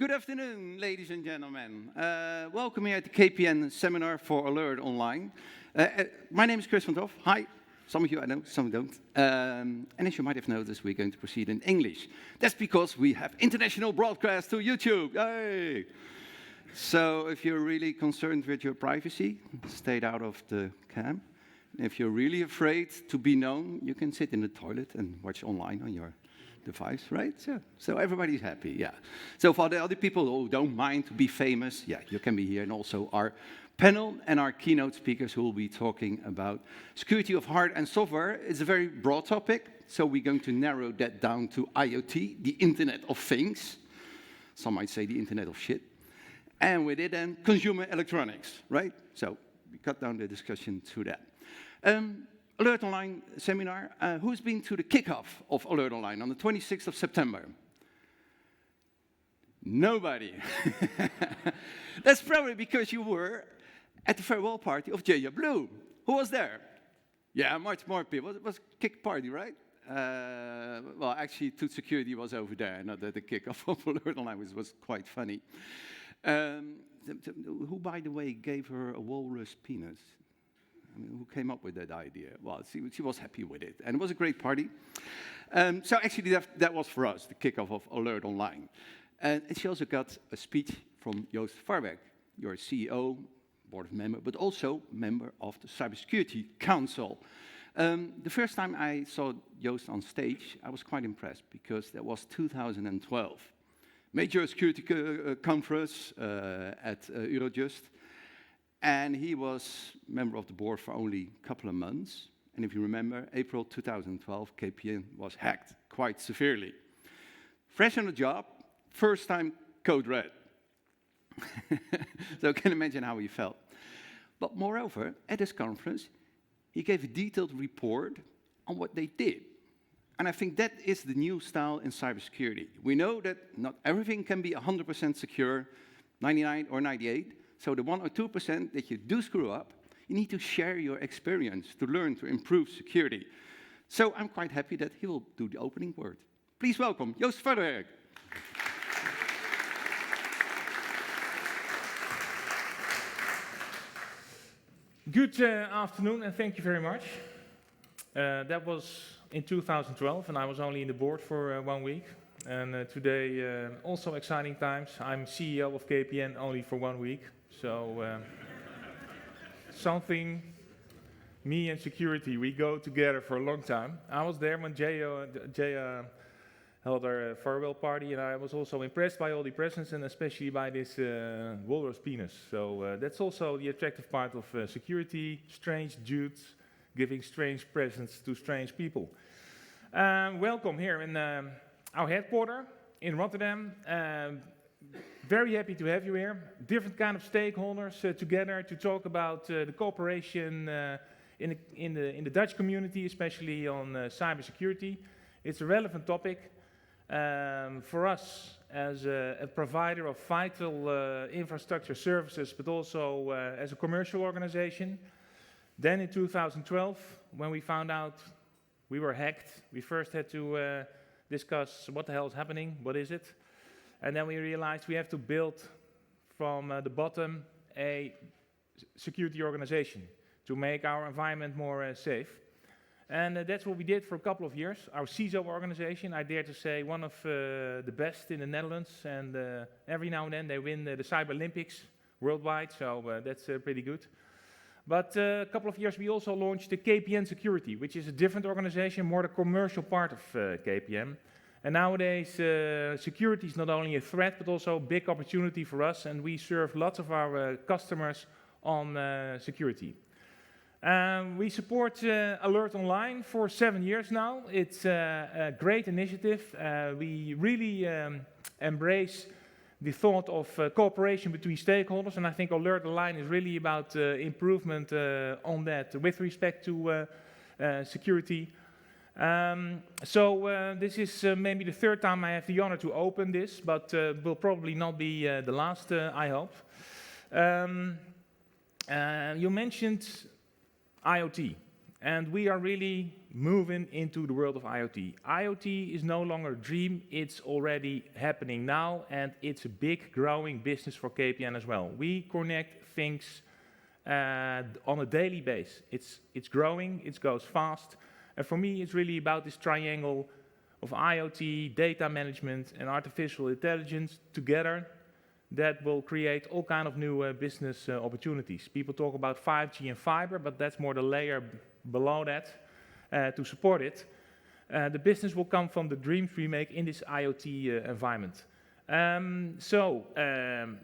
Good afternoon, ladies and gentlemen. Welcome here at the KPN seminar for Alert Online. My name is Chris van Toff. Hi. Some of you I know, some don't. And as you might have noticed, we're going to proceed in English. That's because we have international broadcast to YouTube. Yay! So if you're really concerned with your privacy, stay out of the cam. If you're really afraid to be known, you can sit in the toilet and watch online on your device, right? So everybody's happy, yeah. So for the other people who don't mind to be famous, yeah, you can be here. And also our panel and our keynote speakers who will be talking about security of hardware and software. It's a very broad topic, so we're going to narrow that down to IoT, the Internet of Things. Some might say the Internet of Shit. And with it then, consumer electronics, right? So we cut down the discussion to that. Alert Online seminar. Who's been to the kickoff of Alert Online on the 26th of September? Nobody. That's probably because you were at the farewell party of Jaya Blue. Who was there? Yeah, much more people. It was a kick party, right? Well, actually, Toot Security was over there, not at the kickoff of Alert Online, which was quite funny. Who, by the way, gave her a walrus penis? I mean, who came up with that idea? Well, she was happy with it, and it was a great party. So actually, that was for us, the kickoff of Alert Online. And she also got a speech from Joost Farwerck, your CEO, board member, but also member of the Cybersecurity Council. The first time I saw Joost on stage, I was quite impressed, because that was 2012. Major security conference at Eurojust. And he was member of the board for only a couple of months. And if you remember, April 2012, KPN was hacked quite severely. Fresh on the job, first time code red. So you can imagine how he felt. But moreover, at this conference, he gave a detailed report on what they did. And I think that is the new style in cybersecurity. We know that not everything can be 100% secure, 99 or 98. So the 1 or 2% that you do screw up, you need to share your experience to learn to improve security. So I'm quite happy that he will do the opening word. Please welcome Joost Farwerck. Good afternoon, and thank you very much. That was in 2012, and I was only in the board for 1 week. And today, also exciting times. I'm CEO of KPN only for 1 week. So something, me and security, we go together for a long time. I was there when Jaya held our farewell party, and I was also impressed by all the presents, and especially by this walrus penis. So that's also the attractive part of security, strange dudes giving strange presents to strange people. Welcome here in our headquarters in Rotterdam. Very happy to have you here. Different kind of stakeholders together to talk about the cooperation in the Dutch community, especially on cybersecurity. It's a relevant topic for us as a provider of vital infrastructure services, but also as a commercial organization. Then in 2012, when we found out we were hacked, we first had to discuss what the hell is happening, what is it? And then we realized we have to build from the bottom a security organization to make our environment more safe. And that's what we did for a couple of years. Our CISO organization, I dare to say, one of the best in the Netherlands. And every now and then they win the Cyber Olympics worldwide, so that's pretty good. But a couple of years we also launched the KPN Security, which is a different organization, more the commercial part of KPN. And nowadays, security is not only a threat, but also a big opportunity for us, and we serve lots of our customers on security. We support Alert Online for 7 years now. It's a great initiative. We really embrace the thought of cooperation between stakeholders, and I think Alert Online is really about improvement on that with respect to security. This is maybe the third time I have the honor to open this, but will probably not be the last, I hope. You mentioned IoT, And we are really moving into the world of IoT. IoT is no longer a dream, it's already happening now, and it's a big growing business for KPN as well. We connect things on a daily basis. It's growing, it goes fast, and for me it's really about this triangle of IoT, data management and artificial intelligence together that will create all kind of new business opportunities. People talk about 5G and fiber, but that's more the layer below that to support it. The business will come from the dreams we make in this IoT environment.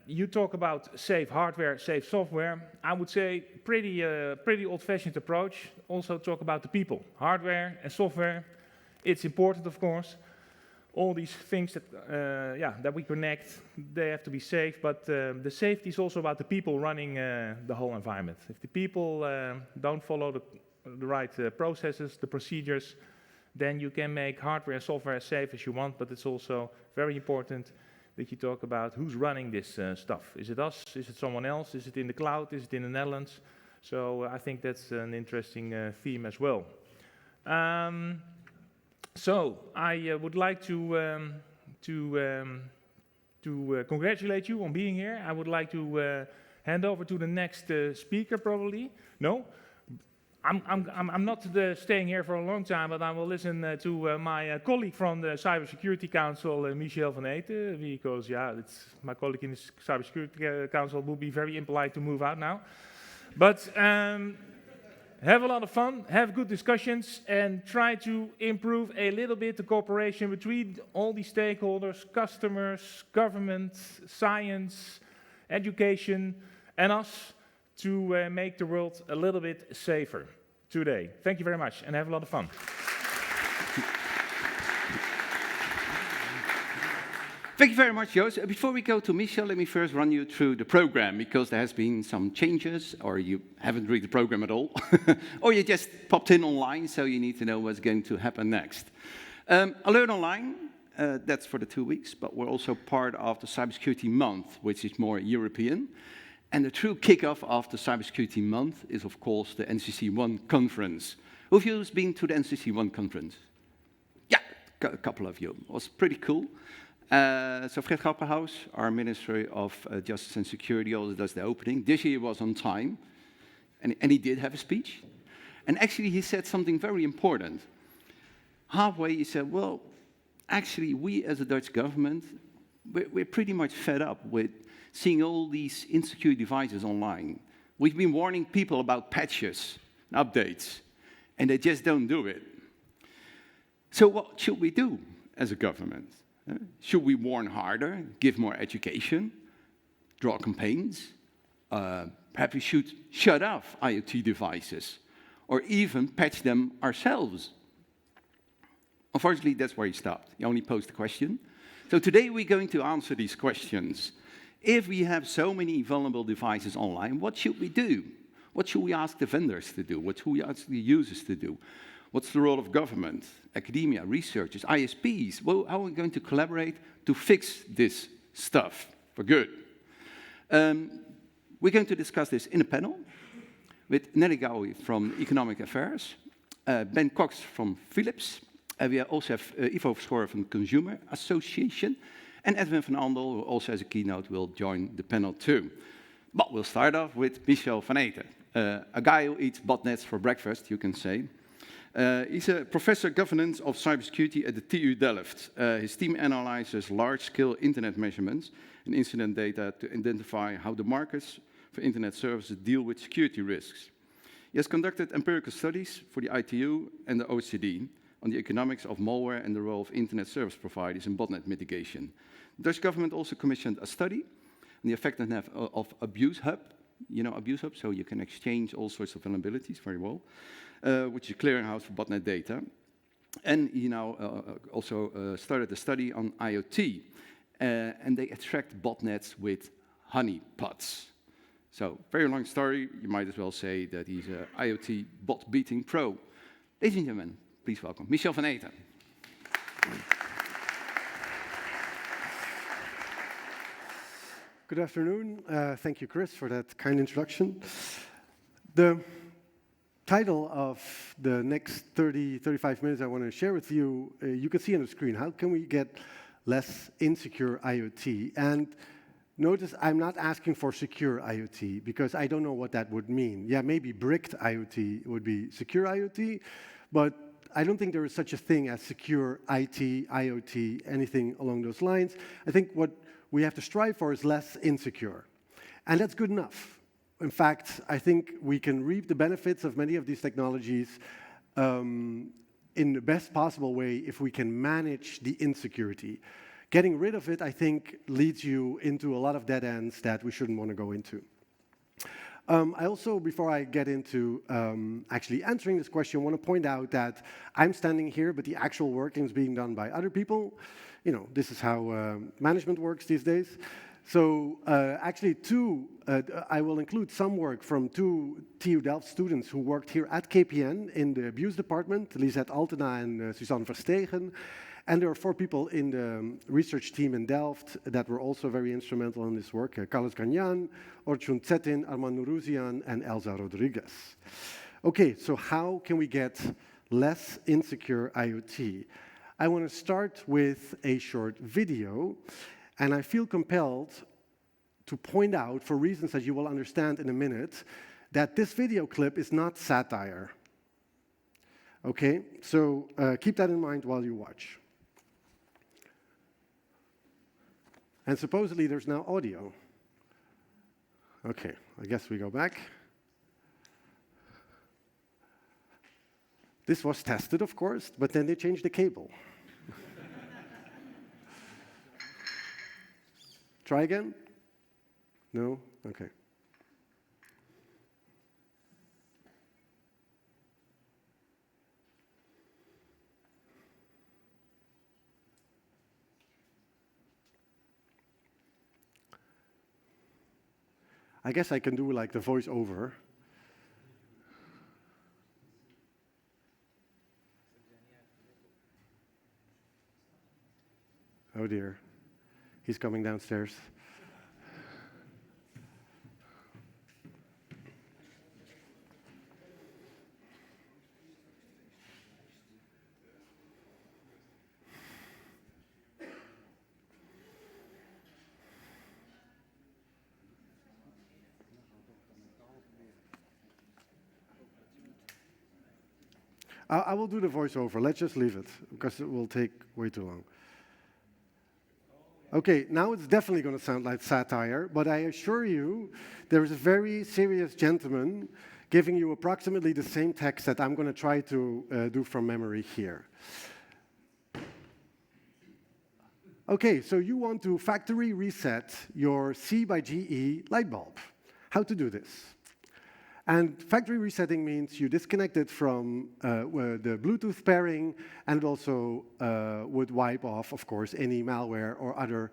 You talk about safe hardware, safe software. I would say pretty old-fashioned approach. Also talk about the people, hardware and software. It's important, of course. All these things that we connect, they have to be safe, but the safety is also about the people running the whole environment. If the people don't follow the right processes, the procedures, then you can make hardware and software as safe as you want, but it's also very important that you talk about who's running this stuff. Is it us? Is it someone else? Is it in the cloud? Is it in the Netherlands? So I think that's an interesting theme as well. So I would like to congratulate you on being here. I would like to hand over to the next speaker, probably. No, I'm not staying here for a long time, but I will listen to my colleague from the Cybersecurity Council, Michel van Eten, because it's my colleague in the Cybersecurity Council would be very impolite to move out now. But have a lot of fun, have good discussions, and try to improve a little bit the cooperation between all these stakeholders, customers, government, science, education, and us to make the world a little bit safer today. Thank you very much, and have a lot of fun. Thank you very much, Joost. Before we go to Michel, let me first run you through the program, because there has been some changes, or you haven't read the program at all, or you just popped in online, so you need to know what's going to happen next. Alert Online, that's for the 2 weeks, but we're also part of the Cybersecurity Month, which is more European. And the true kickoff of the Cybersecurity Month is, of course, the NCC1 conference. Who of you has been to the NCC1 conference? Yeah, a couple of you. It was pretty cool. So Fred Grapperhaus, our Ministry of Justice and Security, also does the opening. This year he was on time, and he did have a speech. And actually he said something very important. Halfway he said, well, actually we as a Dutch government, we're pretty much fed up with seeing all these insecure devices online. We've been warning people about patches and updates, and they just don't do it. So what should we do as a government? Should we warn harder, give more education, draw campaigns? Perhaps we should shut off IoT devices, or even patch them ourselves. Unfortunately, that's where he stopped. He only posed a question. So today we're going to answer these questions. If we have so many vulnerable devices online, what should we do? What should we ask the vendors to do? What should we ask the users to do? What's the role of government, academia, researchers, ISPs? Well, how are we going to collaborate to fix this stuff for good? We're going to discuss this in a panel with Nelly Gouwy from Economic Affairs, Ben Cox from Philips, we also have Ivo Verschoor from Consumer Association, and Edwin van Andel, who also has a keynote, will join the panel too. But we'll start off with Michel van Eten, a guy who eats botnets for breakfast, you can say. He's a professor of governance of cybersecurity at the TU Delft. His team analyzes large-scale internet measurements and incident data to identify how the markets for internet services deal with security risks. He has conducted empirical studies for the ITU and the OECD on the economics of malware and the role of internet service providers in botnet mitigation. The Dutch government also commissioned a study on the effectiveness of Abuse Hub. You know Abuse Hub, so you can exchange all sorts of vulnerabilities very well, which is a clearinghouse for botnet data. And he now also started a study on IoT, and they attract botnets with honeypots. So, very long story, you might as well say that he's an IoT bot beating pro. Ladies and gentlemen, please welcome Michel van Eten. Good afternoon. Thank you, Chris, for that kind introduction. The title of the next 35 minutes I want to share with you, you can see on the screen, how can we get less insecure IoT? And notice I'm not asking for secure IoT, because I don't know what that would mean. Yeah, maybe bricked IoT would be secure IoT, but I don't think there is such a thing as secure IT, IoT, anything along those lines. I think what we have to strive for is less insecure. And that's good enough. In fact, I think we can reap the benefits of many of these technologies in the best possible way if we can manage the insecurity. Getting rid of it, I think, leads you into a lot of dead ends that we shouldn't want to go into. I also, before I get into actually answering this question, want to point out that I'm standing here, but the actual working is being done by other people. You know, this is how management works these days. So actually I will include some work from two TU Delft students who worked here at KPN in the abuse department, Lisette Altena and Suzanne Verstegen. And there are 4 people in the research team in Delft that were also very instrumental in this work. Carlos Gagnan, Orchun Tsetin, Armand Nourouzian, and Elsa Rodriguez. Okay, so how can we get less insecure IoT? I want to start with a short video, and I feel compelled to point out, for reasons that you will understand in a minute, that this video clip is not satire. Okay, so keep that in mind while you watch. And supposedly there's now audio. Okay, I guess we go back. This was tested, of course, but then they changed the cable. Try again? No? Okay. I guess I can do like the voice-over. Oh dear, he's coming downstairs. I will do the voiceover. Let's just leave it, because it will take way too long. Okay, now it's definitely going to sound like satire, but I assure you, there is a very serious gentleman giving you approximately the same text that I'm going to try to do from memory here. Okay, so you want to factory reset your C by GE light bulb. How to do this? And factory resetting means you disconnect it from the Bluetooth pairing, and it also would wipe off, of course, any malware or other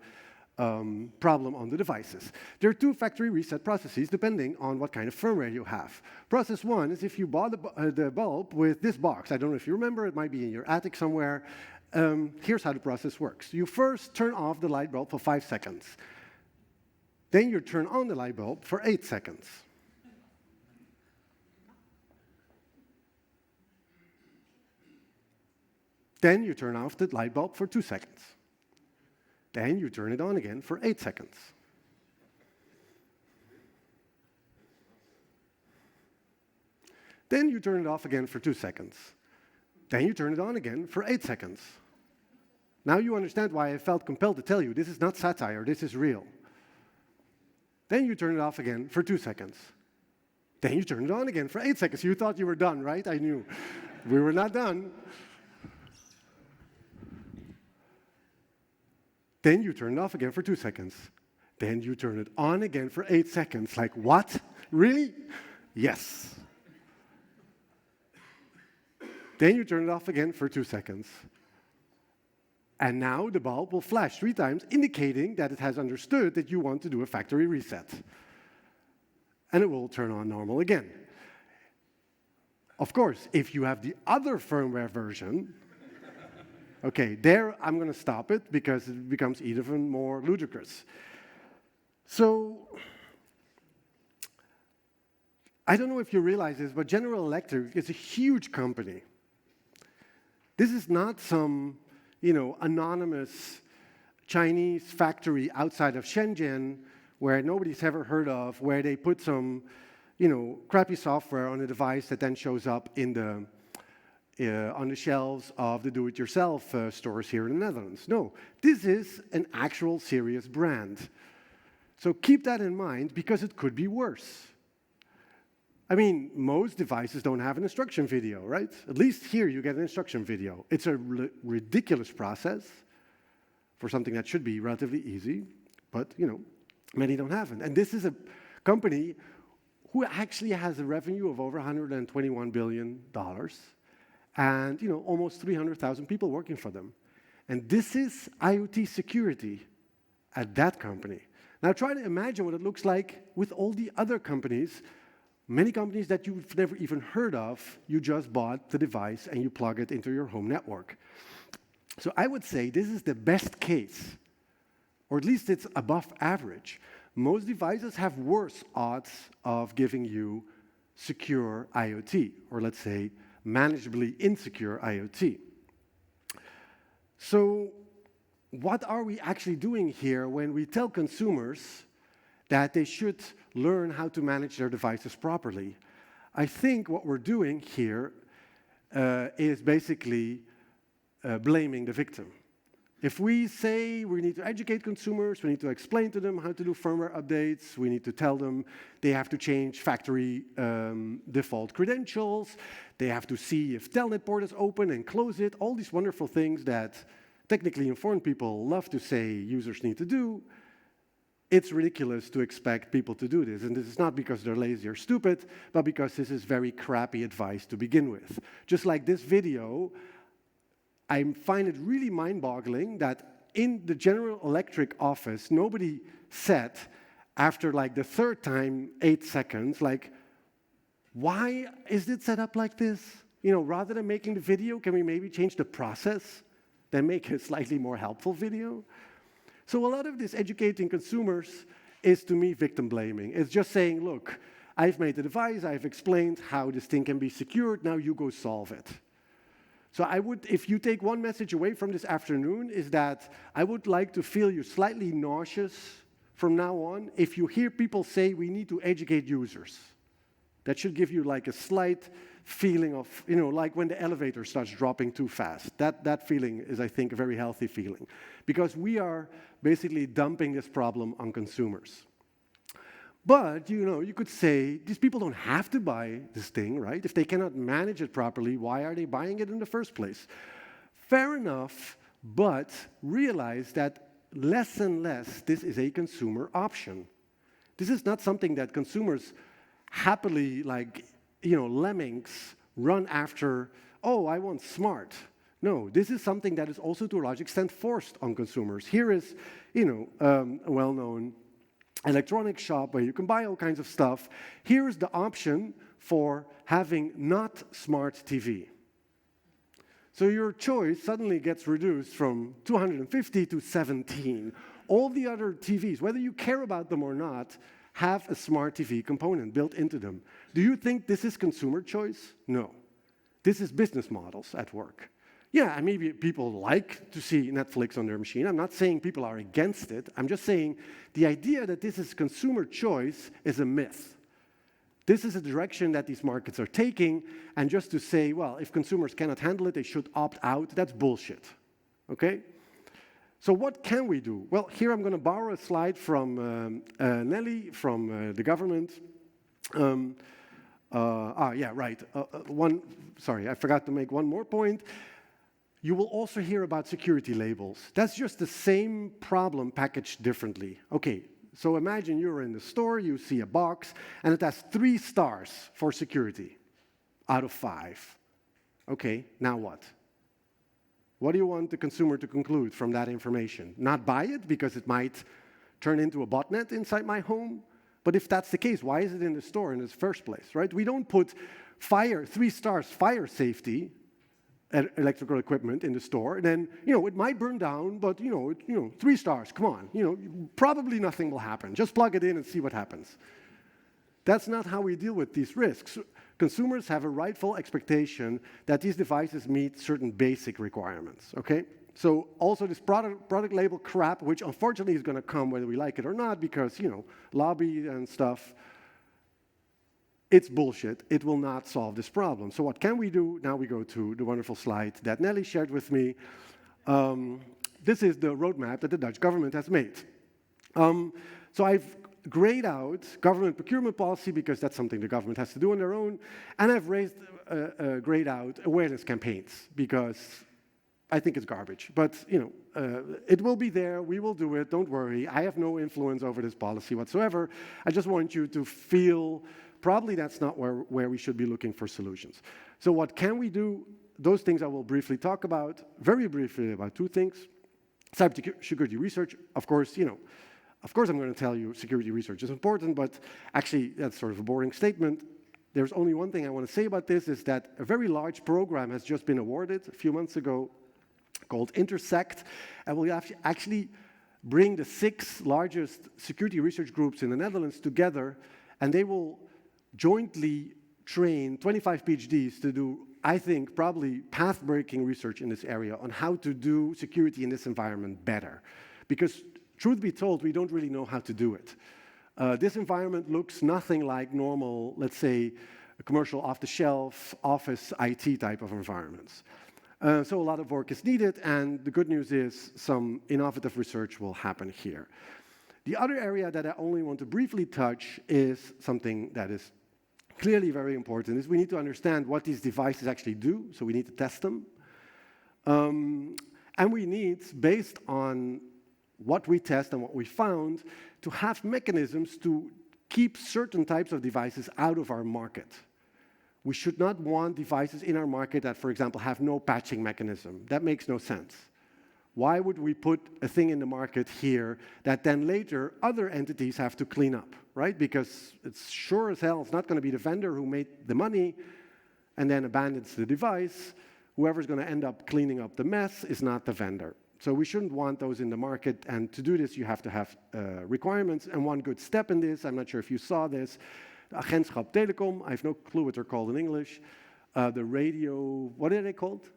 problem on the devices. There are 2 factory reset processes depending on what kind of firmware you have. Process 1 is if you bought the bulb with this box. I don't know if you remember, it might be in your attic somewhere. Here's how the process works. You first turn off the light bulb for 5 seconds. Then you turn on the light bulb for 8 seconds. Then you turn off the light bulb for 2 seconds. Then you turn it on again for 8 seconds. Then you turn it off again for 2 seconds. Then you turn it on again for 8 seconds. Now you understand why I felt compelled to tell you this is not satire, this is real. Then you turn it off again for 2 seconds. Then you turn it on again for 8 seconds. You thought you were done, right? I knew. We were not done. Then you turn it off again for 2 seconds. Then you turn it on again for 8 seconds. Like, what? Really? Yes. Then you turn it off again for 2 seconds. And now the bulb will flash 3 times, indicating that it has understood that you want to do a factory reset. And it will turn on normal again. Of course, if you have the other firmware version, okay, there I'm going to stop it because it becomes even more ludicrous. So I don't know if you realize this, but General Electric is a huge company. This is not some, anonymous Chinese factory outside of Shenzhen where nobody's ever heard of, where they put some, crappy software on a device that then shows up on the shelves of the do-it-yourself stores here in the Netherlands. No, this is an actual serious brand. So keep that in mind, because it could be worse. I mean, most devices don't have an instruction video, right? At least here you get an instruction video. It's a ridiculous process for something that should be relatively easy, but, many don't have it. And this is a company who actually has a revenue of over $121 billion and, almost 300,000 people working for them. And this is IoT security at that company. Now try to imagine what it looks like with all the other companies. Many companies that you've never even heard of, you just bought the device and you plug it into your home network. So I would say this is the best case, or at least it's above average. Most devices have worse odds of giving you secure IoT, or let's say manageably insecure IoT. So what are we actually doing here when we tell consumers that they should learn how to manage their devices properly? I think what we're doing here is basically blaming the victim. If we say we need to educate consumers, we need to explain to them how to do firmware updates, we need to tell them they have to change factory default credentials, they have to see if telnet port is open and close it, all these wonderful things that technically informed people love to say users need to do, it's ridiculous to expect people to do this. And this is not because they're lazy or stupid, but because this is very crappy advice to begin with. Just like this video, I find it really mind-boggling that in the General Electric office, nobody said, after like the third time, 8 seconds, like, why is it set up like this? Rather than making the video, can we maybe change the process, then make a slightly more helpful video? So a lot of this educating consumers is, to me, victim blaming. It's just saying, look, I've made the device, I've explained how this thing can be secured, now you go solve it. So if you take one message away from this afternoon, is that I would like to feel you slightly nauseous from now on if you hear people say we need to educate users. That should give you like a slight feeling of, like when the elevator starts dropping too fast. That feeling is, I think, a very healthy feeling. Because we are basically dumping this problem on consumers. But, you could say, these people don't have to buy this thing, right? If they cannot manage it properly, why are they buying it in the first place? Fair enough, but realize that less and less this is a consumer option. This is not something that consumers happily, like, lemmings run after, oh, I want smart. No, this is something that is also to a large extent forced on consumers. Here is, a well-known electronics shop where you can buy all kinds of stuff. Here is the option for having not smart TV. So your choice suddenly gets reduced from 250 to 17. All the other TVs, whether you care about them or not, have a smart TV component built into them. Do you think this is consumer choice? No. This is business models at work. Yeah, and maybe people like to see Netflix on their machine. I'm not saying people are against it. I'm just saying the idea that this is consumer choice is a myth. This is a direction that these markets are taking, and just to say, well, if consumers cannot handle it, they should opt out, that's bullshit, okay? So what can we do? Well, here I'm going to borrow a slide from Nelly, from the government. Sorry, I forgot to make one more point. You will also hear about security labels. That's just the same problem packaged differently. Okay, so imagine you're in the store, you see a box, and it has 3 stars for security out of 5. Okay, now what? What do you want the consumer to conclude from that information? Not buy it because it might turn into a botnet inside my home? But if that's the case, why is it in the store in the first place, right? We don't put 3 stars fire safety electrical equipment in the store, and then, it might burn down, but, 3 stars, come on, probably nothing will happen. Just plug it in and see what happens. That's not how we deal with these risks. Consumers have a rightful expectation that these devices meet certain basic requirements, okay? So also this product label crap, which unfortunately is going to come whether we like it or not, because, you know, lobby and stuff, it's bullshit. It will not solve this problem. So what can we do? Now we go to the wonderful slide that Nelly shared with me. This is the roadmap that the Dutch government has made. So I've grayed out government procurement policy because that's something the government has to do on their own, and I've grayed out awareness campaigns because I think it's garbage. But you know, it will be there. We will do it. Don't worry. I have no influence over this policy whatsoever. I just want you to feel probably that's not where we should be looking for solutions. So what can we do? Those things I will briefly talk about, very briefly about two things. Cybersecurity research, of course, you know, of course I'm going to tell you security research is important, but actually that's sort of a boring statement. There's only one thing I want to say about this, is that a very large program has just been awarded a few months ago called Intersect, and will actually bring the 6 largest security research groups in the Netherlands together, and they will jointly train 25 PhDs to do, I think, probably path-breaking research in this area on how to do security in this environment better. Because, truth be told, we don't really know how to do it. This environment looks nothing like normal, let's say, a commercial off-the-shelf office IT type of environments. So a lot of work is needed, and the good news is some innovative research will happen here. The other area that I only want to briefly touch is something that is clearly very important, is we need to understand what these devices actually do, so we need to test them. And we need, based on what we test and what we found, to have mechanisms to keep certain types of devices out of our market. We should not want devices in our market that, for example, have no patching mechanism. That makes no sense. Why would we put a thing in the market here that then later other entities have to clean up, right? Because it's sure as hell it's not going to be the vendor who made the money and then abandons the device. Whoever's going to end up cleaning up the mess is not the vendor. So we shouldn't want those in the market, and to do this you have to have requirements. And one good step in this, I'm not sure if you saw this, the Agentschap Telecom, I have no clue what they're called in English, the radio, what are they called?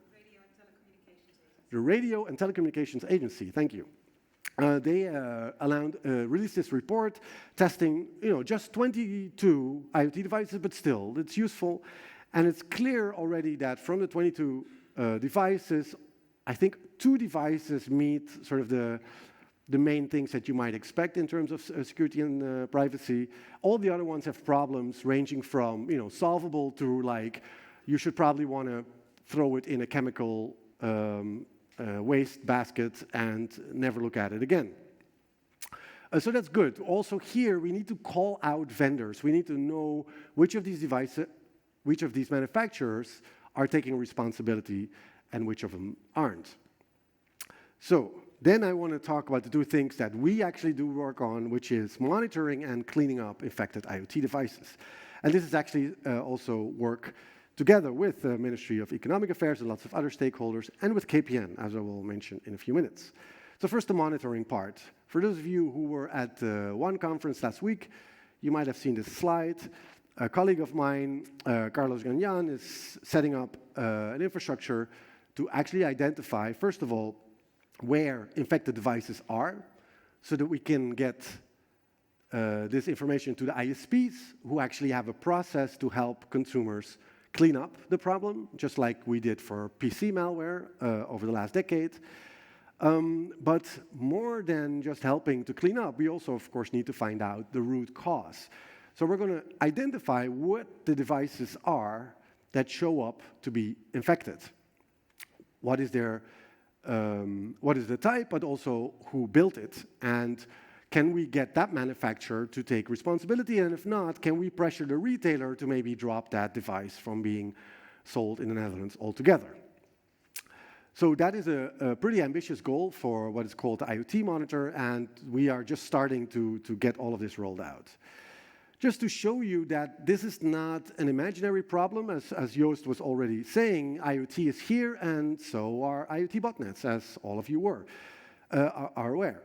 The Radio and Telecommunications Agency, thank you. They released this report testing, just 22 IoT devices, but still, it's useful. And it's clear already that from the 22 devices, I think 2 devices meet sort of the main things that you might expect in terms of security and privacy. All the other ones have problems ranging from, solvable to like, you should probably want to throw it in a chemical waste basket and never look at it again. So that's good. Also here, we need to call out vendors. We need to know which of these devices, which of these manufacturers are taking responsibility and which of them aren't. So then I want to talk about the 2 things that we actually do work on, which is monitoring and cleaning up infected IoT devices. And this is actually also work together with the Ministry of Economic Affairs and lots of other stakeholders, and with KPN, as I will mention in a few minutes. So first, the monitoring part. For those of you who were at the One conference last week, you might have seen this slide. A colleague of mine, Carlos Gagnan, is setting up an infrastructure to actually identify, first of all, where infected devices are, so that we can get this information to the ISPs, who actually have a process to help consumers clean up the problem, just like we did for PC malware over the last decade. But more than just helping to clean up, we also, of course, need to find out the root cause. So we're going to identify what the devices are that show up to be infected. What is the type, but also who built it, and can we get that manufacturer to take responsibility? And if not, can we pressure the retailer to maybe drop that device from being sold in the Netherlands altogether? So that is a pretty ambitious goal for what is called the IoT Monitor, and we are just starting to get all of this rolled out. Just to show you that this is not an imaginary problem, as Joost was already saying, IoT is here, and so are IoT botnets, as all of you are aware.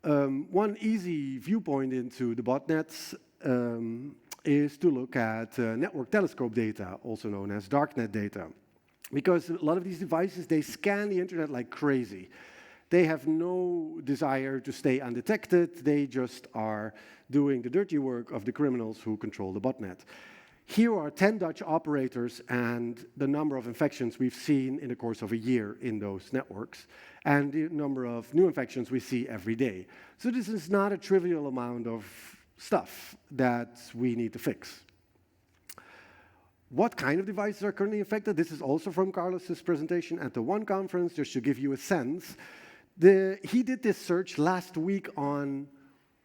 One easy viewpoint into the botnets is to look at network telescope data, also known as darknet data. Because a lot of these devices, they scan the internet like crazy. They have no desire to stay undetected. They just are doing the dirty work of the criminals who control the botnet. Here are 10 Dutch operators and the number of infections we've seen in the course of a year in those networks, and the number of new infections we see every day. So this is not a trivial amount of stuff that we need to fix. What kind of devices are currently infected? This is also from Carlos's presentation at the One conference, just to give you a sense. He did this search last week on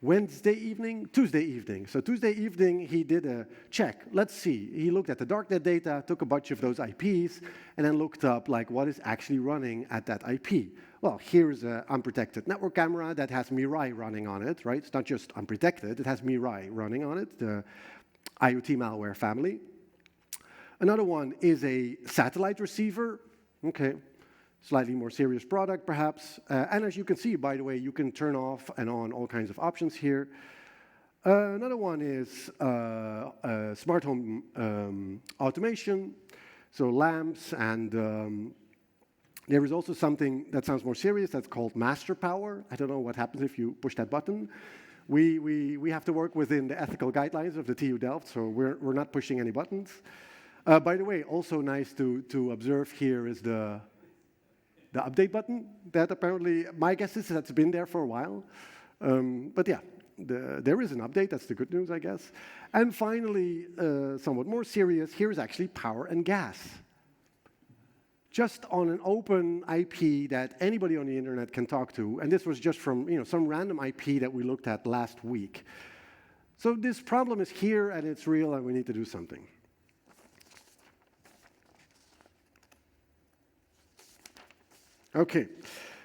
Tuesday evening. So Tuesday evening, he did a check. Let's see. He looked at the darknet data, took a bunch of those IPs, and then looked up like what is actually running at that IP. Well, here's an unprotected network camera that has Mirai running on it, right? It's not just unprotected, it has Mirai running on it, the IoT malware family. Another one is a satellite receiver. Okay. Slightly more serious product, perhaps. And as you can see, by the way, you can turn off and on all kinds of options here. Another one is smart home automation, so lamps, and there is also something that sounds more serious that's called master power. I don't know what happens if you push that button. We have to work within the ethical guidelines of the TU Delft, so we're not pushing any buttons. By the way, also nice to observe here is the update button that apparently, my guess is that's been there for a while. But yeah, there is an update, that's the good news, I guess. And finally, somewhat more serious, here is actually power and gas. Just on an open IP that anybody on the internet can talk to, and this was just from some random IP that we looked at last week. So this problem is here and it's real and we need to do something. Okay,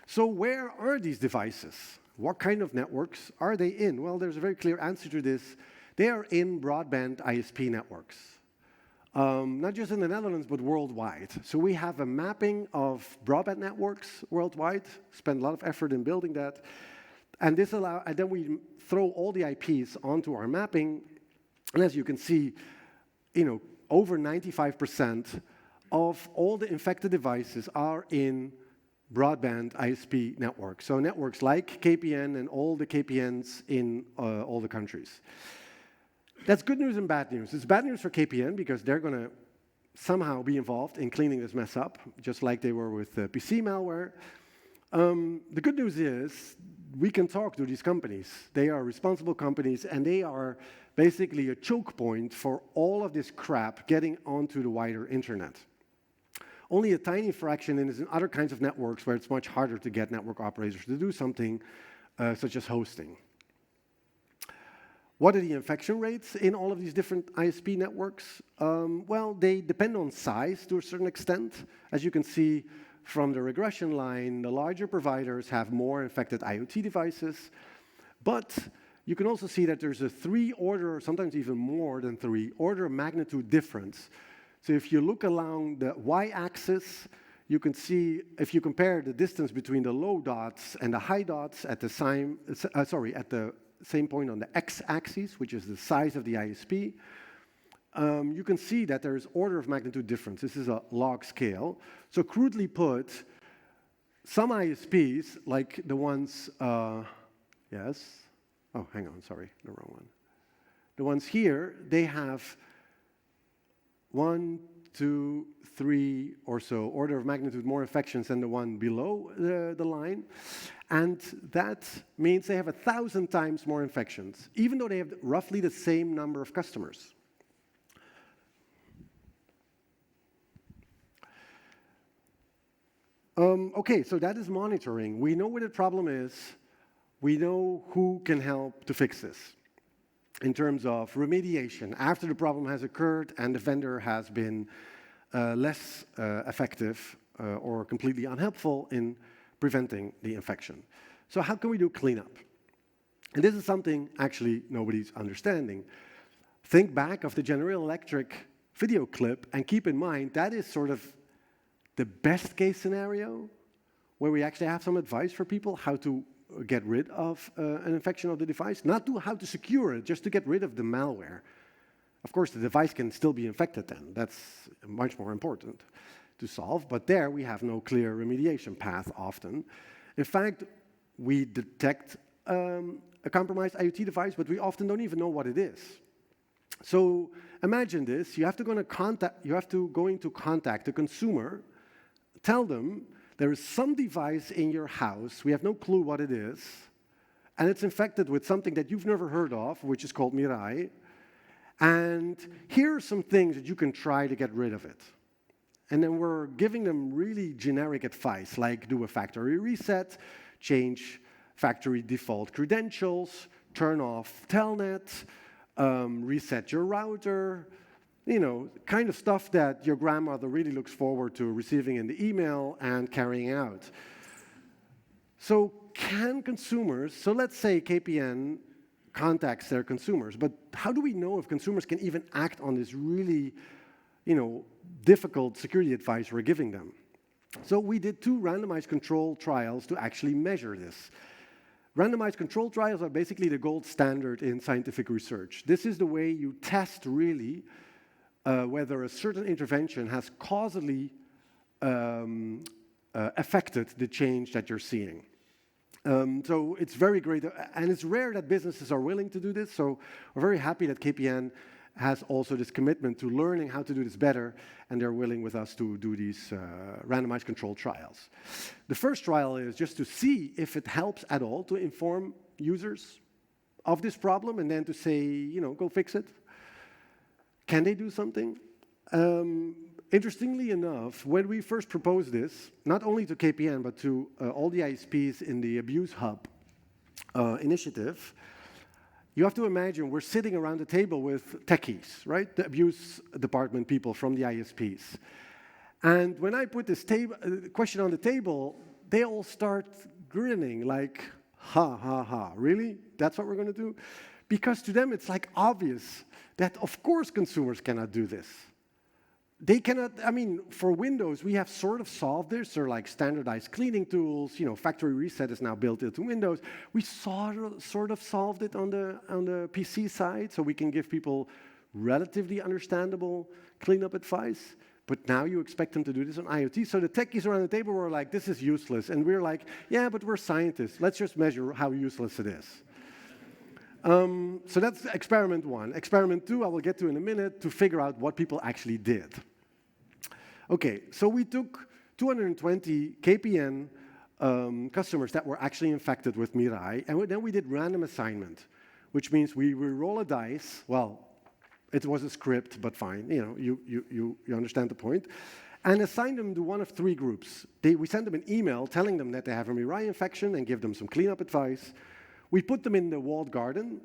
so where are these devices? What kind of networks are they in? Well, there's a very clear answer to this. They are in broadband ISP networks. Not just in the Netherlands, but worldwide. So we have a mapping of broadband networks worldwide, spend a lot of effort in building that. And then we throw all the IPs onto our mapping. And as you can see, over 95% of all the infected devices are in broadband ISP networks. So networks like KPN and all the KPNs in all the countries. That's good news and bad news. It's bad news for KPN because they're going to somehow be involved in cleaning this mess up, just like they were with PC malware. The good news is we can talk to these companies. They are responsible companies, and they are basically a choke point for all of this crap getting onto the wider internet. Only a tiny fraction is in other kinds of networks where it's much harder to get network operators to do something, such as hosting. What are the infection rates in all of these different ISP networks? Well, they depend on size to a certain extent. As you can see from the regression line, the larger providers have more infected IoT devices. But you can also see that there's a 3-order, sometimes even more than 3-order of magnitude difference. So if you look along the y-axis, you can see, if you compare the distance between the low dots and the high dots at the same point on the x-axis, which is the size of the ISP, you can see that there is order of magnitude difference. This is a log scale. So crudely put, some ISPs, like the ones, yes? Oh, hang on, sorry, the wrong one. The ones here, they have 1, 2, 3 or so order of magnitude more infections than the one below the line. And that means they have 1,000 times more infections, even though they have roughly the same number of customers. Okay, so that is monitoring. We know what the problem is. We know who can help to fix this. In terms of remediation, after the problem has occurred and the vendor has been less effective or completely unhelpful in preventing the infection. So how can we do cleanup? And this is something actually nobody's understanding. Think back of the General Electric video clip and keep in mind that is sort of the best case scenario where we actually have some advice for people how to get rid of an infection of the device, not to how to secure it, just to get rid of the malware. Of course, the device can still be infected then. That's much more important to solve, but there we have no clear remediation path often. In fact, we detect a compromised IoT device, but we often don't even know what it is. So imagine this, you have to go into contact a consumer, tell them there is some device in your house, we have no clue what it is, and it's infected with something that you've never heard of, which is called Mirai, and here are some things that you can try to get rid of it. And then we're giving them really generic advice, like do a factory reset, change factory default credentials, turn off Telnet, reset your router, you know, kind of stuff that your grandmother really looks forward to receiving in the email and carrying out. So can consumers, so let's say KPN contacts their consumers, but how do we know if consumers can even act on this really, you know, difficult security advice we're giving them? So we did 2 randomized control trials to actually measure this. Randomized control trials are basically the gold standard in scientific research. This is the way you test really whether a certain intervention has causally affected the change that you're seeing. So it's very great, and it's rare that businesses are willing to do this, so we're very happy that KPN has also this commitment to learning how to do this better, and they're willing with us to do these randomized control trials. The first trial is just to see if it helps at all to inform users of this problem, and then to say, you know, go fix it. Can they do something? Interestingly enough, when we first proposed this, not only to KPN, but to all the ISPs in the Abuse Hub initiative, you have to imagine we're sitting around the table with techies, right? The abuse department people from the ISPs. And when I put this question on the table, they all start grinning like, ha, ha, ha, really? That's what we're going to do? Because to them, it's like obvious that, of course, consumers cannot do this. They cannot, I mean, for Windows, we have sort of solved this. They're like standardized cleaning tools. You know, factory reset is now built into Windows. We sort of solved it on the PC side, so we can give people relatively understandable cleanup advice. But now you expect them to do this on IoT. So the techies around the table were like, this is useless. And we're like, yeah, but we're scientists. Let's just measure how useless it is. So that's experiment 1. Experiment 2, I will get to in a minute, to figure out what people actually did. Okay, so we took 220 KPN customers that were actually infected with Mirai, and then we did random assignment, which means we roll a dice. Well, it was a script, but fine, you know, you understand the point, and assign them to one of 3 groups. We send them an email telling them that they have a Mirai infection and give them some cleanup advice. We put them in the walled garden.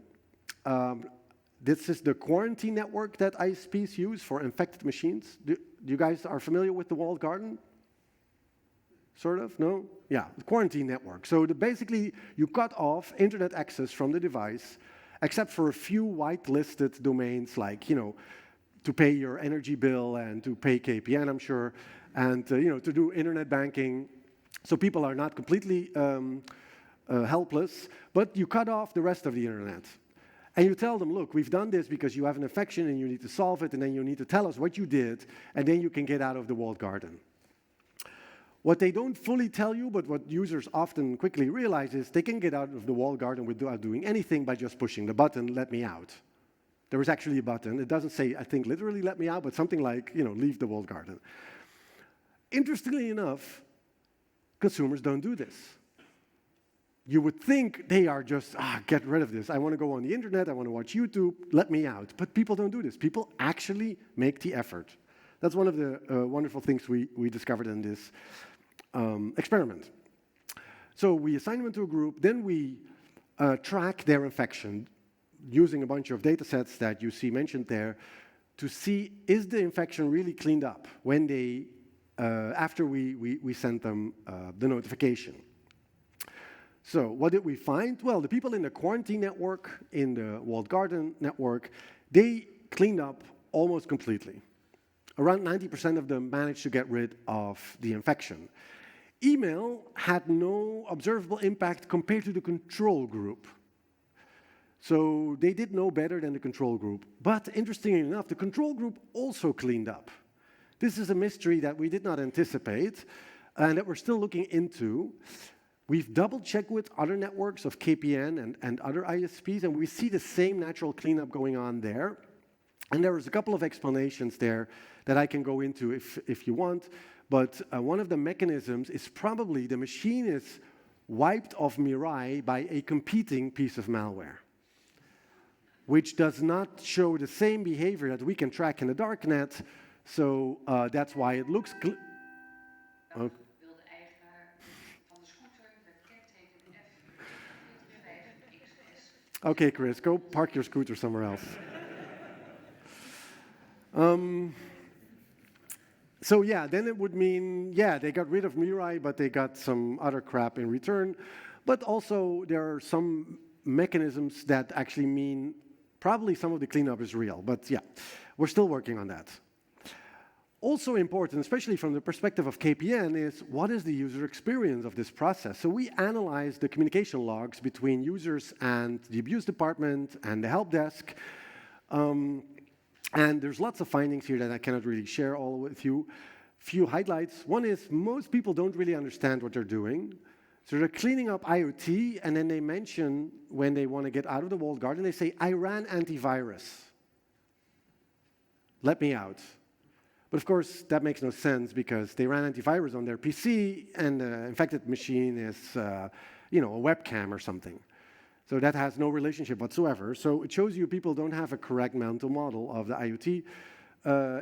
This is the quarantine network that ISPs use for infected machines. You guys are familiar with the walled garden? Sort of? No? Yeah, the quarantine network. So basically, you cut off internet access from the device, except for a few whitelisted domains like, you know, to pay your energy bill and to pay KPN, I'm sure, and you know, to do internet banking. So people are not completely helpless, but you cut off the rest of the internet. And you tell them, look, we've done this because you have an infection and you need to solve it, and then you need to tell us what you did, and then you can get out of the walled garden. What they don't fully tell you, but what users often quickly realize is they can get out of the walled garden without doing anything by just pushing the button, let me out. There is actually a button. It doesn't say, I think, literally let me out, but something like, you know, leave the walled garden. Interestingly enough, consumers don't do this. You would think they are just, get rid of this. I want to go on the internet, I want to watch YouTube, let me out. But people don't do this. People actually make the effort. That's one of the wonderful things we discovered in this experiment. So we assign them to a group, then we track their infection using a bunch of data sets that you see mentioned there to see, is the infection really cleaned up when they, after we sent them the notification. So what did we find? Well, the people in the quarantine network, in the walled garden network, they cleaned up almost completely. Around 90% of them managed to get rid of the infection. Email had no observable impact compared to the control group. So they did no better than the control group. But interestingly enough, the control group also cleaned up. This is a mystery that we did not anticipate and that we're still looking into. We've double-checked with other networks of KPN and other ISPs, and we see the same natural cleanup going on there. And there was a couple of explanations there that I can go into if you want. But one of the mechanisms is probably the machine is wiped off Mirai by a competing piece of malware, which does not show the same behavior that we can track in the darknet. So that's why it looks... Okay, Chris, go park your scooter somewhere else. So yeah, then it would mean, yeah, they got rid of Mirai, but they got some other crap in return. But also, there are some mechanisms that actually mean probably some of the cleanup is real. But yeah, we're still working on that. Also important, especially from the perspective of KPN, is what is the user experience of this process? So we analyze the communication logs between users and the abuse department and the help desk. And there's lots of findings here that I cannot really share all with you. Few highlights. One is most people don't really understand what they're doing. So they're cleaning up IoT, and then they mention when they want to get out of the walled garden, they say, I ran antivirus. Let me out. But of course, that makes no sense because they ran antivirus on their PC, and the infected machine is, a webcam or something. So that has no relationship whatsoever. So it shows you people don't have a correct mental model of the IoT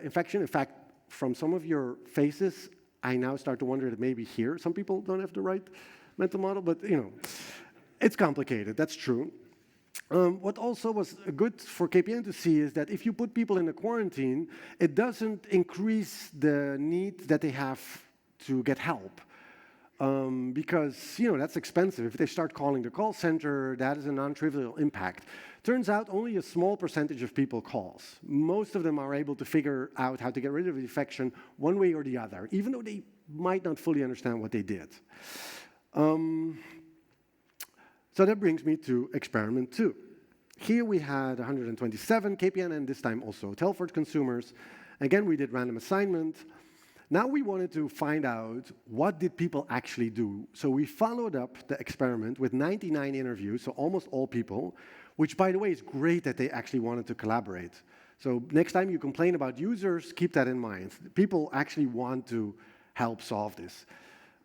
infection. In fact, from some of your faces, I now start to wonder that maybe here some people don't have the right mental model, but it's complicated, that's true. What also was good for KPN to see is that if you put people in a quarantine, it doesn't increase the need that they have to get help. Because, that's expensive. If they start calling the call center, that is a non-trivial impact. Turns out only a small percentage of people calls. Most of them are able to figure out how to get rid of the infection one way or the other, even though they might not fully understand what they did. So that brings me to experiment 2. Here we had 127 KPN and this time also Telford consumers. Again, we did random assignment. Now we wanted to find out what did people actually do. So we followed up the experiment with 99 interviews, so almost all people, which by the way is great that they actually wanted to collaborate. So next time you complain about users, keep that in mind. People actually want to help solve this.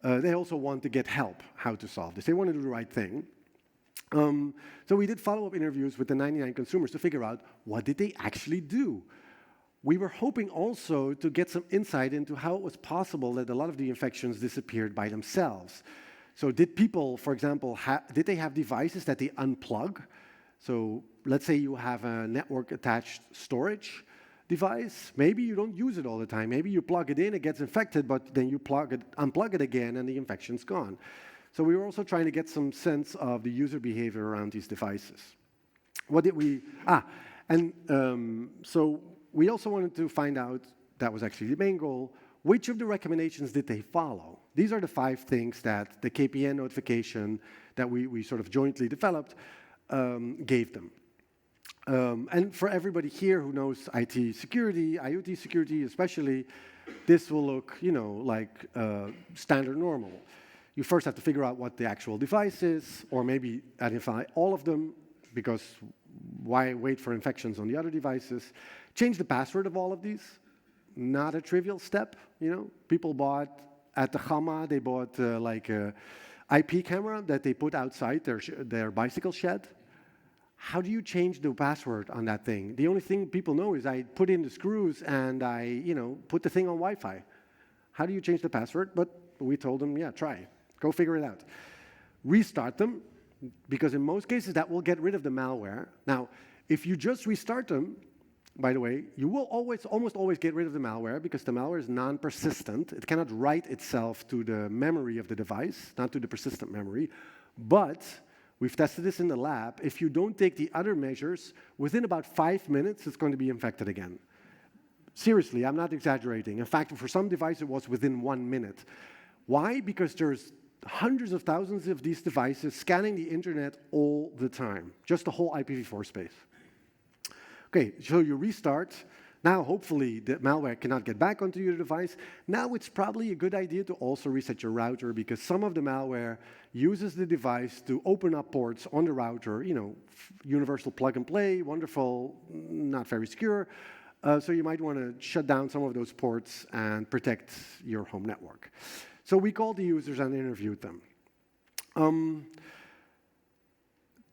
They also want to get help how to solve this. They want to do the right thing. So we did follow-up interviews with the 99 consumers to figure out what did they actually do. We were hoping also to get some insight into how it was possible that a lot of the infections disappeared by themselves. So did people, for example, did they have devices that they unplug? So let's say you have a network-attached storage device. Maybe you don't use it all the time. Maybe you plug it in, it gets infected, but then you unplug it again, and the infection's gone. So we were also trying to get some sense of the user behavior around these devices. What did we... So we also wanted to find out, that was actually the main goal, which of the recommendations did they follow? These are the 5 things that the KPN notification that we sort of jointly developed gave them. And for everybody here who knows IT security, IoT security especially, this will look, like standard normal. You first have to figure out what the actual device is, or maybe identify all of them, because why wait for infections on the other devices? Change the password of all of these. Not a trivial step, People bought, at the Gamma, they bought like a IP camera that they put outside their bicycle shed. How do you change the password on that thing? The only thing people know is I put in the screws and I, put the thing on Wi-Fi. How do you change the password? But we told them, yeah, try. Go figure it out. Restart them, because in most cases that will get rid of the malware. Now, if you just restart them, by the way, you will almost always get rid of the malware because the malware is non-persistent. It cannot write itself to the memory of the device, not to the persistent memory. But we've tested this in the lab. If you don't take the other measures, within about 5 minutes, it's going to be infected again. Seriously, I'm not exaggerating. In fact, for some devices, it was within 1 minute. Why? Because there's hundreds of thousands of these devices scanning the internet all the time, just the whole IPv4 space. Okay, so you restart. Now, hopefully, the malware cannot get back onto your device. Now, it's probably a good idea to also reset your router, because some of the malware uses the device to open up ports on the router, you know, universal plug and play, wonderful, not very secure. So you might want to shut down some of those ports and protect your home network. So we called the users and interviewed them.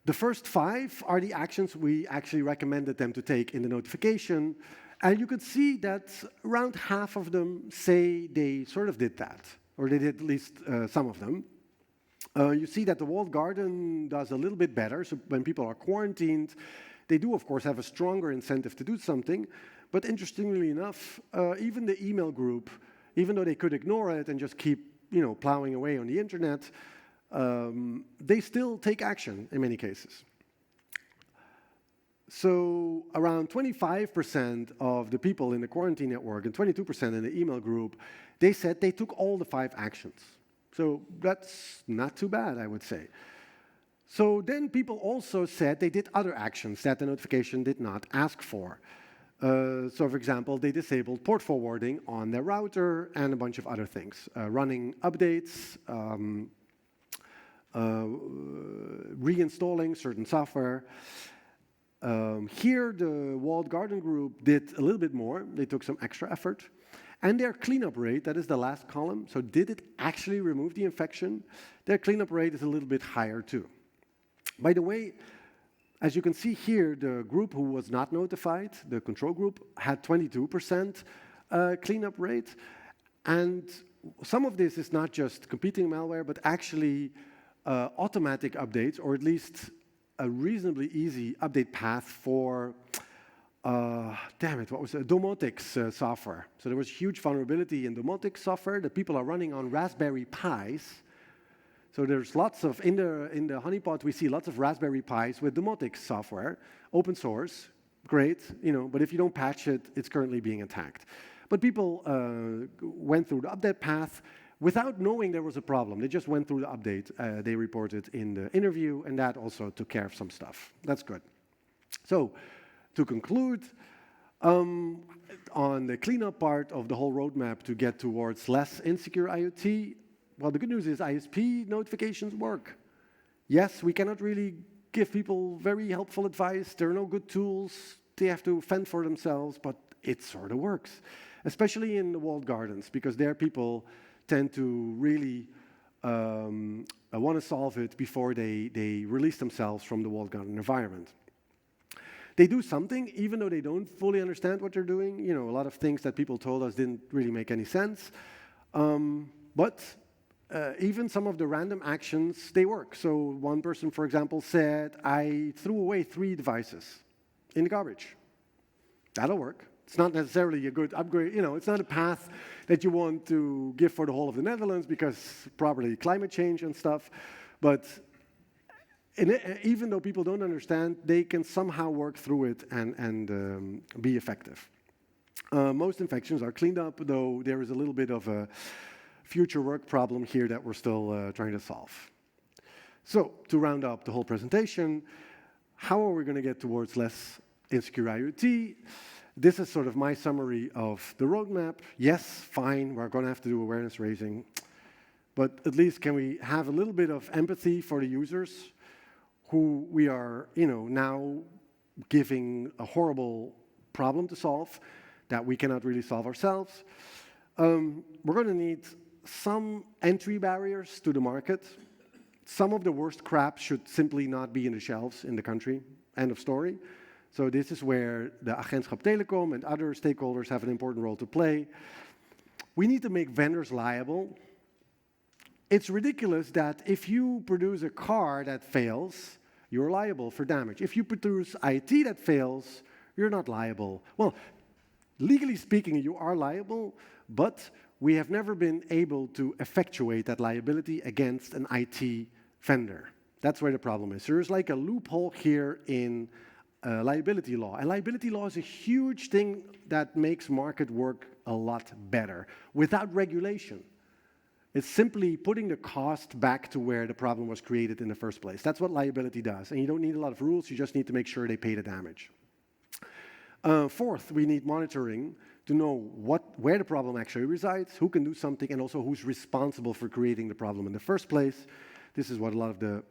The first 5 are the actions we actually recommended them to take in the notification. And you could see that around half of them say they sort of did that, or they did at least some of them. You see that the walled garden does a little bit better. So when people are quarantined, they do, of course, have a stronger incentive to do something. But interestingly enough, even the email group, even though they could ignore it and just keep, you know, plowing away on the internet, they still take action in many cases. So around 25% of the people in the quarantine network and 22% in the email group, they said they took all the 5 actions. So that's not too bad, I would say. So then people also said they did other actions that the notification did not ask for. So for example, they disabled port forwarding on their router and a bunch of other things, running updates, reinstalling certain software. Here, the walled garden group did a little bit more. They took some extra effort. And their cleanup rate, that is the last column, so did it actually remove the infection? Their cleanup rate is a little bit higher too. By the way, as you can see here, the group who was not notified, the control group, had 22% cleanup rate. And some of this is not just competing malware, but actually automatic updates, or at least a reasonably easy update path for, what was it? Domotics software. So there was huge vulnerability in domotics software that people are running on Raspberry Pis. So there's lots of, in the honeypot, we see lots of Raspberry Pis with domotics software, open source, great, you know, but if you don't patch it, it's currently being attacked. But people went through the update path without knowing there was a problem. They just went through the update. They reported in the interview, and that also took care of some stuff. That's good. So, to conclude, on the cleanup part of the whole roadmap to get towards less insecure IoT, well, the good news is ISP notifications work. Yes, we cannot really give people very helpful advice. There are no good tools. They have to fend for themselves, but it sort of works, especially in the walled gardens, because there people tend to really want to solve it before they release themselves from the walled garden environment. They do something, even though they don't fully understand what they're doing. You know, a lot of things that people told us didn't really make any sense. But even some of the random actions, they work. So one person, for example, said, I threw away 3 devices in the garbage. That'll work. It's not necessarily a good upgrade. You know, it's not a path that you want to give for the whole of the Netherlands because probably climate change and stuff. But even though people don't understand, they can somehow work through it and be effective. Most infections are cleaned up, though there is a little bit of a future work problem here that we're still trying to solve. So, to round up the whole presentation, how are we going to get towards less insecure IoT? This is sort of my summary of the roadmap. Yes, fine, we're going to have to do awareness raising, but at least can we have a little bit of empathy for the users who we are, you know, now giving a horrible problem to solve that we cannot really solve ourselves. We're going to need some entry barriers to the market. Some of the worst crap should simply not be in the shelves in the country. End of story. So this is where the Agentschap Telecom and other stakeholders have an important role to play. We need to make vendors liable. It's ridiculous that if you produce a car that fails, you're liable for damage. If you produce IT that fails, you're not liable. Well, legally speaking, you are liable, but we have never been able to effectuate that liability against an IT vendor. That's where the problem is. There's like a loophole here in liability law. And liability law is a huge thing that makes market work a lot better without regulation. It's simply putting the cost back to where the problem was created in the first place. That's what liability does. And you don't need a lot of rules, you just need to make sure they pay the damage. Fourth, we need monitoring to know where the problem actually resides, who can do something, and also who's responsible for creating the problem in the first place. This is what a lot of the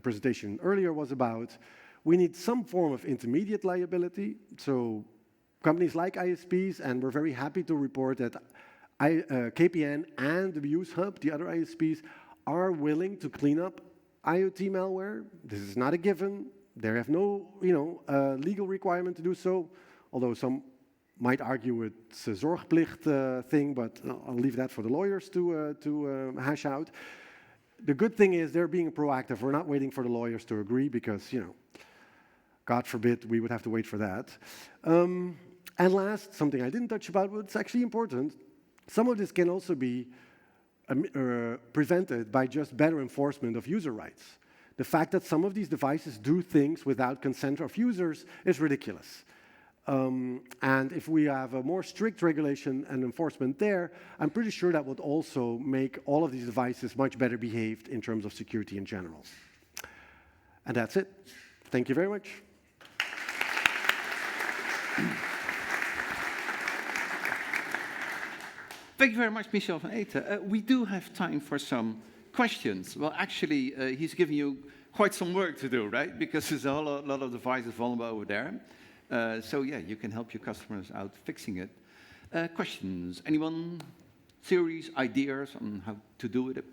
presentation earlier was about. We need some form of intermediate liability. So companies like ISPs, and we're very happy to report that KPN and the Use Hub, the other ISPs, are willing to clean up IoT malware. This is not a given. They have no, legal requirement to do so, although some might argue it's a zorgplicht thing, but I'll leave that for the lawyers to hash out. The good thing is they're being proactive. We're not waiting for the lawyers to agree because, God forbid we would have to wait for that. And last, something I didn't touch about, but it's actually important. Some of this can also be prevented by just better enforcement of user rights. The fact that some of these devices do things without consent of users is ridiculous. And if we have a more strict regulation and enforcement there, I'm pretty sure that would also make all of these devices much better behaved in terms of security in general. And that's it. Thank you very much. Thank you very much, Michel van Eten. We do have time for some questions. Well, actually, he's giving you quite some work to do, right? Because there's a whole lot of devices vulnerable over there. So yeah, you can help your customers out fixing it. Questions? Anyone? Theories, ideas on how to do with it?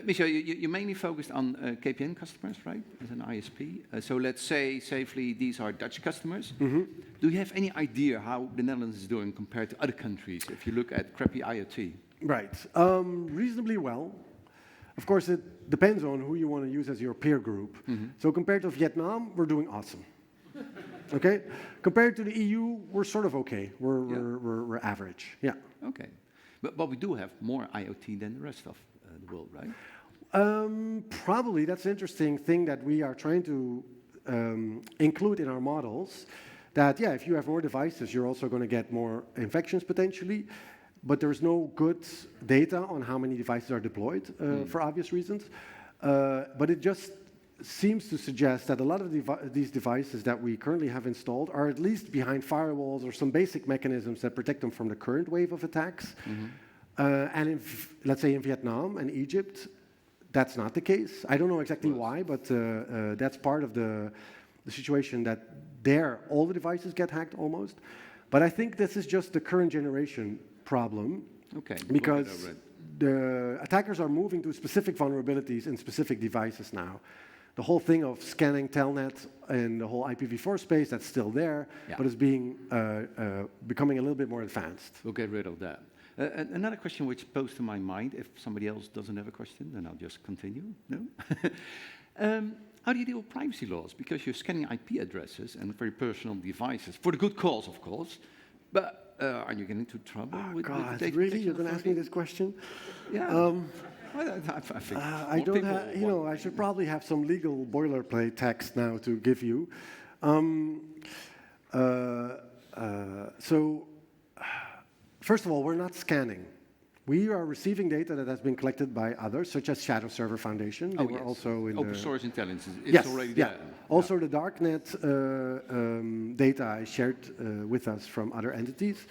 Michel, you mainly focused on KPN customers, right? As an ISP. So let's say safely these are Dutch customers. Mm-hmm. Do you have any idea how the Netherlands is doing compared to other countries if you look at crappy IoT? Right. Reasonably well. Of course, it depends on who you want to use as your peer group. Mm-hmm. So compared to Vietnam, we're doing awesome. Okay? Compared to the EU, we're sort of okay. We're average. Yeah. Okay. But we do have more IoT than the rest of the world, right? Probably. That's an interesting thing that we are trying to include in our models. That, yeah, if you have more devices, you're also going to get more infections potentially. But there's no good data on how many devices are deployed for obvious reasons. But it just seems to suggest that a lot of these devices that we currently have installed are at least behind firewalls or some basic mechanisms that protect them from the current wave of attacks. Mm-hmm. And let's say in Vietnam and Egypt, that's not the case. I don't know exactly why, but that's part of the situation that there all the devices get hacked almost. But I think this is just the current generation problem. Okay. Because the attackers are moving to specific vulnerabilities in specific devices now. The whole thing of scanning Telnet and the whole IPv4 space, that's still there, but it's being becoming a little bit more advanced. We'll get rid of that. Another question which posed to my mind, if somebody else doesn't have a question, then I'll just continue. No? How do you deal with privacy laws? Because you're scanning IP addresses and very personal devices, for the good cause, of course. But are you getting into trouble with God, data really? You're going to ask me this question? Yeah. I think I don't have, I should probably have some legal boilerplate text now to give you. So, first of all, we're not scanning. We are receiving data that has been collected by others, such as Shadow Server Foundation. They were also in open source intelligence. It's already there. Also, the darknet data is shared with us from other entities.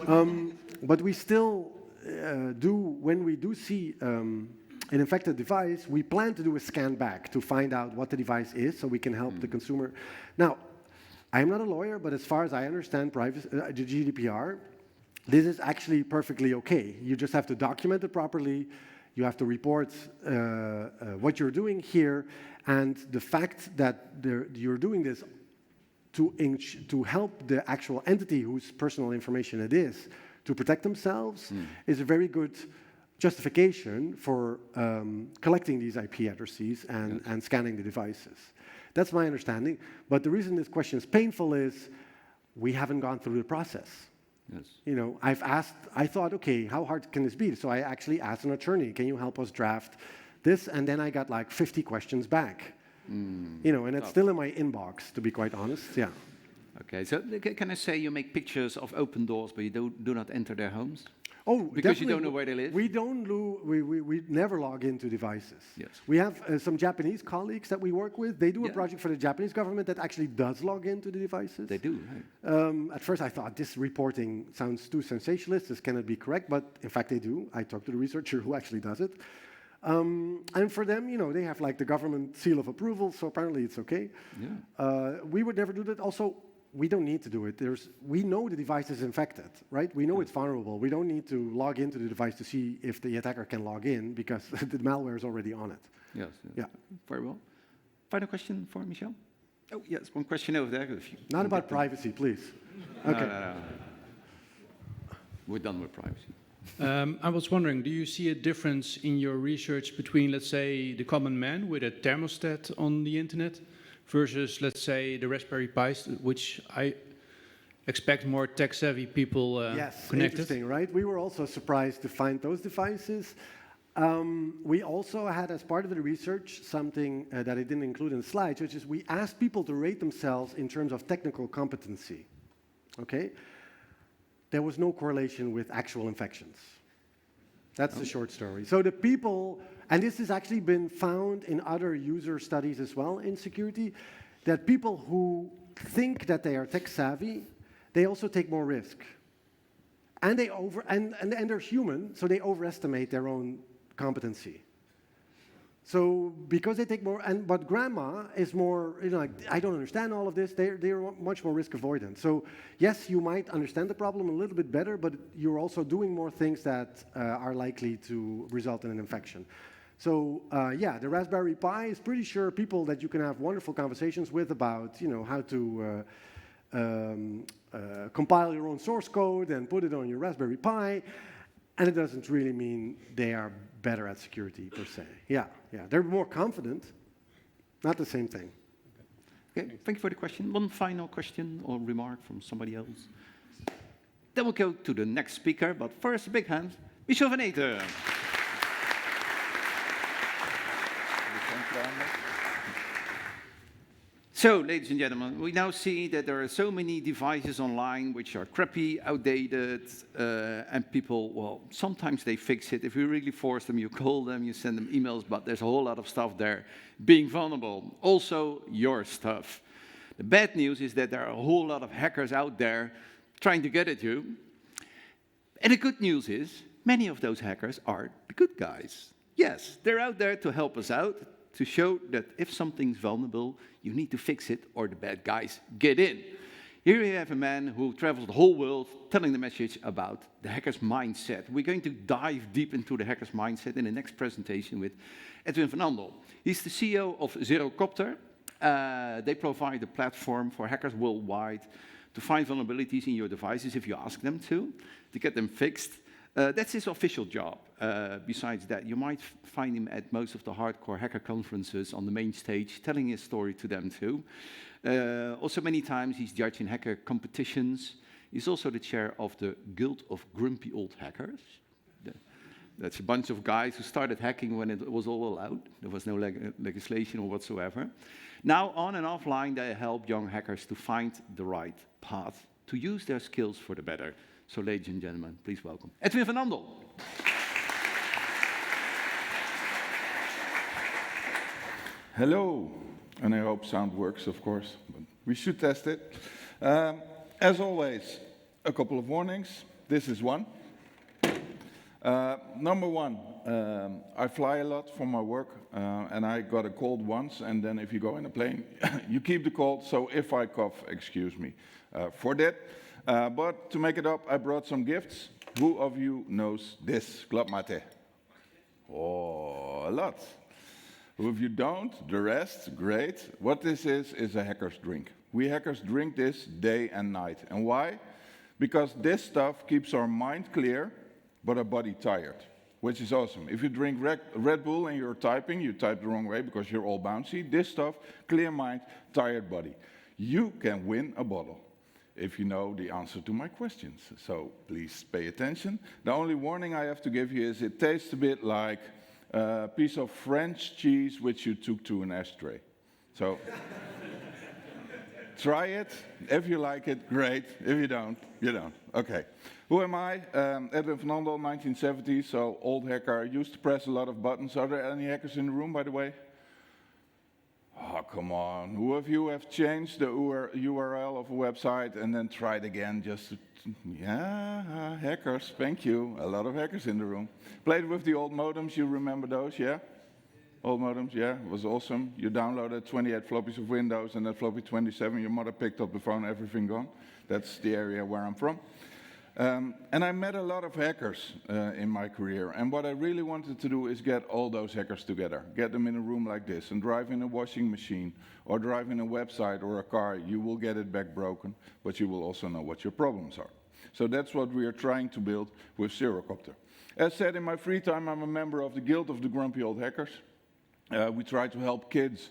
But we still when we do see an infected device, we plan to do a scan back to find out what the device is, so we can help the consumer. Now, I'm not a lawyer, but as far as I understand privacy, the GDPR, this is actually perfectly okay. You just have to document it properly. You have to report what you're doing here, and the fact that you're doing this to help the actual entity whose personal information it is to protect themselves is a very good justification for collecting these IP addresses and scanning the devices. That's my understanding. But the reason this question is painful is we haven't gone through the process. Yes. I thought, okay, how hard can this be? So I actually asked an attorney, can you help us draft this? And then I got like 50 questions back. And it's still in my inbox, to be quite honest. Yeah. Okay, so can I say you make pictures of open doors, but you do not enter their homes? Oh, Because you definitely. don't know where they live? We never log into devices. Yes. We have some Japanese colleagues that we work with. They do a Yeah. project for the Japanese government that actually does log into the devices. They do, right? At first, I thought this reporting sounds too sensationalist. This cannot be correct, but in fact, they do. I talked to the researcher who actually does it. And for them, they have like the government seal of approval, so apparently it's okay. Yeah. We would never do that. Also, we don't need to do it. We know the device is infected, right? We know it's vulnerable. We don't need to log into the device to see if the attacker can log in because the malware is already on it. Yes. Yeah. Very well. Final question for Michel? Oh, yes, one question over there. If you Not can about get them. privacy, please. No, Okay. no. We're done with privacy. I was wondering, do you see a difference in your research between, let's say, the common man with a thermostat on the internet versus, let's say, the Raspberry Pis, which I expect more tech-savvy people Yes, connected? interesting, right? We were also surprised to find those devices. We also had, as part of the research, something that I didn't include in the slides, which is we asked people to rate themselves in terms of technical competency. Okay? There was no correlation with actual infections. That's the short story. So the people, and this has actually been found in other user studies as well in security, that people who think that they are tech savvy, they also take more risk. And they're human, so they overestimate their own competency. So because they take more, but grandma is more, like, I don't understand all of this, they're much more risk avoidant. So yes, you might understand the problem a little bit better, but you're also doing more things that are likely to result in an infection. So yeah, the Raspberry Pi is pretty sure people that you can have wonderful conversations with about, how to compile your own source code and put it on your Raspberry Pi, and it doesn't really mean they are better at security per se. Yeah, they're more confident, not the same thing. Okay, thank you for the question. One final question or remark from somebody else. Then we'll go to the next speaker, but first, a big hand, Michel van Eten. So, ladies and gentlemen, we now see that there are so many devices online which are crappy, outdated, and people, well, sometimes they fix it. If you really force them, you call them, you send them emails, but there's a whole lot of stuff there being vulnerable. Also, your stuff. The bad news is that there are a whole lot of hackers out there trying to get at you. And the good news is, many of those hackers are the good guys. Yes, they're out there to help us out, to show that if something's vulnerable, you need to fix it or the bad guys get in. Here we have a man who travels the whole world telling the message about the hacker's mindset. We're going to dive deep into the hacker's mindset in the next presentation with Edwin van Andel. He's the CEO of Zerocopter. They provide a platform for hackers worldwide to find vulnerabilities in your devices if you ask them to get them fixed. That's his official job. Besides that, you might find him at most of the hardcore hacker conferences on the main stage, telling his story to them too. Also, many times he's judged in hacker competitions. He's also the chair of the Guild of Grumpy Old Hackers. That's a bunch of guys who started hacking when it was all allowed. There was no legislation or whatsoever. Now, on and offline, they help young hackers to find the right path, to use their skills for the better. So, ladies and gentlemen, please welcome Edwin van Andel. Hello, and I hope sound works, of course, but we should test it. As always, a couple of warnings. This is one. Number one, I fly a lot for my work, and I got a cold once, and then if you go in a plane, you keep the cold, so if I cough, excuse me for that. But to make it up, I brought some gifts. Who of you knows this? Klapmate. Oh, a lot. Who of you don't? The rest, great. What this is a hacker's drink. We hackers drink this day and night. And why? Because this stuff keeps our mind clear, but our body tired, which is awesome. If you drink Red Bull and you're typing, you type the wrong way because you're all bouncy. This stuff, clear mind, tired body. You can win a bottle if you know the answer to my questions. So please pay attention. The only warning I have to give you is it tastes a bit like a piece of French cheese which you took to an ashtray. So Try it. If you like it, great. If you don't, you don't. Okay. Who am I? Edwin van Andel, 1970s, so old hacker. I used to press a lot of buttons. Are there any hackers in the room, by the way? Oh, come on. Who of you have changed the URL of a website and then tried again just to, yeah, hackers, thank you. A lot of hackers in the room. Played with the old modems, you remember those, yeah? Old modems, yeah, it was awesome. You downloaded 28 floppies of Windows and that floppy 27, your mother picked up the phone, everything gone. That's the area where I'm from. And I met a lot of hackers in my career, and what I really wanted to do is get all those hackers together, get them in a room like this, and drive in a washing machine, or drive in a website or a car. You will get it back broken, but you will also know what your problems are. So that's what we are trying to build with Zerocopter. As said, in my free time, I'm a member of the Guild of the Grumpy Old Hackers. We try to help kids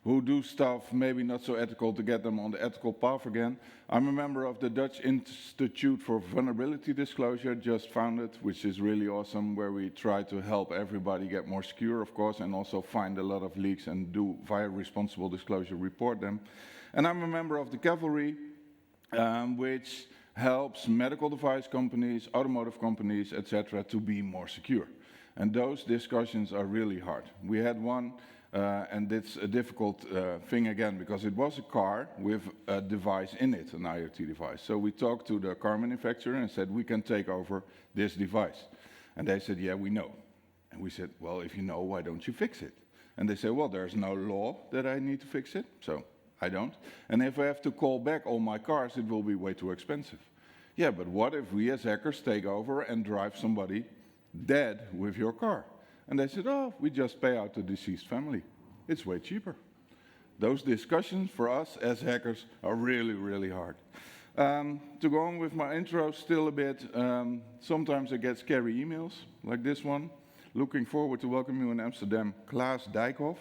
who do stuff maybe not so ethical to get them on the ethical path again. I'm a member of the Dutch Institute for Vulnerability Disclosure, just founded, which is really awesome, where we try to help everybody get more secure, of course, and also find a lot of leaks and do, via responsible disclosure, report them. And I'm a member of the Cavalry, which helps medical device companies, automotive companies, etc., to be more secure. And those discussions are really hard. We had one, and it's a difficult thing again, because it was a car with a device in it, an IoT device. So we talked to the car manufacturer and said, we can take over this device. And they said, yeah, we know. And we said, well, if you know, why don't you fix it? And they said, well, there's no law that I need to fix it, so I don't. And if I have to call back all my cars, it will be way too expensive. Yeah, but what if we as hackers take over and drive somebody dead with your car? And they said, oh, we just pay out the deceased family. It's way cheaper. Those discussions for us as hackers are really, really hard. To go on with my intro still a bit, sometimes I get scary emails, like this one. Looking forward to welcome you in Amsterdam, Klaas Dijkhoff.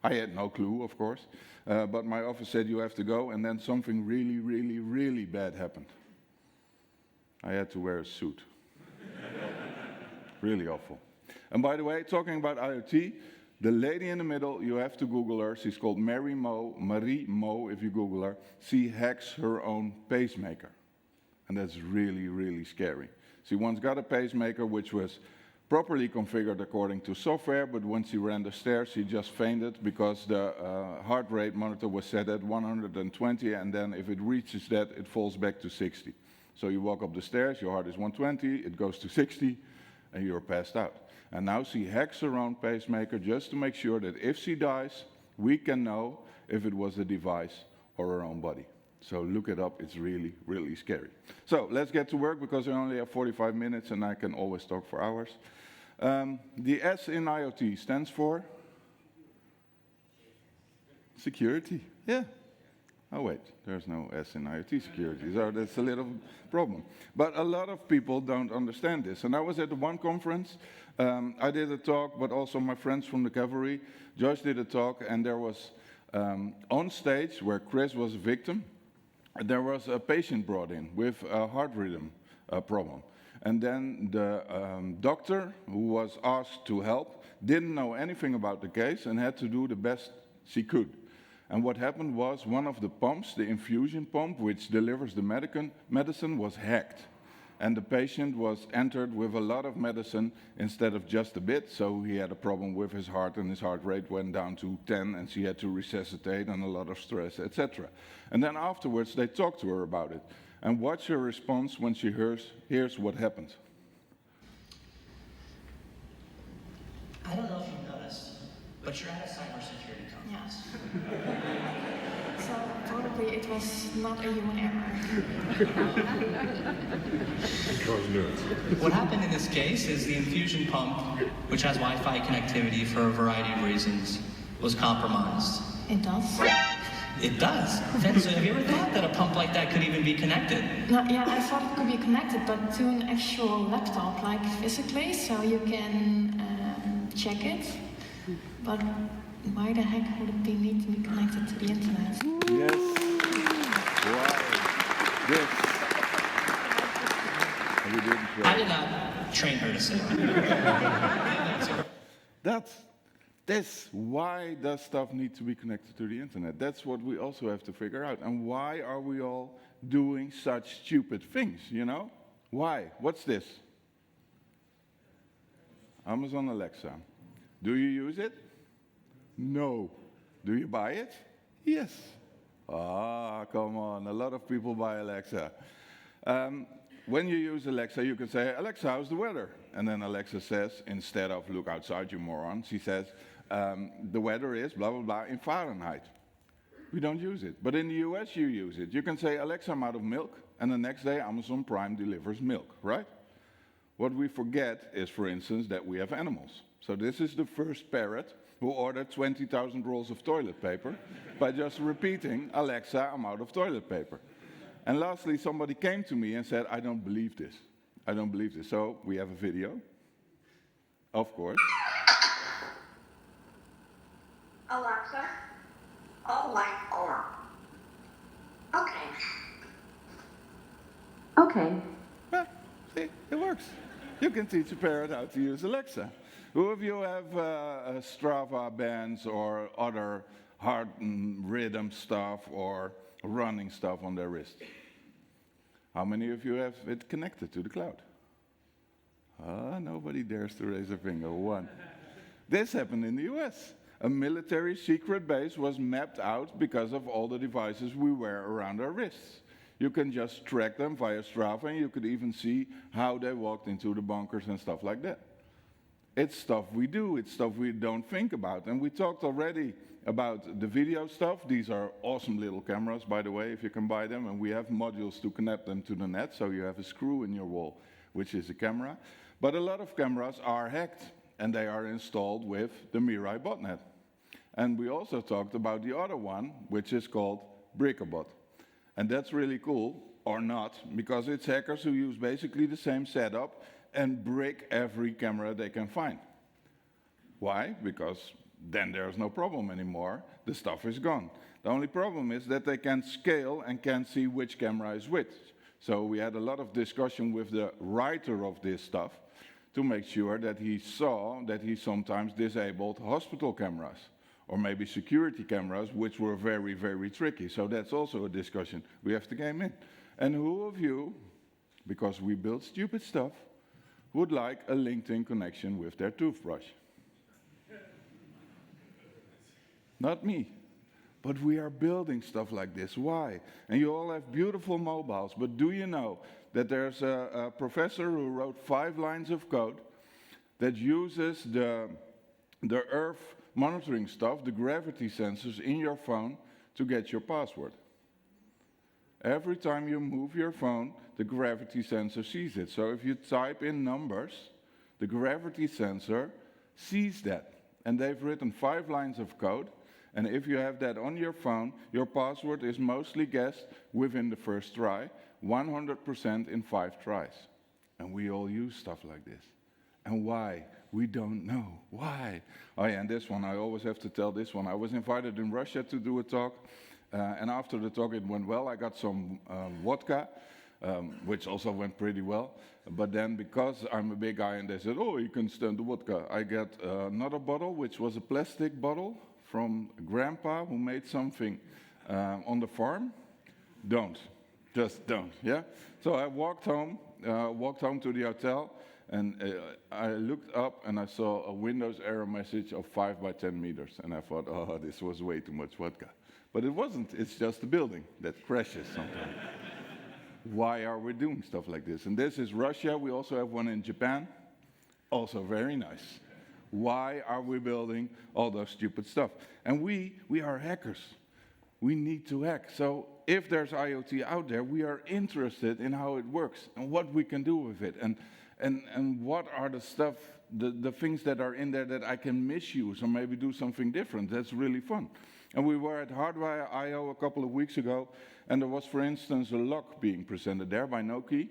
I had no clue, of course, but my office said you have to go, and then something really, really, really bad happened. I had to wear a suit. Really awful. And by the way, talking about IoT, the lady in the middle, you have to Google her. She's called Marie Mo, if you Google her. She hacks her own pacemaker. And that's really, really scary. She once got a pacemaker which was properly configured according to software, but when she ran the stairs, she just fainted because the heart rate monitor was set at 120, and then if it reaches that, it falls back to 60. So you walk up the stairs, your heart is 120, it goes to 60, and you're passed out. And now she hacks her own pacemaker just to make sure that if she dies, we can know if it was a device or her own body. So look it up, it's really, really scary. So let's get to work, because I only have 45 minutes and I can always talk for hours. The S in IoT stands for? Security, yeah. Oh wait, there's no S in IoT security, so that's a little problem. But a lot of people don't understand this. And I was at the one conference, I did a talk, but also my friends from the Cavalry, Josh did a talk, and there was on stage, where Chris was a victim, there was a patient brought in with a heart rhythm problem. And then the doctor, who was asked to help, didn't know anything about the case and had to do the best she could. And what happened was one of the pumps, the infusion pump, which delivers the medicine, was hacked. And the patient was entered with a lot of medicine instead of just a bit, so he had a problem with his heart, and his heart rate went down to 10, and she had to resuscitate, and a lot of stress, etc. And then afterwards, they talked to her about it. And watch her response when she hears what happened. I don't know if you've noticed, but you're at a cybersecurity conference. Yes. So probably it was not a human error. What happened in this case is the infusion pump, which has Wi-Fi connectivity for a variety of reasons, was compromised. It does. It does. Vince, have you ever thought that a pump like that could even be connected? No, yeah, I thought it could be connected, but to an actual laptop, like physically, so you can check it. But why the heck would it need to be connected to the internet? Yes. Wow. Yes. We didn't I did not train her to say that. Why does stuff need to be connected to the internet? That's what we also have to figure out. And why are we all doing such stupid things, you know? Why? What's this? Amazon Alexa. Do you use it? No. Do you buy it? Yes. Ah, come on, a lot of people buy Alexa. When you use Alexa, you can say, Alexa, how's the weather? And then Alexa says, instead of look outside, you moron, she says, the weather is blah, blah, blah in Fahrenheit. We don't use it. But in the US, you use it. You can say, Alexa, I'm out of milk, and the next day, Amazon Prime delivers milk, right? What we forget is, for instance, that we have animals. So this is the first parrot who ordered 20,000 rolls of toilet paper by just repeating, Alexa, I'm out of toilet paper. And lastly, somebody came to me and said, I don't believe this. I don't believe this. So we have a video, of course. Alexa, all light on. Okay. Okay. Well, see, it works. You can teach a parrot how to use Alexa. Who of you have Strava bands or other heart rhythm stuff or running stuff on their wrist? How many of you have it connected to the cloud? Nobody dares to raise a finger. One. This happened in the US. A military secret base was mapped out because of all the devices we wear around our wrists. You can just track them via Strava, and you could even see how they walked into the bunkers and stuff like that. It's stuff we do, it's stuff we don't think about. And we talked already about the video stuff. These are awesome little cameras, by the way, if you can buy them. And we have modules to connect them to the net, so you have a screw in your wall, which is a camera. But a lot of cameras are hacked, and they are installed with the Mirai botnet. And we also talked about the other one, which is called Brickabot. And that's really cool, or not, because it's hackers who use basically the same setup and brick every camera they can find. Why? Because then there's no problem anymore. The stuff is gone. The only problem is that they can scale and can't see which camera is which. So we had a lot of discussion with the writer of this stuff to make sure that he saw that he sometimes disabled hospital cameras or maybe security cameras, which were very, very tricky. So that's also a discussion we have to game in. And who of you, because we build stupid stuff, would like a LinkedIn connection with their toothbrush? Not me. But we are building stuff like this. Why? And you all have beautiful mobiles, but do you know that there's a professor who wrote 5 lines of code that uses the Earth monitoring stuff, the gravity sensors in your phone, to get your password? Every time you move your phone, the gravity sensor sees it. So if you type in numbers, the gravity sensor sees that. And they've written 5 lines of code. And if you have that on your phone, your password is mostly guessed within the first try, 100% in 5 tries. And we all use stuff like this. And why? We don't know. Why? Oh yeah, and this one, I always have to tell this one. I was invited in Russia to do a talk. And after the talk, it went well. I got some vodka, which also went pretty well. But then, because I'm a big guy and they said, oh, you can stand the vodka, I got another bottle, which was a plastic bottle from Grandpa who made something on the farm. Don't. Just don't, yeah? So I walked home to the hotel, and I looked up and I saw a Windows error message of 5 by 10 meters. And I thought, oh, this was way too much vodka. But it wasn't. It's just a building that crashes sometimes. Why are we doing stuff like this? And this is Russia. We also have one in Japan. Also very nice. Why are we building all those stupid stuff? And we are hackers. We need to hack. So if there's IoT out there, we are interested in how it works and what we can do with it. And what are the stuff, the things that are in there that I can misuse or maybe do something different. That's really fun. And we were at Hardwire I/O a couple of weeks ago, and there was, for instance, a lock being presented there by Nokia.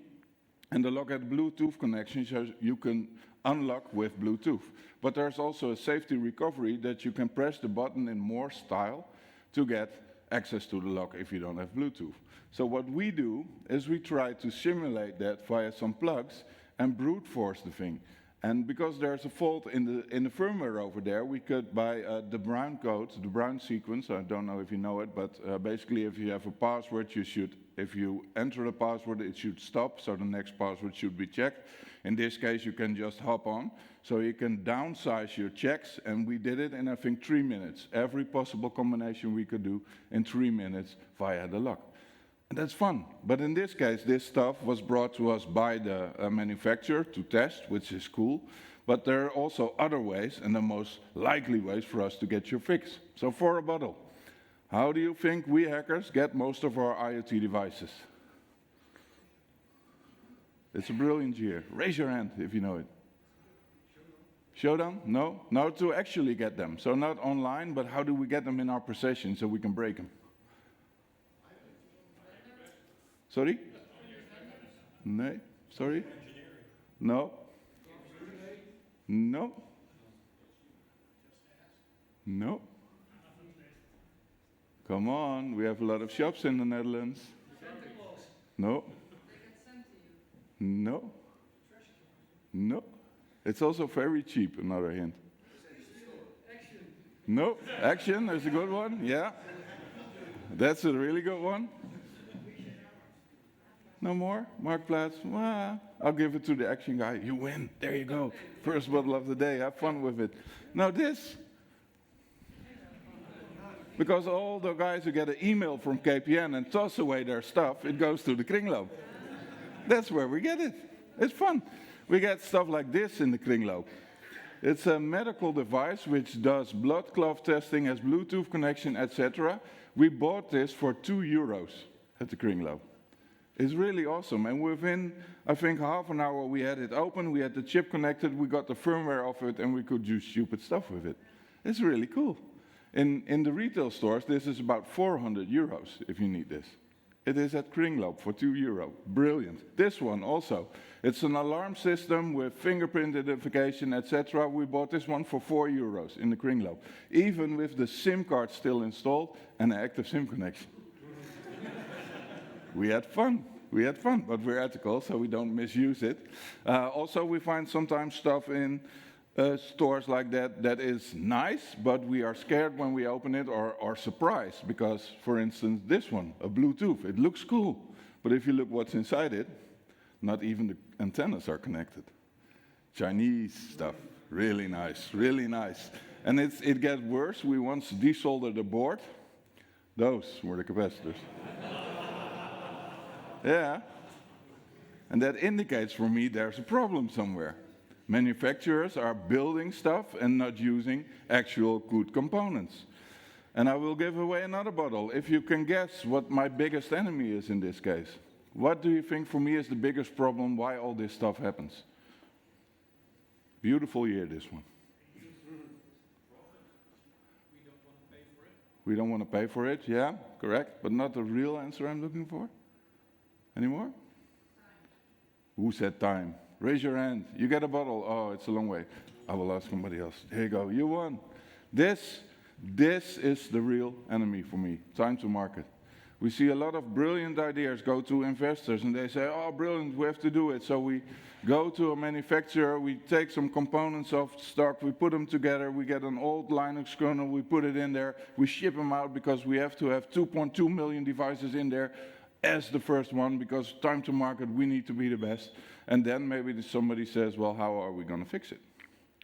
And the lock had Bluetooth connection, so you can unlock with Bluetooth. But there's also a safety recovery that you can press the button in more style to get access to the lock if you don't have Bluetooth. So what we do is we try to simulate that via some plugs and brute force the thing. And because there's a fault in the firmware over there, we could, by the Brown code, the Brown sequence, I don't know if you know it, but basically if you have a password, if you enter the password, it should stop, so the next password should be checked. In this case, you can just hop on, so you can downsize your checks, and we did it in, I think, 3 minutes. Every possible combination we could do in 3 minutes via the lock. And that's fun. But in this case, this stuff was brought to us by the manufacturer to test, which is cool. But there are also other ways, and the most likely ways for us to get your fix. So for a bottle, how do you think we hackers get most of our IoT devices? It's a brilliant year. Raise your hand if you know it. Show them? No? No, to actually get them. So not online, but how do we get them in our possession so we can break them? Sorry? Nee? Sorry? No? No? No? Come on, we have a lot of shops in the Netherlands. No? No? No? It's also very cheap, another hint. No? Action is a good one, yeah. That's a really good one. No more? Marktplaats? Well, I'll give it to the action guy. You win. There you go. First bottle of the day. Have fun with it. Now this. Because all the guys who get an email from KPN and toss away their stuff, it goes to the kringloop. That's where we get it. It's fun. We get stuff like this in the kringloop. It's a medical device which does blood clot testing, has Bluetooth connection, etc. We bought this for €2 at the kringloop. It's really awesome, and within, I think, half an hour we had it open, we had the chip connected, we got the firmware of it, and we could do stupid stuff with it. It's really cool. In the retail stores, this is about €400 if you need this. It is at Kringloop for €2. Brilliant. This one also. It's an alarm system with fingerprint identification, etc. We bought this one for €4 in the Kringloop, even with the SIM card still installed and an active SIM connection. We had fun, but we're ethical, so we don't misuse it. Also, we find sometimes stuff in stores like that is nice, but we are scared when we open it or surprised, because, for instance, this one, a Bluetooth, it looks cool, but if you look what's inside it, not even the antennas are connected. Chinese stuff, really nice, really nice. And it gets worse. We once desoldered the board. Those were the capacitors. Yeah, and that indicates for me there's a problem somewhere. Manufacturers are building stuff and not using actual good components. And I will give away another bottle. If you can guess what my biggest enemy is in this case, what do you think for me is the biggest problem why all this stuff happens? Beautiful year, this one. We don't want to pay for it, yeah, correct, but not the real answer I'm looking for. Any more? Who said time? Raise your hand. You get a bottle. Oh, it's a long way. I will ask somebody else. Here you go. You won. This is the real enemy for me. Time to market. We see a lot of brilliant ideas go to investors, and they say, oh, brilliant, we have to do it. So we go to a manufacturer, we take some components off stock, we put them together, we get an old Linux kernel, we put it in there, we ship them out because we have to have 2.2 million devices in there as the first one, because time to market, we need to be the best. And then maybe somebody says, well, how are we going to fix it?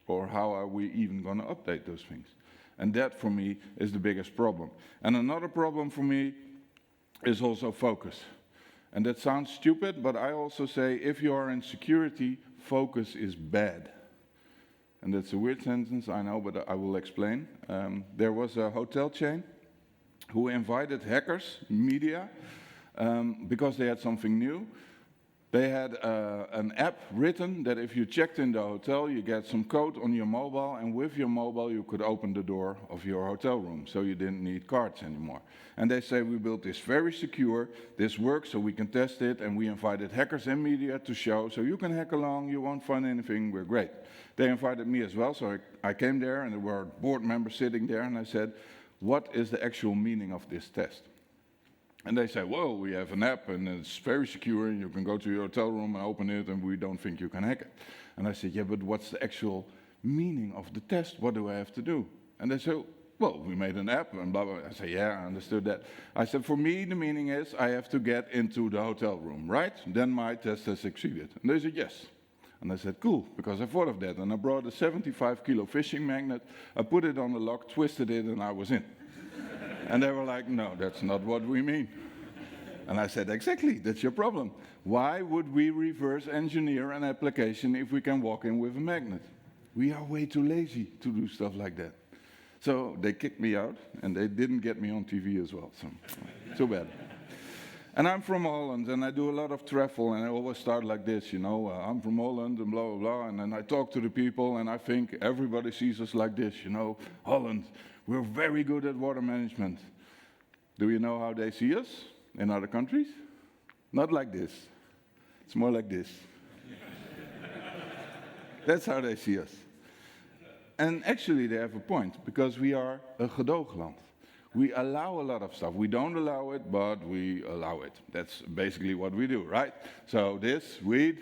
Or how are we even going to update those things? And that, for me, is the biggest problem. And another problem for me is also focus. And that sounds stupid, but I also say, if you are in security, focus is bad. And that's a weird sentence, I know, but I will explain. There was a hotel chain who invited hackers, media, because they had something new. They had an app written that if you checked in the hotel, you get some code on your mobile, and with your mobile you could open the door of your hotel room, so you didn't need cards anymore. And they say, we built this very secure, this works, so we can test it, and we invited hackers and media to show, so you can hack along, you won't find anything, we're great. They invited me as well, so I came there, and there were board members sitting there, and I said, what is the actual meaning of this test? And they say, well, we have an app and it's very secure and you can go to your hotel room and open it and we don't think you can hack it. And I said, yeah, but what's the actual meaning of the test? What do I have to do? And they said, well, we made an app and blah, blah. I said, yeah, I understood that. I said, for me, the meaning is I have to get into the hotel room, right? Then my test has succeeded. And they said, yes. And I said, cool, because I thought of that. And I brought a 75-kilo fishing magnet, I put it on the lock, twisted it, and I was in. And they were like, no, that's not what we mean. And I said, exactly, that's your problem. Why would we reverse engineer an application if we can walk in with a magnet? We are way too lazy to do stuff like that. So they kicked me out, and they didn't get me on TV as well, so too bad. And I'm from Holland, and I do a lot of travel, and I always start like this, you know, I'm from Holland, and blah, blah, blah, and then I talk to the people, and I think everybody sees us like this, you know, Holland, we're very good at water management. Do you know how they see us in other countries? Not like this. It's more like this. That's how they see us. And actually, they have a point, because we are a gedoogland. We allow a lot of stuff. We don't allow it, but we allow it. That's basically what we do, right? So this, weed,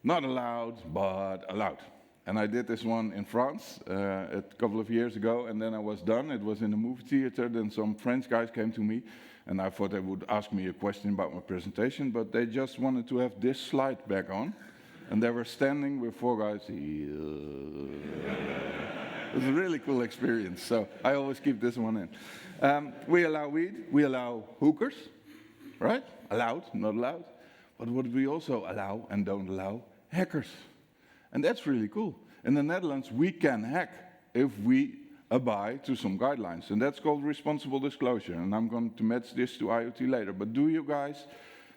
not allowed, but allowed. And I did this one in France a couple of years ago, and then I was done. It was in a movie theater. Then some French guys came to me, and I thought they would ask me a question about my presentation, but they just wanted to have this slide back on. And they were standing with four guys. It was a really cool experience, so I always keep this one in. We allow weed, we allow hookers, right? Allowed, not allowed. But what we also allow and don't allow, hackers. And that's really cool. In the Netherlands, we can hack if we abide to some guidelines, and that's called responsible disclosure. And I'm going to match this to IoT later. But do you guys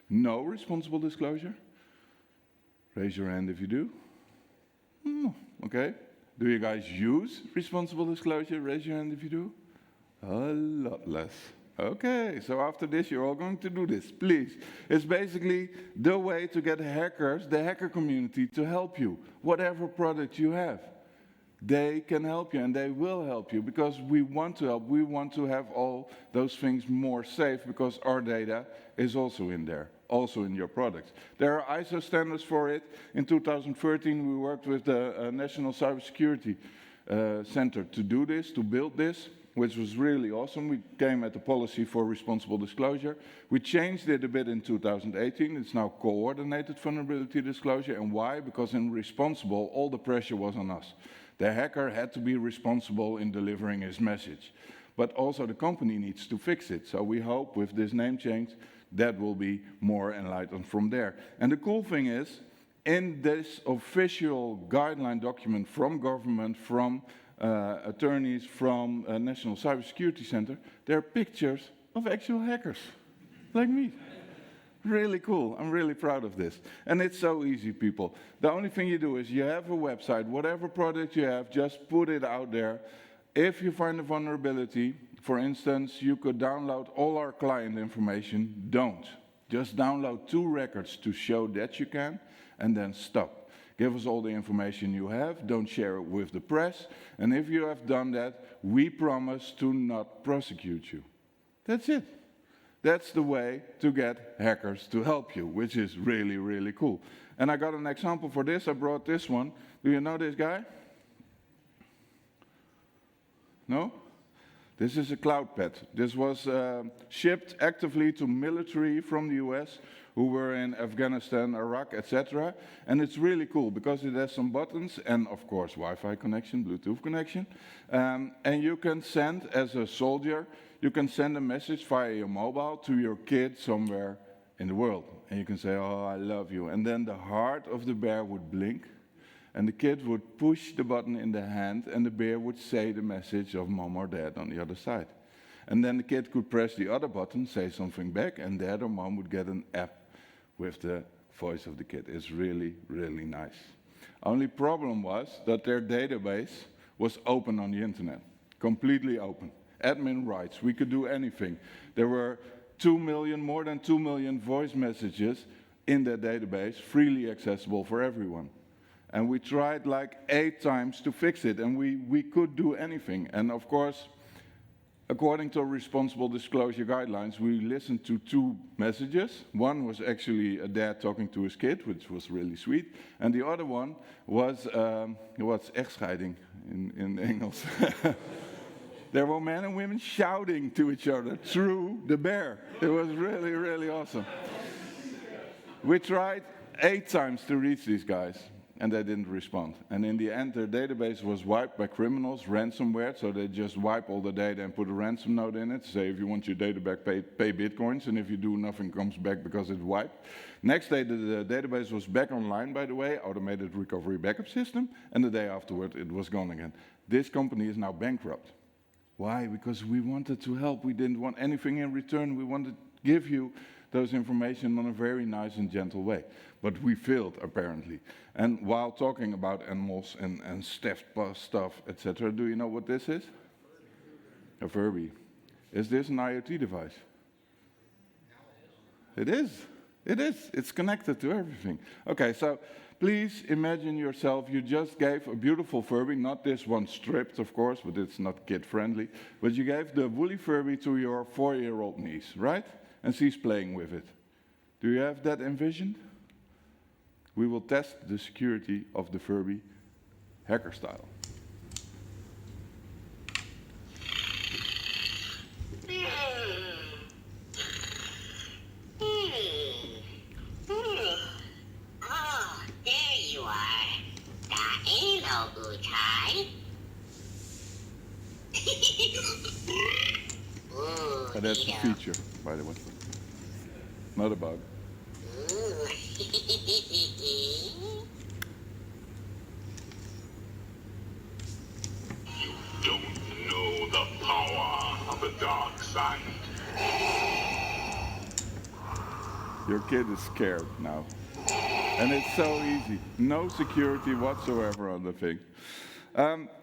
know responsible disclosure? Raise your hand if you do. Okay. Do you guys use responsible disclosure? Raise your hand if you do. A lot less. Okay, so after this, you're all going to do this, please. It's basically the way to get hackers, the hacker community, to help you. Whatever product you have, they can help you, and they will help you, because we want to help. We want to have all those things more safe, because our data is also in there, also in your products. There are ISO standards for it. In 2013, we worked with the National Cybersecurity Center to do this, to build this, which was really awesome. We came at the policy for responsible disclosure. We changed it a bit in 2018. It's now coordinated vulnerability disclosure. And why? Because in responsible, all the pressure was on us. The hacker had to be responsible in delivering his message. But also the company needs to fix it. So we hope with this name change, that will be more enlightened from there. And the cool thing is, in this official guideline document from government, from attorneys, from National Cybersecurity Center, there are pictures of actual hackers, like me. Really cool. I'm really proud of this. And it's so easy, people. The only thing you do is you have a website, whatever product you have, just put it out there. If you find a vulnerability, for instance, you could download all our client information. Don't. Just download 2 records to show that you can, and then stop. Give us all the information you have. Don't share it with the press. And if you have done that, we promise to not prosecute you. That's it. That's the way to get hackers to help you, which is really, really cool. And I got an example for this. I brought this one. Do you know this guy? No? This is a cloud pet. This was shipped actively to military from the US who were in Afghanistan, Iraq, etc. And it's really cool because it has some buttons and, of course, Wi-Fi connection, Bluetooth connection. And you can send, as a soldier, you can send a message via your mobile to your kid somewhere in the world. And you can say, oh, I love you. And then the heart of the bear would blink. And the kid would push the button in the hand, and the bear would say the message of mom or dad on the other side. And then the kid could press the other button, say something back, and dad or mom would get an app with the voice of the kid. It's really, really nice. Only problem was that their database was open on the internet, completely open. Admin rights, we could do anything. There were 2 million, more than 2 million voice messages in their database, freely accessible for everyone. And we tried like 8 times to fix it, and we could do anything. And of course, according to responsible disclosure guidelines, we listened to 2 messages. One was actually a dad talking to his kid, which was really sweet. And the other one was, what's echtscheiding in Engels? There were men and women shouting to each other through the bear. It was really, really awesome. We tried 8 times to reach these guys, and they didn't respond. And in the end, their database was wiped by criminals, ransomware, so they just wipe all the data and put a ransom note in it, say if you want your data back, pay bitcoins, and if you do, nothing comes back because it's wiped. Next day, the database was back online, by the way, automated recovery backup system, and the day afterward, it was gone again. This company is now bankrupt. Why? Because we wanted to help. We didn't want anything in return. We wanted to give you those information on a very nice and gentle way. But we failed, apparently. And while talking about animals and stuff, etc., do you know what this is? A Furby. Is this an IoT device? It is. It is. It's connected to everything. Okay, so please imagine yourself, you just gave a beautiful Furby, not this one stripped, of course, but it's not kid-friendly, but you gave the woolly Furby to your 4-year-old niece, right? And she's playing with it. Do you have that envisioned? We will test the security of the Furby hacker style. Oh, there you are. Hello, Utai. And that's a feature, by the way. Not a bug. You don't know the power of the dark side. Your kid is scared now. And it's so easy. No security whatsoever on the thing.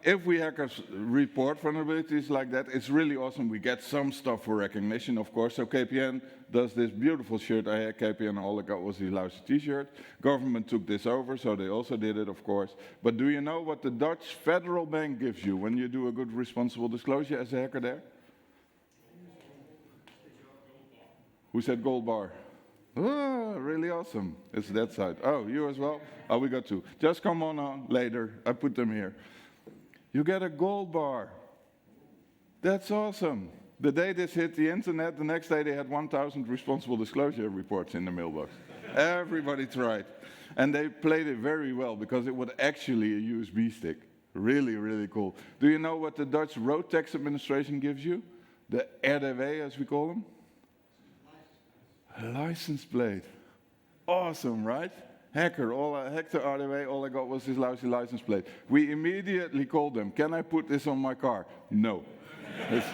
If we hackers report vulnerabilities like that, it's really awesome. We get some stuff for recognition, of course. So KPN does this beautiful shirt. I had KPN, all I got was the lousy t-shirt. Government took this over, so they also did it, of course. But do you know what the Dutch Federal Bank gives you when you do a good responsible disclosure as a hacker there? Who said gold bar? Oh, really awesome. It's that side. Oh, you as well? Oh, we got 2. Just come on later. I put them here. You get a gold bar. That's awesome. The day this hit the internet, the next day they had 1,000 responsible disclosure reports in the mailbox. Everybody tried. And they played it very well because it was actually a USB stick. Really, really cool. Do you know what the Dutch Road Tax Administration gives you? The RDW, as we call them? A license plate. Awesome, right? Hacker, I hacked the RDW, all I got was this lousy license plate. We immediately called them, can I put this on my car? No. It's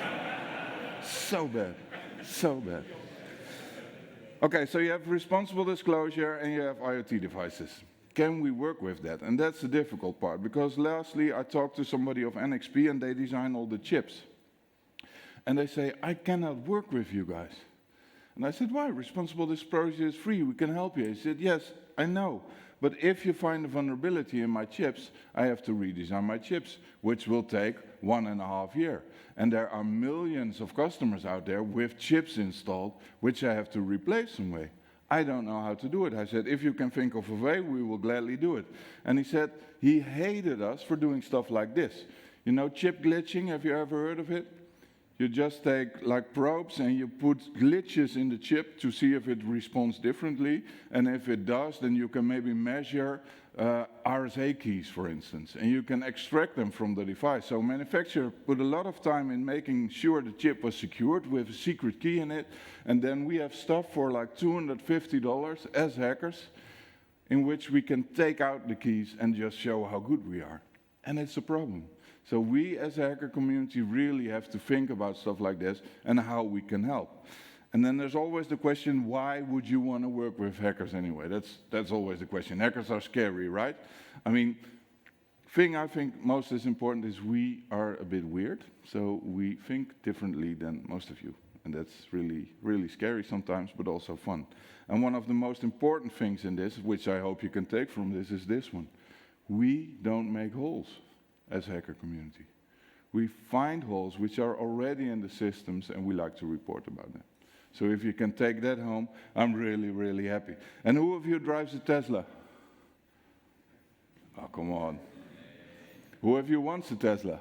so bad, so bad. Okay, so you have responsible disclosure and you have IoT devices. Can we work with that? And that's the difficult part, because lastly I talked to somebody of NXP and they design all the chips. And they say, I cannot work with you guys. And I said, why? Responsible disclosure is free, we can help you. He said, yes, I know. But if you find a vulnerability in my chips, I have to redesign my chips, which will take 1.5 years. And there are millions of customers out there with chips installed, which I have to replace some way. I don't know how to do it. I said, if you can think of a way, we will gladly do it. And he said, he hated us for doing stuff like this. You know, chip glitching, have you ever heard of it? You just take like probes and you put glitches in the chip to see if it responds differently. And if it does, then you can maybe measure RSA keys, for instance. And you can extract them from the device. So manufacturer put a lot of time in making sure the chip was secured with a secret key in it. And then we have stuff for like $250 as hackers, in which we can take out the keys and just show how good we are. And it's a problem. So we as a hacker community really have to think about stuff like this and how we can help. And then there's always the question, why would you want to work with hackers anyway? That's always the question. Hackers are scary, right? I mean, thing I think most is important is we are a bit weird, so we think differently than most of you. And that's really, really scary sometimes, but also fun. And one of the most important things in this, which I hope you can take from this, is this one. We don't make holes as a hacker community. We find holes which are already in the systems, and we like to report about them. So if you can take that home, I'm really, really happy. And who of you drives a Tesla? Oh, come on. Who of you wants a Tesla?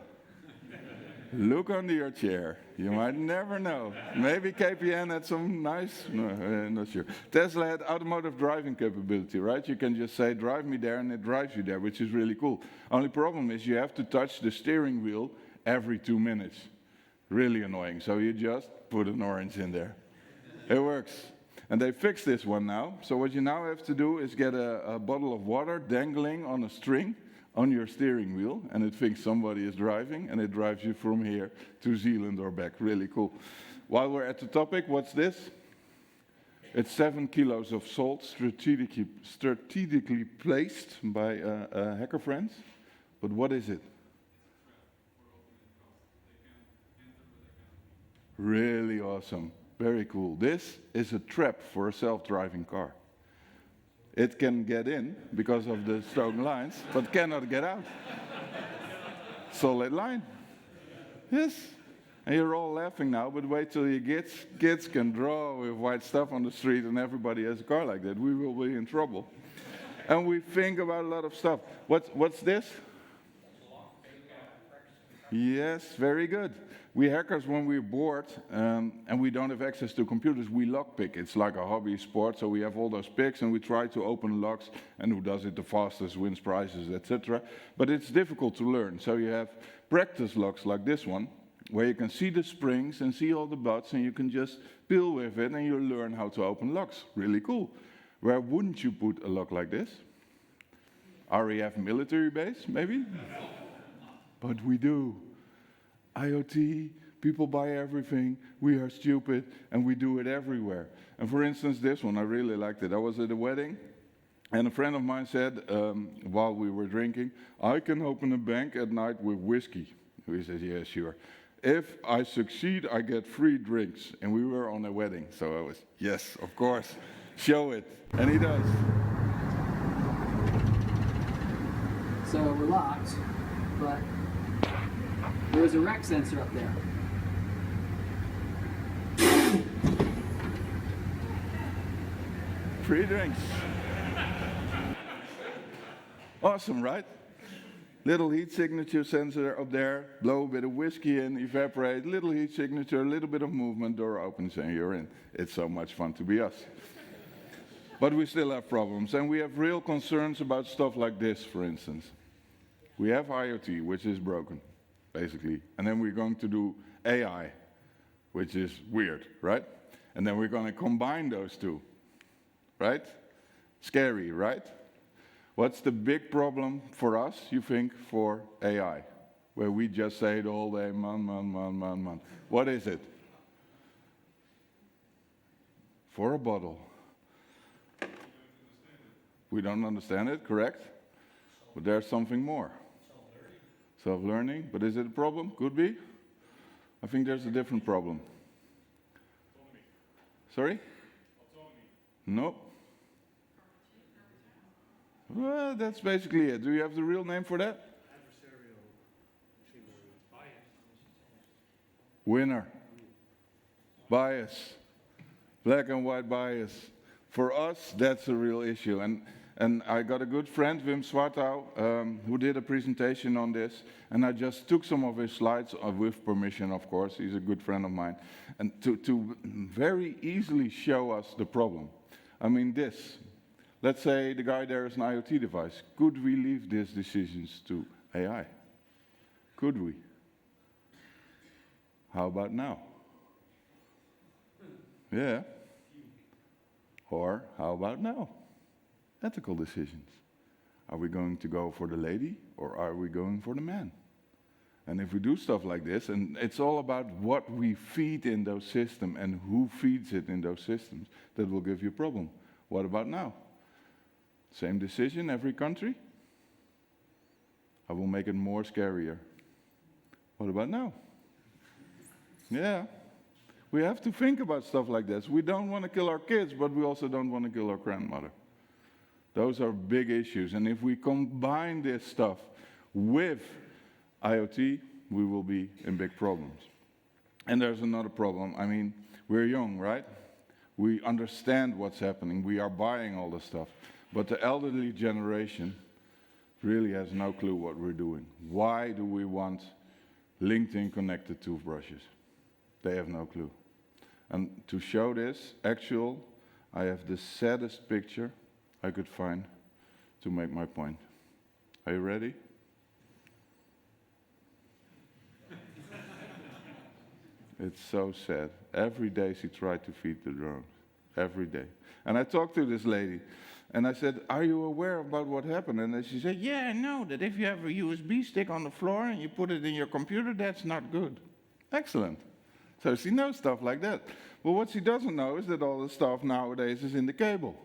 Look under your chair. You might never know. Maybe KPN had some nice, no, not sure. Tesla had automotive driving capability, right? You can just say, drive me there, and it drives you there, which is really cool. Only problem is you have to touch the steering wheel every 2 minutes. Really annoying. So you just put an orange in there. It works. And they fixed this one now. So what you now have to do is get a bottle of water dangling on a string on your steering wheel, and it thinks somebody is driving, and it drives you from here to Zealand or back. Really cool. While we're at the topic, what's this? It's 7 kilos of salt strategically placed by hacker friends. But what is it? Really awesome. Very cool. This is a trap for a self-driving car. It can get in because of the stone lines, but cannot get out. Solid line. Yes. And you're all laughing now, but wait till your kids can draw with white stuff on the street and everybody has a car like that. We will be in trouble. And we think about a lot of stuff. What's this? Yes, very good. We hackers, when we're bored and we don't have access to computers, we lockpick. It's like a hobby sport, so we have all those picks and we try to open locks, and who does it the fastest wins prizes, etc. But it's difficult to learn. So you have practice locks like this one, where you can see the springs and see all the butts, and you can just peel with it and you learn how to open locks. Really cool. Where wouldn't you put a lock like this? RAF military base, maybe? But we do. IoT, people buy everything, we are stupid, and we do it everywhere. And for instance, this one, I really liked it. I was at a wedding, and a friend of mine said, while we were drinking, I can open a bank at night with whiskey. We said, yeah, sure. If I succeed, I get free drinks. And we were on a wedding, so I was, yes, of course, show it. And he does. So we're locked, but there is a rec sensor up there. Free drinks. Awesome, right? Little heat signature sensor up there, blow a bit of whiskey in, evaporate, little heat signature, a little bit of movement, door opens and you're in. It's so much fun to be us. But we still have problems, and we have real concerns about stuff like this, for instance. We have IoT, which is broken, basically. And then we're going to do AI, which is weird, right? And then we're going to combine those two, right? Scary, right? What's the big problem for us, you think, for AI? Where we just say it all day, man. What is it? For a bottle. We don't understand it, correct? But there's something more. Self-learning, but is it a problem? Could be. I think there's a different problem. Autonomy. Sorry? Autonomy. No. Well, that's basically it. Do you have the real name for that? Adversarial machine learning. Winner. Bias. Black and white bias. For us, that's a real issue. And I got a good friend, Wim Zwartau, who did a presentation on this, and I just took some of his slides, with permission, of course, he's a good friend of mine, and to very easily show us the problem. I mean this, let's say the guy there is an IoT device. Could we leave these decisions to AI? Could we? How about now? Yeah. Or how about now? Ethical decisions. Are we going to go for the lady or are we going for the man? And if we do stuff like this, and it's all about what we feed in those systems and who feeds it in those systems, that will give you a problem. What about now? Same decision every country? I will make it more scarier. What about now? Yeah. We have to think about stuff like this. We don't want to kill our kids, but we also don't want to kill our grandmother. Those are big issues. And if we combine this stuff with IoT, we will be in big problems. And there's another problem. I mean, we're young, right? We understand what's happening. We are buying all this stuff. But the elderly generation really has no clue what we're doing. Why do we want LinkedIn connected toothbrushes? They have no clue. And to show this I have the saddest picture I could find to make my point. Are you ready? It's so sad. Every day she tried to feed the drones. Every day. And I talked to this lady, and I said, are you aware about what happened? And then she said, yeah, I know that if you have a USB stick on the floor and you put it in your computer, that's not good. Excellent. So she knows stuff like that. But what she doesn't know is that all the stuff nowadays is in the cable.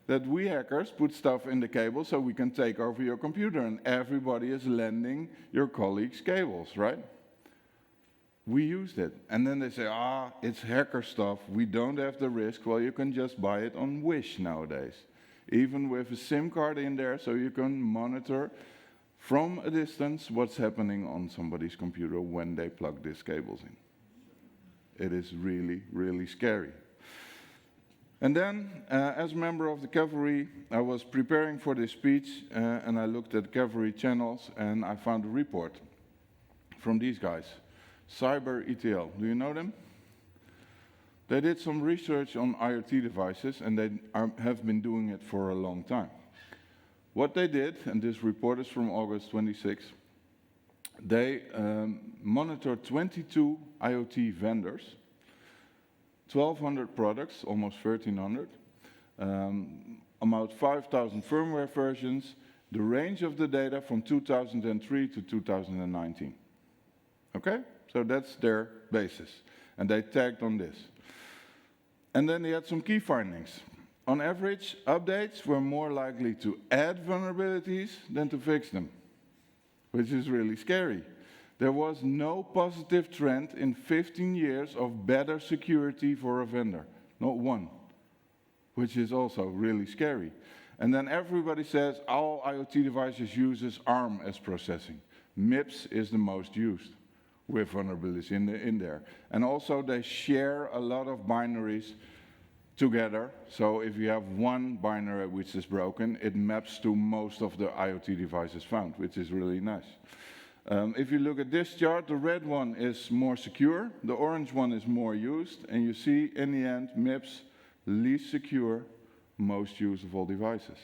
That we hackers put stuff in the cable so we can take over your computer, and everybody is lending your colleagues cables, right? We used it. And then they say, it's hacker stuff. We don't have the risk. Well, you can just buy it on Wish nowadays. Even with a SIM card in there, so you can monitor from a distance what's happening on somebody's computer when they plug these cables in. It is really, really scary. And then, as a member of the cavalry, I was preparing for this speech, and I looked at cavalry channels, and I found a report from these guys. Cyber ETL, do you know them? They did some research on IoT devices, and they have been doing it for a long time. What they did, and this report is from August 26, they monitored 22 IoT vendors, 1,200 products, almost 1,300, about 5,000 firmware versions, the range of the data from 2003 to 2019. Okay? So that's their basis. And they tagged on this. And then they had some key findings. On average, updates were more likely to add vulnerabilities than to fix them, which is really scary. There was no positive trend in 15 years of better security for a vendor. Not one, which is also really scary. And then everybody says all IoT devices uses ARM as processing. MIPS is the most used with vulnerabilities in there. And also they share a lot of binaries together. So if you have one binary which is broken, it maps to most of the IoT devices found, which is really nice. If you look at this chart, the red one is more secure, the orange one is more used, and you see in the end, MIPS, least secure, most used of all devices.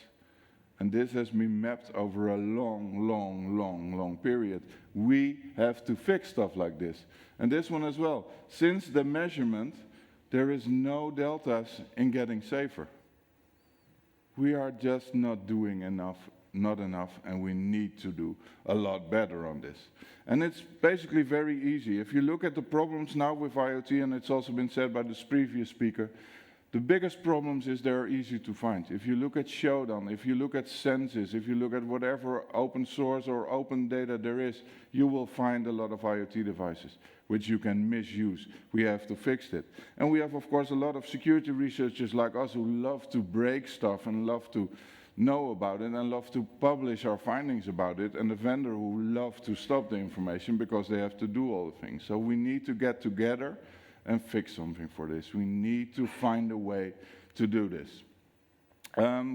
And this has been mapped over a long period. We have to fix stuff like this. And this one as well. Since the measurement, there is no deltas in getting safer. We are just not doing enough, and we need to do a lot better on this. And it's basically very easy. If you look at the problems now with IoT, and it's also been said by this previous speaker, the biggest problems is they're easy to find. If you look at Shodan, if you look at Census, if you look at whatever open source or open data there is, you will find a lot of IoT devices, which you can misuse. We have to fix it. And we have, of course, a lot of security researchers like us who love to break stuff and love to know about it and love to publish our findings about it, and the vendor who love to stop the information because they have to do all the things. So we need to get together and fix something for this. We need to find a way to do this.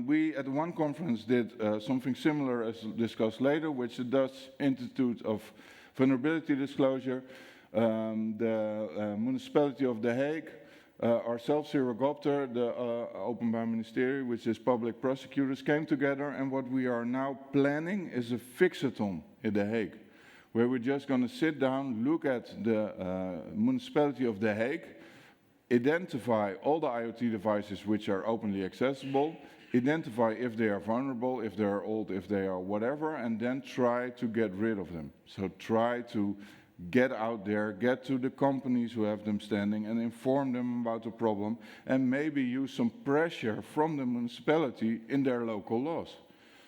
We at one conference did something similar as discussed later, which the Dutch Institute of Vulnerability Disclosure, the municipality of The Hague, ourselves here at Gopter, the Openbaar Ministerie, which is public prosecutors, came together, and what we are now planning is a fixathon in The Hague, where we're just going to sit down, look at the municipality of The Hague, identify all the IoT devices which are openly accessible, identify if they are vulnerable, if they are old, if they are whatever, and then try to get rid of them. So try to get out there, get to the companies who have them standing and inform them about the problem, and maybe use some pressure from the municipality in their local laws.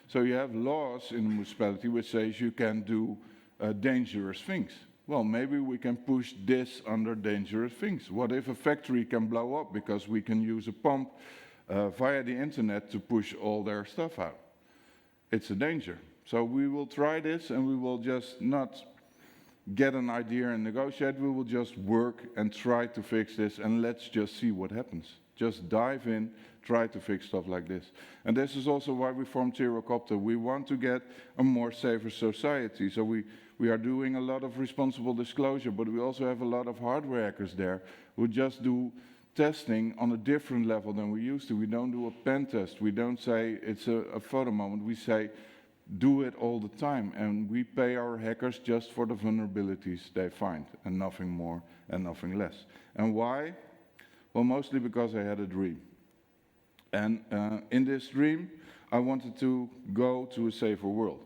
So you have laws in the municipality which says you can do dangerous things. Well, maybe we can push this under dangerous things. What if a factory can blow up because we can use a pump via the internet to push all their stuff out? It's a danger. So we will try this, and we will just not get an idea and negotiate. We will just work and try to fix this, and let's just see what happens. Just dive in, try to fix stuff like this. And this is also why we formed Zerocopter. We want to get a more safer society. So we are doing a lot of responsible disclosure, but we also have a lot of hardware hackers there who just do testing on a different level than we used to. We don't do a pen test. We don't say it's a photo moment. We say do it all the time. And we pay our hackers just for the vulnerabilities they find, and nothing more and nothing less. And why? Well, mostly because I had a dream. And in this dream, I wanted to go to a safer world.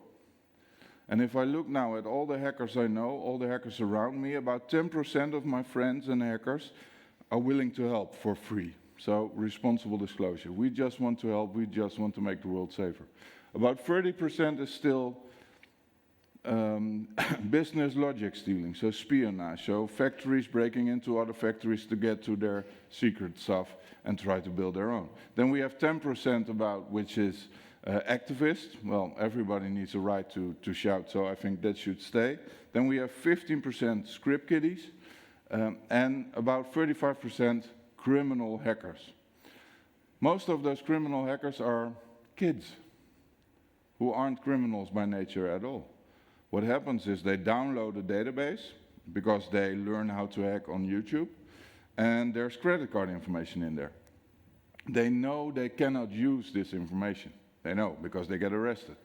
And if I look now at all the hackers I know, all the hackers around me, about 10% of my friends and hackers are willing to help for free. So responsible disclosure. We just want to help, we just want to make the world safer. About 30% is still business logic stealing, so espionage, so factories breaking into other factories to get to their secret stuff and try to build their own. Then we have 10% about which is activists. Well, everybody needs a right to shout, so I think that should stay. Then we have 15% script kiddies, and about 35% criminal hackers. Most of those criminal hackers are kids who aren't criminals by nature at all. What happens is they download a database because they learn how to hack on YouTube, and there's credit card information in there. They know they cannot use this information. They know because they get arrested.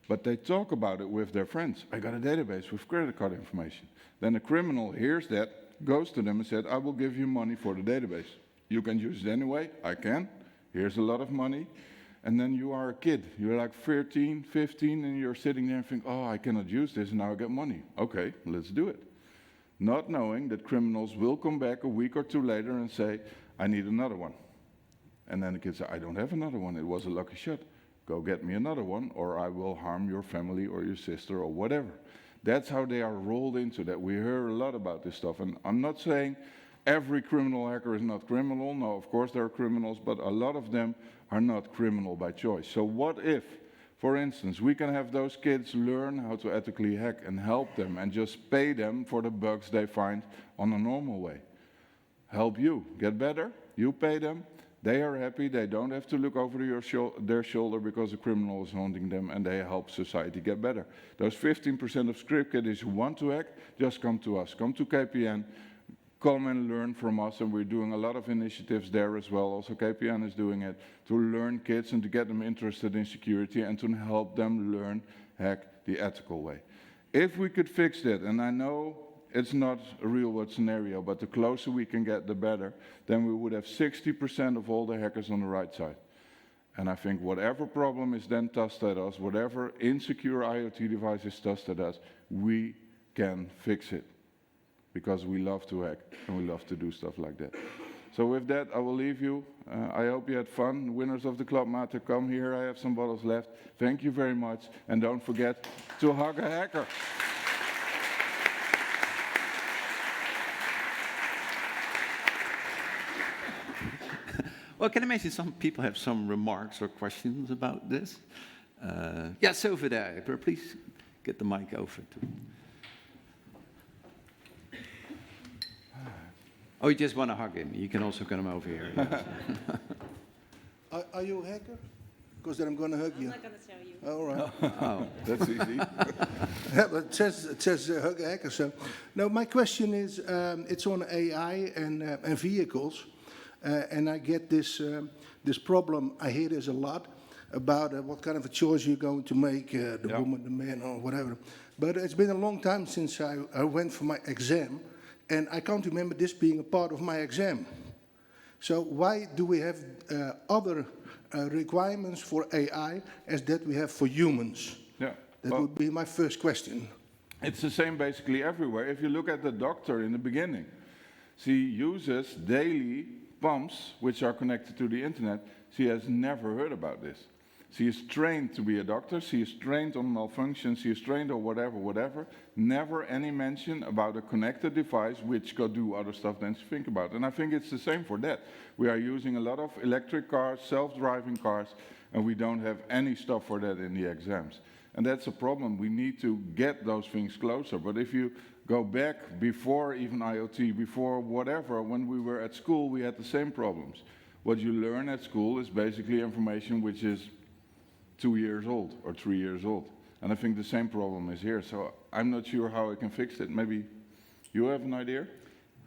But they talk about it with their friends. I got a database with credit card information. Then a criminal hears that, goes to them and said, I will give you money for the database. You can use it anyway. I can. Here's a lot of money. And then you are a kid. You're like 13, 15, and you're sitting there and think, oh, I cannot use this, and now I get money. Okay, let's do it. Not knowing that criminals will come back a week or two later and say, I need another one. And then the kid says, I don't have another one. It was a lucky shot. Go get me another one, or I will harm your family or your sister or whatever. That's how they are rolled into that. We hear a lot about this stuff. And I'm not saying every criminal hacker is not criminal. No, of course there are criminals, but a lot of them are not criminal by choice. So what if, for instance, we can have those kids learn how to ethically hack and help them and just pay them for the bugs they find on a normal way? Help you get better, you pay them, they are happy, they don't have to look over their shoulder because a criminal is haunting them, and they help society get better. Those 15% of script kiddies who want to hack, just come to us, come to KPN, come and learn from us, and we're doing a lot of initiatives there as well. Also KPN is doing it to learn kids and to get them interested in security and to help them learn hack the ethical way. If we could fix that, and I know it's not a real world scenario, but the closer we can get, the better, then we would have 60% of all the hackers on the right side. And I think whatever problem is then tossed at us, whatever insecure IoT device is tossed at us, we can fix it. Because we love to hack and we love to do stuff like that. So with that, I will leave you. I hope you had fun. Winners of the Club Mate, come here. I have some bottles left. Thank you very much. And don't forget to hug a hacker. Well, can I imagine some people have some remarks or questions about this? Yes, over there. Please get the mic over to. Oh, you just want to hug him. You can also come over here. Yes. Are you a hacker? Because then I'm going to hug you. I'm not going to tell you. All right. Oh, that's easy. Yeah, but it says hug a hacker. So, now my question is, it's on AI and vehicles, and I get this problem. I hear this a lot about what kind of a choice you're going to make, the woman, the man, or whatever. But it's been a long time since I went for my exam. And I can't remember this being a part of my exam. So why do we have other requirements for AI as that we have for humans? Yeah. That would be my first question. It's the same basically everywhere. If you look at the doctor in the beginning, she uses daily pumps which are connected to the internet. She has never heard about this. She is trained to be a doctor, she is trained on malfunctions, she is trained on whatever. Never any mention about a connected device which could do other stuff than she think about. And I think it's the same for that. We are using a lot of electric cars, self-driving cars, and we don't have any stuff for that in the exams. And that's a problem. We need to get those things closer. But if you go back before even IoT, before whatever, when we were at school, we had the same problems. What you learn at school is basically information which is 2 years old or 3 years old. And I think the same problem is here. So I'm not sure how I can fix it. Maybe you have an idea?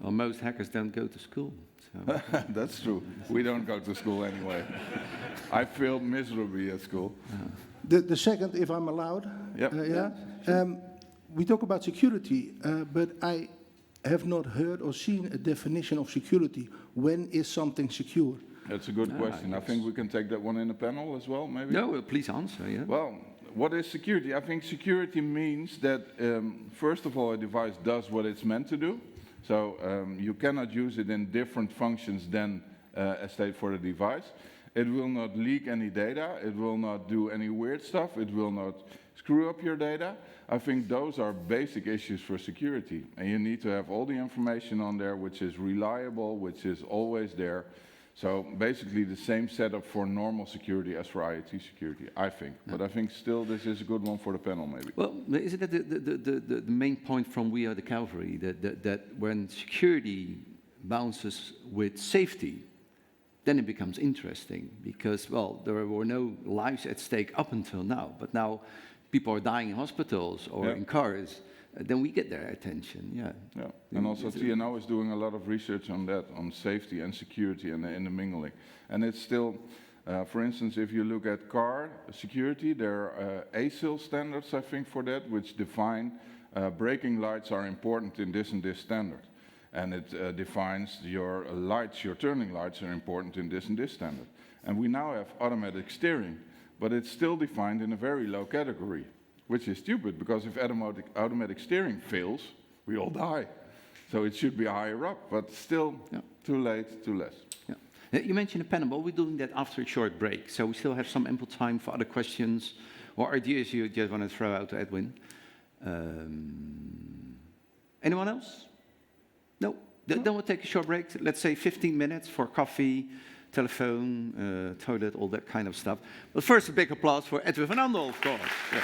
Well, most hackers don't go to school. So. That's true. We don't go to school anyway. I failed miserably at school. The second, if I'm allowed. Yep. We talk about security, but I have not heard or seen a definition of security. When is something secure? That's a good question. I think we can take that one in the panel as well, maybe? No, please answer, yeah. Well, what is security? I think security means that, first of all, a device does what it's meant to do. So you cannot use it in different functions than as stated for the device. It will not leak any data. It will not do any weird stuff. It will not screw up your data. I think those are basic issues for security. And you need to have all the information on there which is reliable, which is always there. So basically the same setup for normal security as for IoT security, I think. But I think still this is a good one for the panel, maybe. Well, isn't that the main point from We Are the Cavalry, that when security bounces with safety, then it becomes interesting because, well, there were no lives at stake up until now, but now people are dying in hospitals or in cars, then we get their attention, Yeah, and also TNO is doing a lot of research on that, on safety and security and the mingling. And it's still, for instance, if you look at car security, there are ASIL standards, I think, for that, which define braking lights are important in this and this standard. And it defines your lights, your turning lights are important in this and this standard. And we now have automatic steering, but it's still defined in a very low category, which is stupid, because if automatic steering fails, we all die. So it should be higher up, but still too late, too less. Yeah. You mentioned a panel, but we're doing that after a short break, so we still have some ample time for other questions or ideas you just want to throw out to Edwin. Anyone else? No? Then we'll take a short break, let's say 15 minutes for coffee, telephone, toilet, all that kind of stuff. But first, a big applause for Edwin van Andel, of course. Yeah.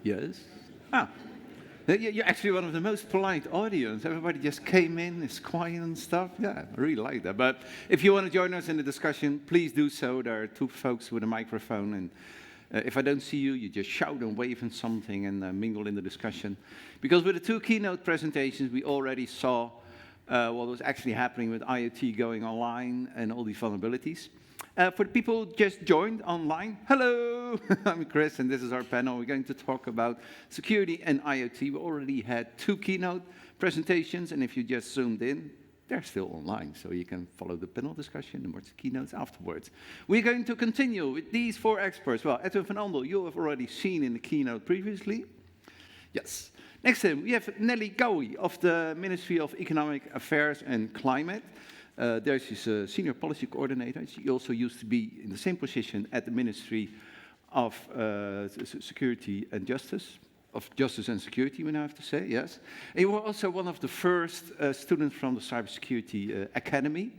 Yes. Ah. You're actually one of the most polite audience. Everybody just came in, is quiet and stuff. Yeah, I really like that. But if you want to join us in the discussion, please do so. There are two folks with a microphone. And if I don't see you, you just shout and wave and something and mingle in the discussion. Because with the two keynote presentations, we already saw what was actually happening with IoT going online and all these vulnerabilities. For the people who just joined online, hello, I'm Chris, and this is our panel. We're going to talk about security and IoT. We already had two keynote presentations, and if you just zoomed in, they're still online, so you can follow the panel discussion and watch the keynotes afterwards. We're going to continue with these four experts. Well, Edwin van Andel, you have already seen in the keynote previously. Yes. Next to him, we have Nelly Gowie of the Ministry of Economic Affairs and Climate. There she's a senior policy coordinator. She also used to be in the same position at the Ministry of Security and Justice, of Justice and Security, we now have to say, yes. And you were also one of the first students from the Cybersecurity Academy.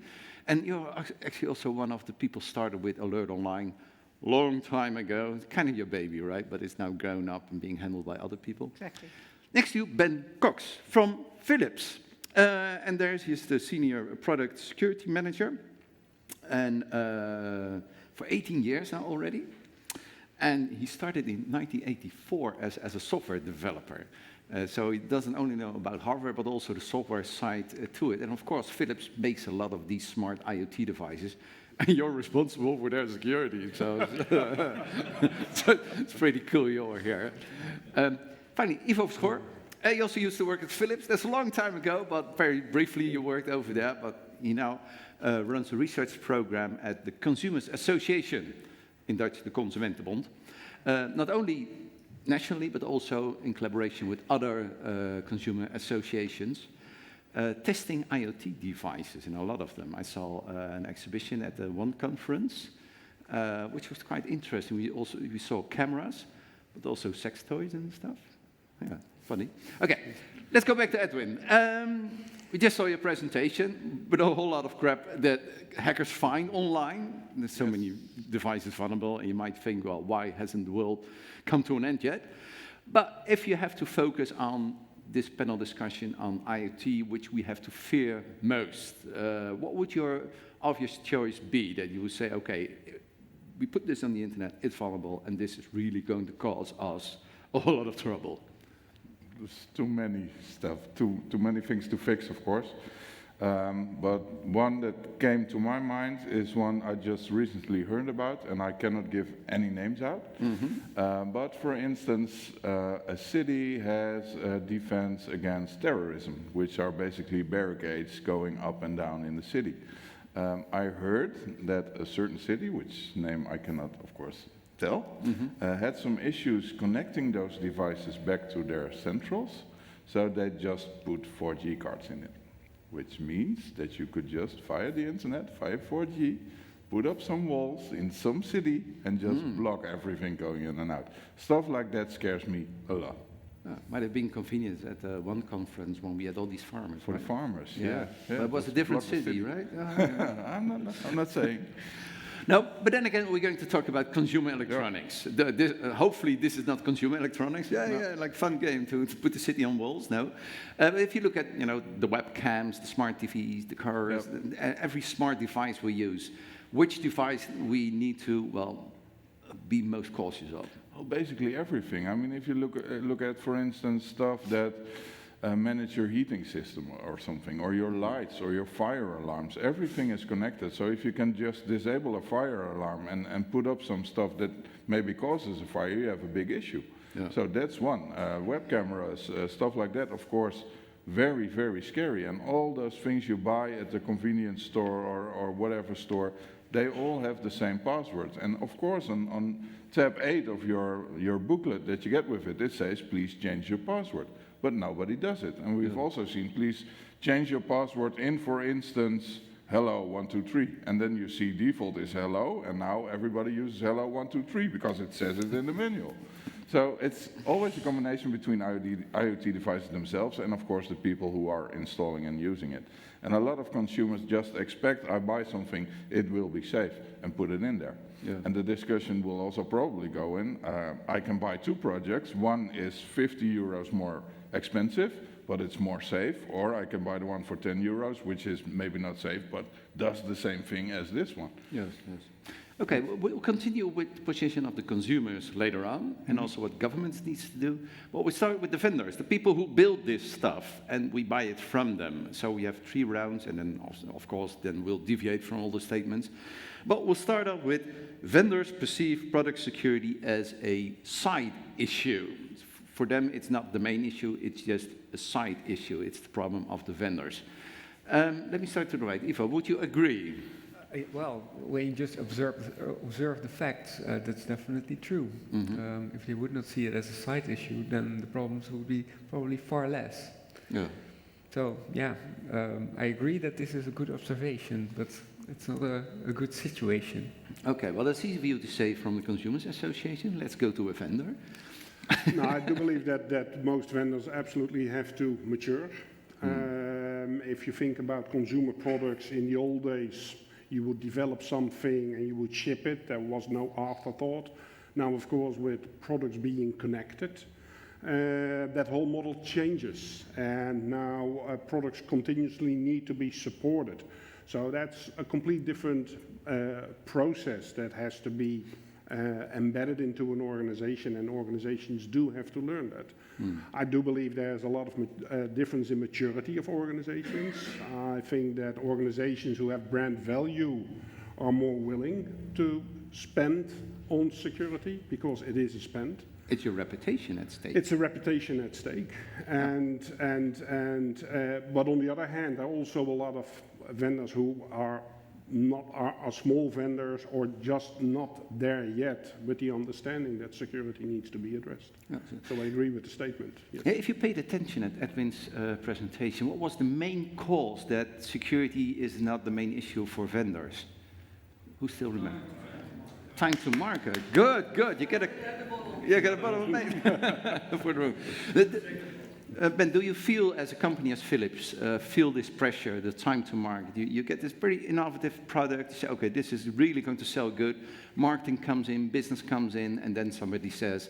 And you're actually also one of the people started with Alert Online long time ago. It's kind of your baby, right? But it's now grown up and being handled by other people. Exactly. Next to you, Ben Cox from Philips. And he's the senior product security manager, and for 18 years now already. And he started in 1984 as a software developer. So he doesn't only know about hardware, but also the software side to it. And of course, Philips makes a lot of these smart IoT devices, and you're responsible for their security. So, so it's pretty cool you're here. Finally, Ivo Schor. You also used to work at Philips. That's a long time ago, but very briefly you worked over there. But he now runs a research program at the Consumers Association, in Dutch, the Consumentenbond. Not only nationally, but also in collaboration with other consumer associations, testing IoT devices, and a lot of them. I saw an exhibition at the one conference, which was quite interesting. We saw cameras, but also sex toys and stuff. Yeah. Funny. Okay, let's go back to Edwin. We just saw your presentation, but a whole lot of crap that hackers find online. There's so many devices vulnerable, and you might think, well, why hasn't the world come to an end yet? But if you have to focus on this panel discussion on IoT, which we have to fear most, what would your obvious choice be that you would say, okay, we put this on the internet, it's vulnerable, and this is really going to cause us a whole lot of trouble? There's too many stuff, too many things to fix, of course. But one that came to my mind is one I just recently heard about, and I cannot give any names out. But for instance, a city has a defense against terrorism, which are basically barricades going up and down in the city. I heard that a certain city, which name I cannot, of course, tell, had some issues connecting those devices back to their centrals, so they just put 4G cards in it, which means that you could just, via the internet, via 4G, put up some walls in some city and just block everything going in and out. Stuff like that scares me a lot. Might have been convenient at one conference when we had all these farmers. For right? the farmers, yeah. But it was a different city, right? I'm not saying. No, but then again, we're going to talk about consumer electronics. Hopefully, this is not consumer electronics. Yeah, like fun game to put the city on walls. No, but if you look at the webcams, the smart TVs, the cars, every smart device we use, which device we need to be most cautious of? Well, basically everything. I mean, if you look at, for instance, stuff that manage your heating system or something, or your lights, or your fire alarms. Everything is connected. So if you can just disable a fire alarm and put up some stuff that maybe causes a fire, you have a big issue. Yeah. So that's one. Web cameras, stuff like that, of course, very, very scary. And all those things you buy at the convenience store or whatever store, they all have the same password. And of course, on tab 8 of your booklet that you get with it, it says, please change your password. But nobody does it. And we've also seen, please change your password in, for instance, hello 123. And then you see default is hello, and now everybody uses hello 123 because it says it in the manual. So it's always a combination between IoT devices themselves and, of course, the people who are installing and using it. And a lot of consumers just expect, I buy something, it will be safe, and put it in there. Yeah. And the discussion will also probably go in, I can buy two projects, one is 50 euros more expensive, but it's more safe, or I can buy the one for 10 euros, which is maybe not safe, but does the same thing as this one. Yes, yes. Okay, we'll continue with the position of the consumers later on, and also what governments needs to do. But we start with the vendors, the people who build this stuff, and we buy it from them. So we have 3 rounds, and then, of course, then we'll deviate from all the statements. But we'll start off with vendors perceive product security as a side issue. For them, it's not the main issue, it's just a side issue. It's the problem of the vendors. Let me start to the right. Ivo, would you agree? Well, when you just observe the facts, that's definitely true. Mm-hmm. If you would not see it as a side issue, then the problems would be probably far less. Yeah. So, yeah, I agree that this is a good observation, but it's not a good situation. Okay, well, that's easy for you to say from the Consumers Association. Let's go to a vendor. No, I do believe that most vendors absolutely have to mature. If you think about consumer products in the old days, you would develop something and you would ship it. There was no afterthought. Now, of course, with products being connected, that whole model changes. And now products continuously need to be supported. So that's a complete different process that has to be embedded into an organization, and organizations do have to learn that. I do believe there's a lot of difference in maturity of organizations. I think that organizations who have brand value are more willing to spend on security because it is a spend. It's your reputation at stake. It's a reputation at stake. But on the other hand, there are also a lot of vendors who are small vendors or just not there yet with the understanding that security needs to be addressed. Yeah. So I agree with the statement. Yes. Yeah, if you paid attention at Edwin's presentation, what was the main cause that security is not the main issue for vendors? Who still remembers? Time to market. Good, good. You get a bottle of name for the room. Ben, do you feel, as a company as Philips, feel this pressure, the time to market? You get this very innovative product, you say, okay, this is really going to sell good. Marketing comes in, business comes in, and then somebody says,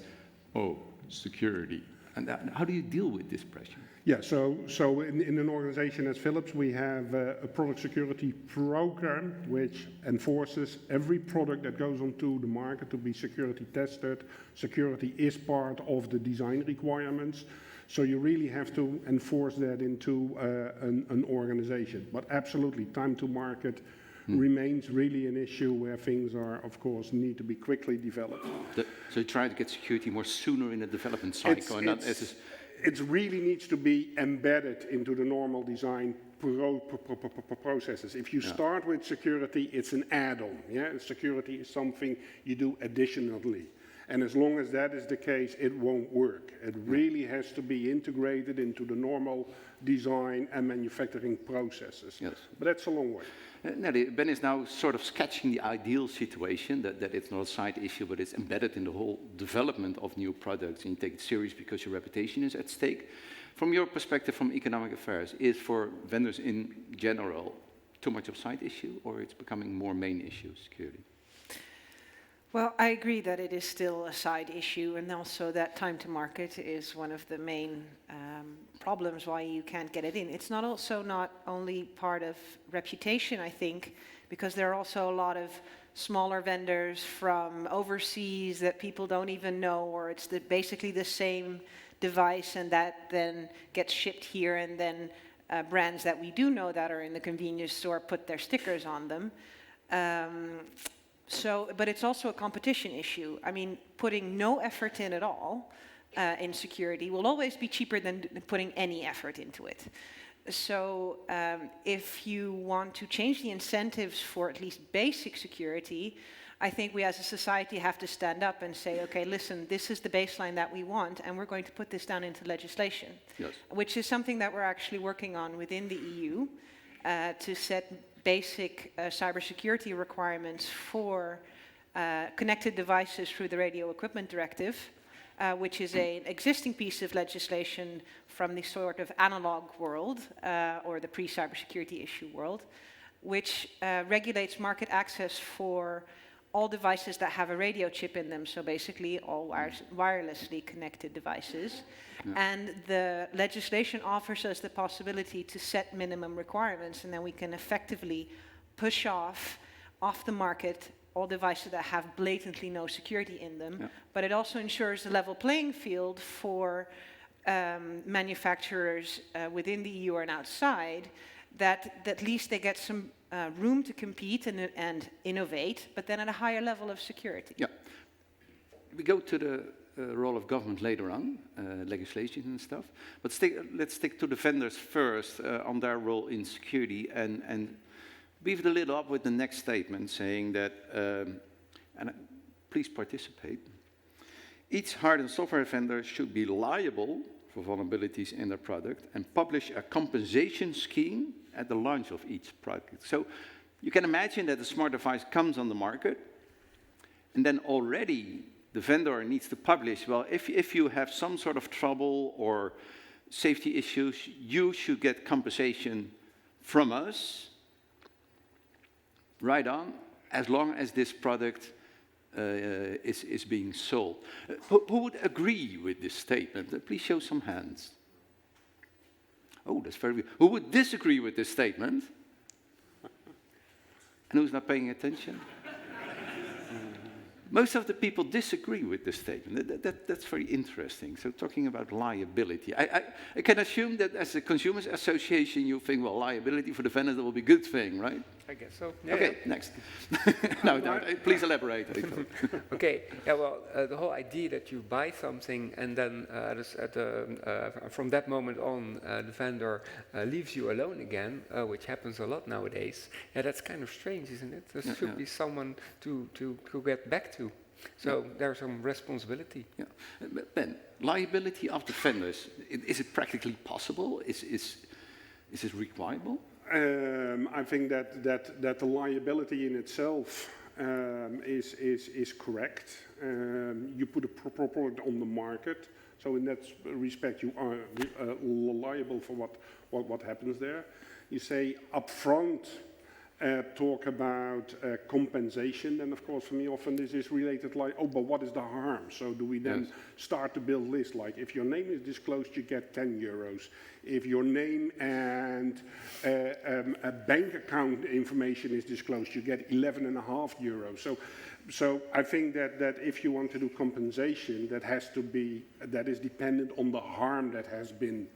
oh, security. And how do you deal with this pressure? Yeah, so in an organization as Philips, we have a product security program which enforces every product that goes onto the market to be security tested. Security is part of the design requirements. So you really have to enforce that into an organization. But absolutely, time to market remains really an issue where things are, of course, need to be quickly developed. So you try to get security more sooner in the development cycle. It really needs to be embedded into the normal design processes. If you start with security, it's an add-on. Yeah? Security is something you do additionally. And as long as that is the case, it won't work. It really has to be integrated into the normal design and manufacturing processes. Yes. But that's a long way. Ben is now sort of sketching the ideal situation, that it's not a side issue, but it's embedded in the whole development of new products, and you take it serious because your reputation is at stake. From your perspective, from economic affairs, is for vendors in general too much of a side issue, or it's becoming more main issue, security? Well, I agree that it is still a side issue, and also that time to market is one of the main problems why you can't get it in. It's not only part of reputation, I think, because there are also a lot of smaller vendors from overseas that people don't even know, or it's basically the same device, and that then gets shipped here, and then brands that we do know that are in the convenience store put their stickers on them. But it's also a competition issue. I mean, putting no effort in at all in security will always be cheaper than putting any effort into it. So if you want to change the incentives for at least basic security, I think we as a society have to stand up and say, okay, listen, this is the baseline that we want, and we're going to put this down into legislation, yes. Which is something that we're actually working on within the EU to set basic cybersecurity requirements for connected devices through the Radio Equipment Directive. which is an existing piece of legislation from the sort of analog world, or the pre-cybersecurity issue world, which regulates market access for all devices that have a radio chip in them, so basically all wirelessly connected devices. Yeah. And the legislation offers us the possibility to set minimum requirements, and then we can effectively push off the market all devices that have blatantly no security in them. Yeah. But it also ensures a level playing field for manufacturers within the EU and outside, that at least they get some room to compete and innovate, but then at a higher level of security. Yeah. We go to the role of government later on, legislation and stuff, but let's stick to the vendors first on their role in security, and beef it a little up with the next statement saying that, and please participate, each hard and software vendor should be liable for vulnerabilities in their product and publish a compensation scheme at the launch of each product. So you can imagine that a smart device comes on the market, and then already the vendor needs to publish, well, if you have some sort of trouble or safety issues, you should get compensation from us right on, as long as this product is being sold. Who would agree with this statement? Please show some hands. Oh, that's very good. Who would disagree with this statement? And who's not paying attention? Most of the people disagree with this statement. That's very interesting. So talking about liability. I can assume that as a consumers association, you think, well, liability for the vendor will be a good thing, right? I guess so. Yeah, okay, yeah. Next. No, please elaborate. Okay, yeah, well, the whole idea that you buy something and then from that moment on, the vendor leaves you alone again, which happens a lot nowadays. Yeah, that's kind of strange, isn't it? There should be someone to get back to. So there's some responsibility. Yeah. Ben, liability of the vendors, is it practically possible? Is it requireable? I think that the liability in itself is correct. You put a product on the market, so in that respect you are liable for what happens there. You say upfront, talk about compensation, then of course for me often this is related like, oh, but what is the harm? So do we then start to build lists like, if your name is disclosed, you get 10 euros. If your name and a bank account information is disclosed, you get 11.5 euros. So I think that if you want to do compensation, that is dependent on the harm that has been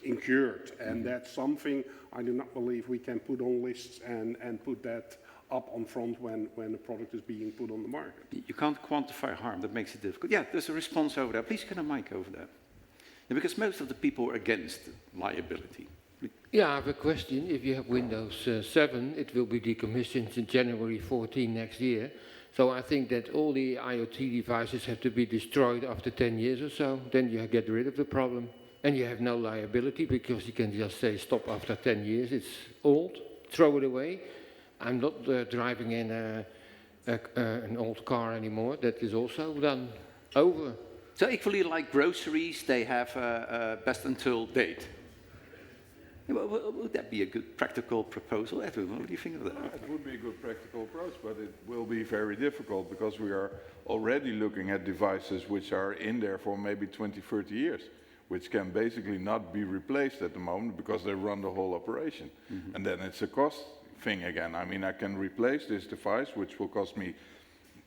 incurred, and that's something I do not believe we can put on lists and put that up on front when a product is being put on the market. You can't quantify harm, that makes it difficult. Yeah, there's a response over there. Please get a mic over there. Yeah, because most of the people are against liability. Yeah, I have a question. If you have Windows 7, it will be decommissioned in January 14 next year. So I think that all the IoT devices have to be destroyed after 10 years or so. Then you get rid of the problem. And you have no liability because you can just say stop after 10 years. It's old, throw it away. I'm not driving in an old car anymore. That is also done, over. So equally like groceries, they have a best until date. Would that be a good practical proposal? Edwin, what do you think of that? It would be a good practical approach, but it will be very difficult because we are already looking at devices which are in there for maybe 20, 30 years. Which can basically not be replaced at the moment because they run the whole operation. Mm-hmm. And then it's a cost thing again. I mean, I can replace this device, which will cost me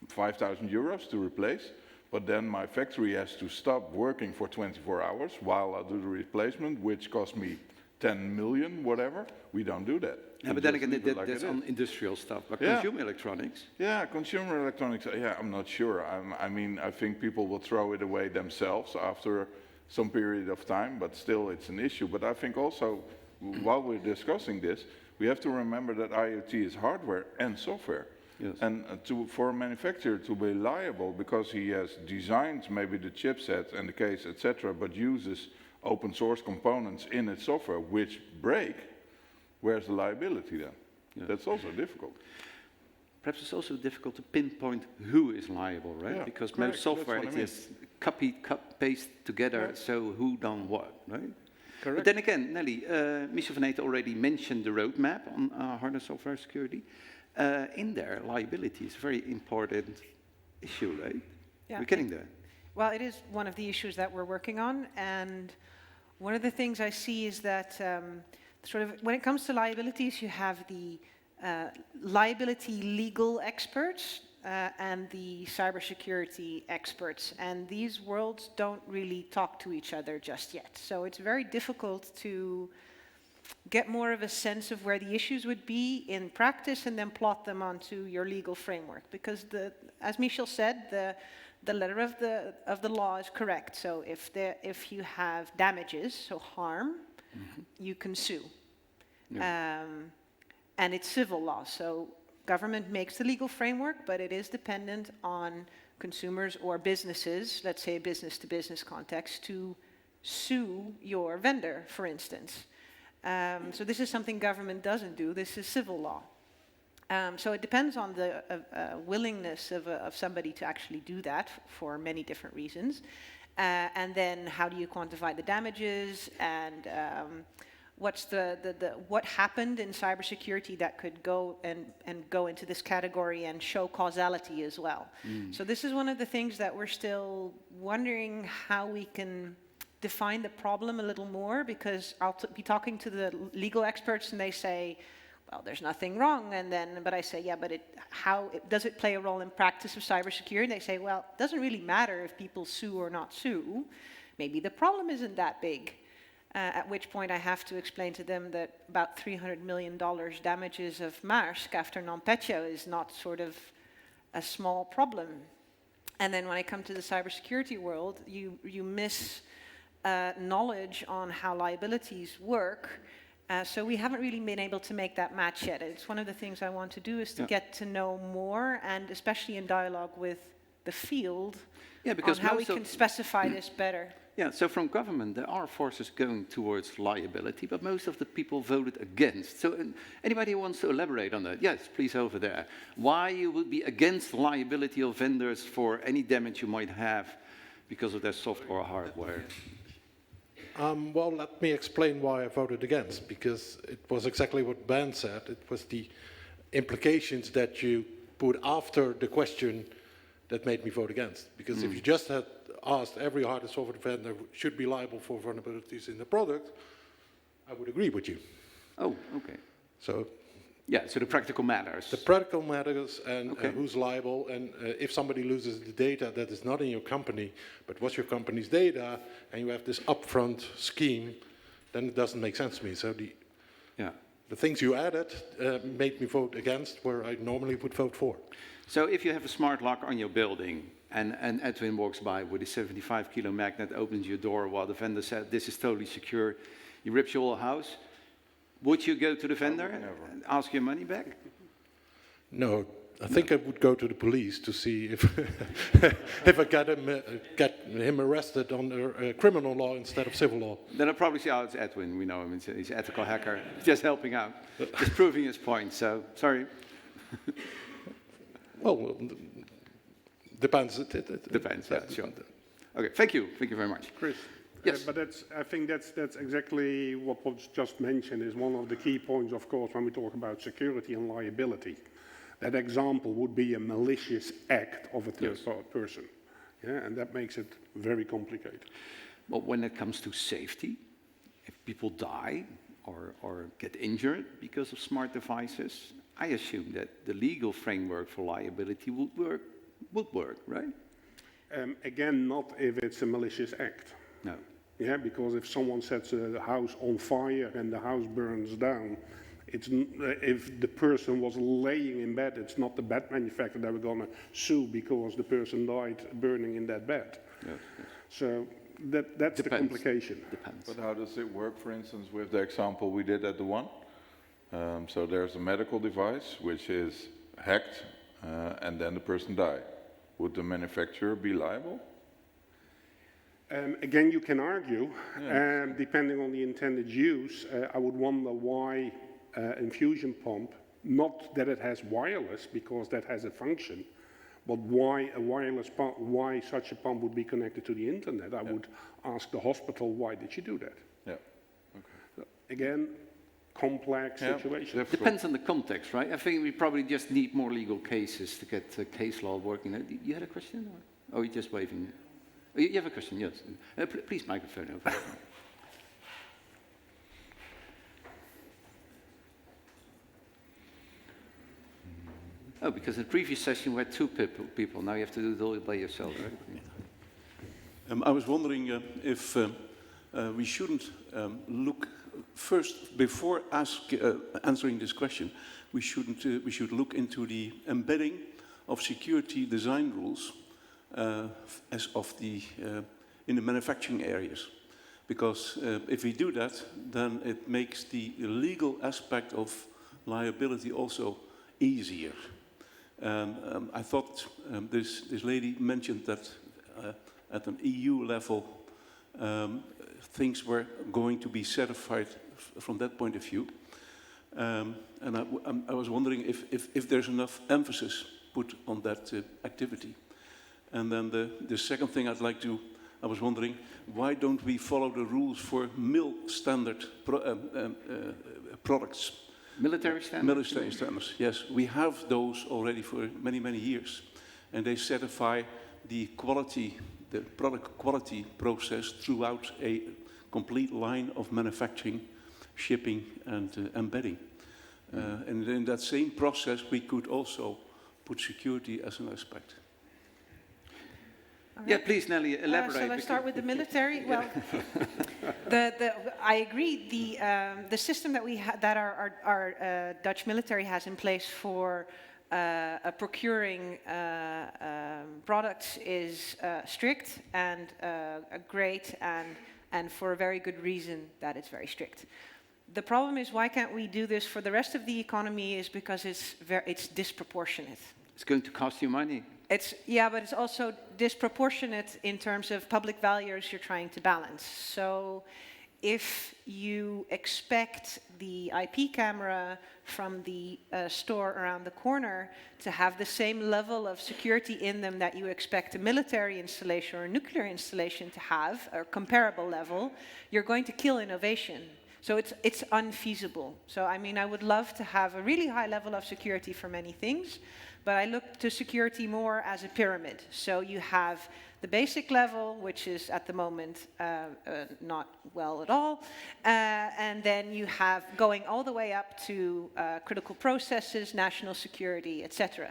5,000 euros to replace, but then my factory has to stop working for 24 hours while I do the replacement, which costs me 10 million, whatever. We don't do that. Yeah, but then again, that's on industrial stuff, but consumer electronics. Yeah, consumer electronics, yeah, I'm not sure. I mean, I think people will throw it away themselves after some period of time, but still it's an issue. But I think also, while we're discussing this, we have to remember that IoT is hardware and software. Yes. And for a manufacturer to be liable because he has designed maybe the chipset and the case, etc., but uses open source components in its software which break, where's the liability then? Yes. That's also difficult. perhaps it's also difficult to pinpoint who is liable, right? Yeah, Because correct. most software That's it what I is copy, paste together, Yeah. so who done what, right? Correct. But then again, Nelly, Michel van Eten already mentioned the roadmap on hardware software security. In there, liability is a very important issue, right? Yeah. We're getting there. Well, it is one of the issues that we're working on, and one of the things I see is that sort of when it comes to liabilities, you have the liability legal experts and the cybersecurity experts, and these worlds don't really talk to each other just yet. So it's very difficult to get more of a sense of where the issues would be in practice and then plot them onto your legal framework. Because as Michel said, the letter of the law is correct. So if you have damages, so harm, you can sue. Yeah. And it's civil law. So government makes the legal framework, but it is dependent on consumers or businesses, let's say a business-to-business context, to sue your vendor, for instance. So this is something government doesn't do. This is civil law. So it depends on the willingness of somebody to actually do that for many different reasons. And then how do you quantify the damages, and what's what happened in cybersecurity that could go and go into this category and show causality as well. So this is one of the things that we're still wondering how we can define the problem a little more, because I'll be talking to the legal experts and they say, well, there's nothing wrong, but I say, yeah, but does it play a role in practice of cybersecurity? And they say, well, it doesn't really matter if people sue or not sue. Maybe the problem isn't that big. At which point I have to explain to them that about $300 million damages of Maersk after NotPetya is not sort of a small problem. And then when I come to the cybersecurity world, you miss knowledge on how liabilities work. So we haven't really been able to make that match yet. It's one of the things I want to do, is to get to know more, and especially in dialogue with the field, because on how we can specify this better. Yeah, so from government, there are forces going towards liability, but most of the people voted against. So anybody who wants to elaborate on that? Yes, please, over there. Why you would be against liability of vendors for any damage you might have because of their software or hardware? Well, let me explain why I voted against, because it was exactly what Ben said. It was the implications that you put after the question that made me vote against. Because if you just had asked every hardware software vendor should be liable for vulnerabilities in the product, I would agree with you. Oh, okay. So, yeah, so the practical matters. The practical matters, and who's liable, and if somebody loses the data that is not in your company, but was your company's data, and you have this upfront scheme, then it doesn't make sense to me. So the things you added made me vote against where I normally would vote for. So if you have a smart lock on your building, and Edwin walks by with a 75-kilo magnet, opens your door while the vendor said, this is totally secure, he rips your whole house, would you go to the vendor and ask your money back? No, I think I would go to the police to see if if I get him arrested under criminal law instead of civil law. Then I'll probably say, oh, it's Edwin, we know him, he's an ethical hacker, just helping out, just proving his point, so, sorry. Well, depends. Depends, yeah, sure. Okay, thank you very much. Chris. Yes. But I think that's exactly what was just mentioned, is one of the key points, of course, when we talk about security and liability. That example would be a malicious act of a third person. Yeah, and that makes it very complicated. But when it comes to safety, if people die or get injured because of smart devices, I assume that the legal framework for liability would work, right? Again, not if it's a malicious act. No. Yeah, because if someone sets a house on fire and the house burns down, if the person was laying in bed, it's not the bed manufacturer that we're going to sue because the person died burning in that bed. Yes. So that's the complication. Depends. But how does it work, for instance, with the example we did at the one? So there's a medical device which is hacked and then the person died. Would the manufacturer be liable? Again, you can argue, depending on the intended use. I would wonder why infusion pump Not that it has wireless, because that has a function, but why a wireless pump, why such a pump would be connected to the internet? I would ask the hospital, why did you do that? Yeah. So again, complex situation. Depends on the context, right? I think we probably just need more legal cases to get case law working. You had a question? Or? Oh, you're just waving. Oh, you have a question, yes. Please, microphone over. Oh, because in the previous session we had two people. Now you have to do it all by yourself, right? I was wondering if we shouldn't look first, before answering this question, we should look into the embedding of security design rules as of the in the manufacturing areas, because if we do that, then it makes the legal aspect of liability also easier. I thought this lady mentioned that at an EU level, things were going to be certified from that point of view. And I was wondering if there's enough emphasis put on that activity. And then the second thing I was wondering, why don't we follow the rules for MIL standard products? Military standards? Military standards, yes. We have those already for many, many years. And they certify the quality, the product quality process throughout a complete line of manufacturing, shipping, and embedding. And in that same process, we could also put security as an aspect. Yeah, please, Nelly, elaborate. Shall I start with the military? Well, I agree. The system that our Dutch military has in place for procuring products is strict and great, and for a very good reason that it's very strict. The problem is, why can't we do this for the rest of the economy? Is because it's disproportionate. It's going to cost you money. But it's also disproportionate in terms of public values you're trying to balance. So if you expect the IP camera from the store around the corner to have the same level of security in them that you expect a military installation or a nuclear installation to have, or comparable level, you're going to kill innovation. So it's unfeasible. So I mean, I would love to have a really high level of security for many things, but I look to security more as a pyramid. So you have the basic level, which is at the moment not well at all, and then you have going all the way up to critical processes, national security, etc.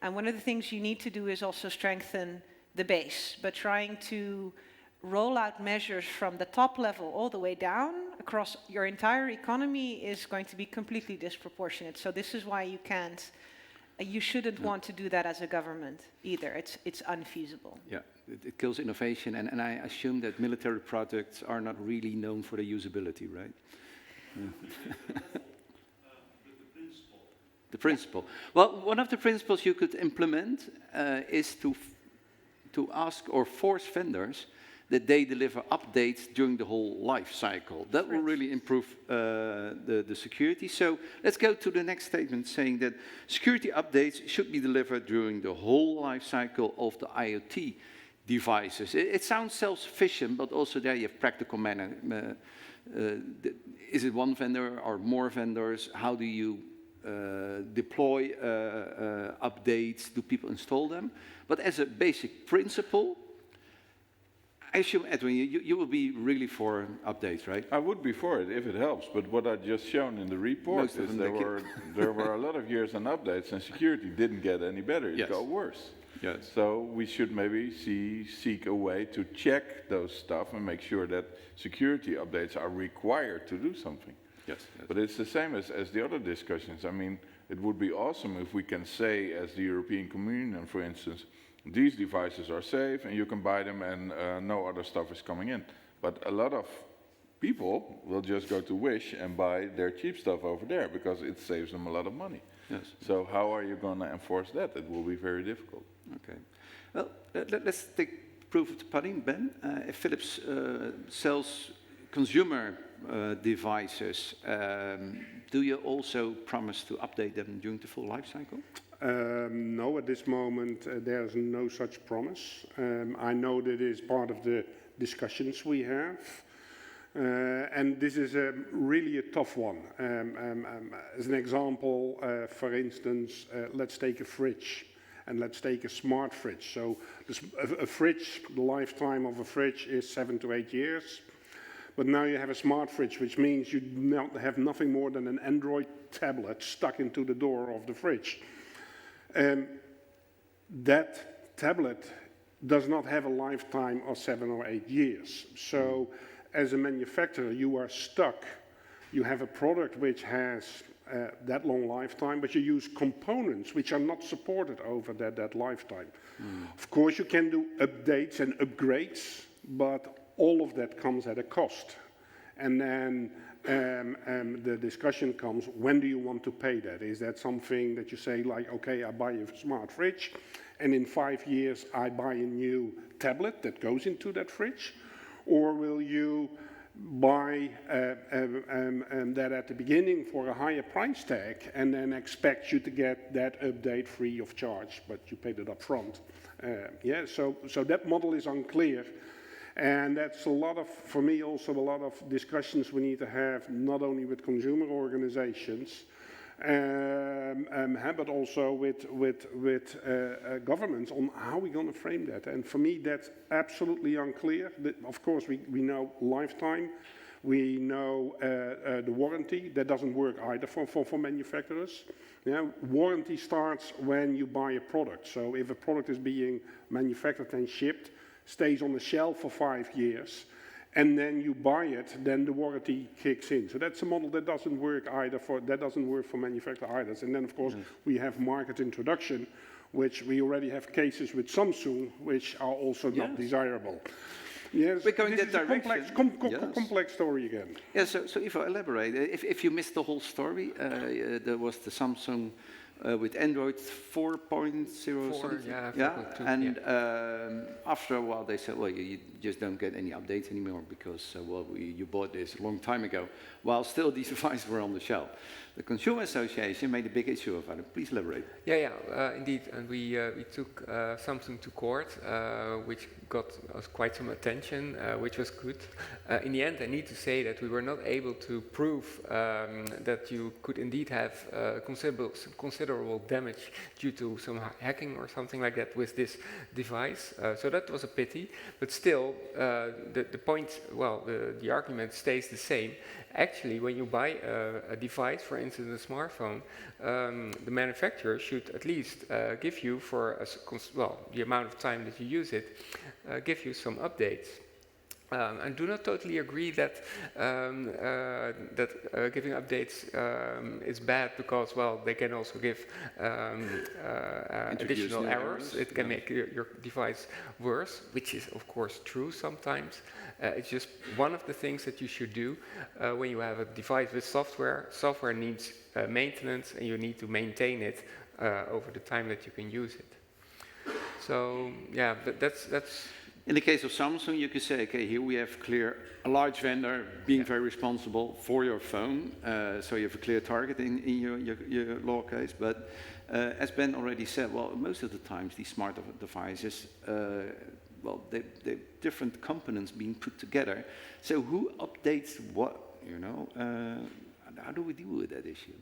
And one of the things you need to do is also strengthen the base, but trying to roll out measures from the top level all the way down across your entire economy is going to be completely disproportionate. So this is why you shouldn't want to do that as a government either. It's unfeasible. Yeah, it kills innovation, and I assume that military products are not really known for their usability, right? The principle. Well, one of the principles you could implement is to ask or force vendors that they deliver updates during the whole life cycle. That will really improve the security. So let's go to the next statement saying that security updates should be delivered during the whole life cycle of the IoT devices. It sounds self-sufficient, but also there you have practical manner. Is it one vendor or more vendors? How do you deploy updates? Do people install them? But as a basic principle, I assume, Edwin, you will be really for updates, right? I would be for it if it helps, but what I just shown in the report is there were a lot of years on updates and security didn't get any better, it got worse. Yes. So we should maybe seek a way to check those stuff and make sure that security updates are required to do something. Yes. But it's the same as the other discussions. I mean, it would be awesome if we can say, as the European Communion, for instance, these devices are safe and you can buy them and no other stuff is coming in. But a lot of people will just go to Wish and buy their cheap stuff over there because it saves them a lot of money. Yes. So how are you going to enforce that? It will be very difficult. Okay. Well, let's take proof of the pudding, Ben. If Philips sells consumer devices, do you also promise to update them during the full life cycle? No, at this moment there's no such promise. I know that is part of the discussions we have. And this is really a tough one. As an example, for instance, let's take a fridge. And let's take a smart fridge. So a fridge, the lifetime of a fridge is 7 to 8 years. But now you have a smart fridge, which means you have nothing more than an Android tablet stuck into the door of the fridge. That tablet does not have a lifetime of 7 or 8 years. So as a manufacturer, you are stuck. You have a product which has that long lifetime, but you use components which are not supported over that lifetime. Of course, you can do updates and upgrades, but all of that comes at a cost. And then the discussion comes, when do you want to pay that? Is that something that you say like, okay, I buy a smart fridge, and in 5 years I buy a new tablet that goes into that fridge? Or will you buy that at the beginning for a higher price tag and then expect you to get that update free of charge, but you paid it up front? Yeah, so that model is unclear. And that's a lot of, for me, also a lot of discussions we need to have, not only with consumer organizations, but also with governments on how we're going to frame that. And for me, that's absolutely unclear. Of course, we know lifetime. We know the warranty. That doesn't work either for manufacturers. Yeah, warranty starts when you buy a product. So if a product is being manufactured and shipped, stays on the shelf for 5 years, and then you buy it, then the warranty kicks in. So that's a model that doesn't work either for manufacturer either. And then of course we have market introduction, which we already have cases with Samsung, which are also not desirable. Yes, we're going this that is direction. a complex story again. Yeah, so if I elaborate, if you missed the whole story, there was the Samsung with Android 4.0 something. And after a while they said, well, you just don't get any updates anymore because, you bought this a long time ago, while still these devices were on the shelf. The Consumer Association made a big issue of it. Please elaborate. Indeed. And we took Samsung to court, which got us quite some attention, which was good. In the end, I need to say that we were not able to prove that you could indeed have considerable damage due to some hacking or something like that with this device. So that was a pity. But still, the point, the argument stays the same. Actually, when you buy a device, for instance, a smartphone, the manufacturer should at least give you, for the amount of time that you use it, give you some updates. I do not totally agree that giving updates is bad because, they can also give additional errors. It can make your device worse, which is, of course, true sometimes. It's just one of the things that you should do when you have a device with software. Software needs maintenance, and you need to maintain it over the time that you can use it. So, yeah, but that's in the case of Samsung, you could say, okay, here we have a large vendor being very responsible for your phone. So you have a clear target in your law case. But as Ben already said, most of the times these smart devices, they're different components being put together. So who updates what, how do we deal with that issue?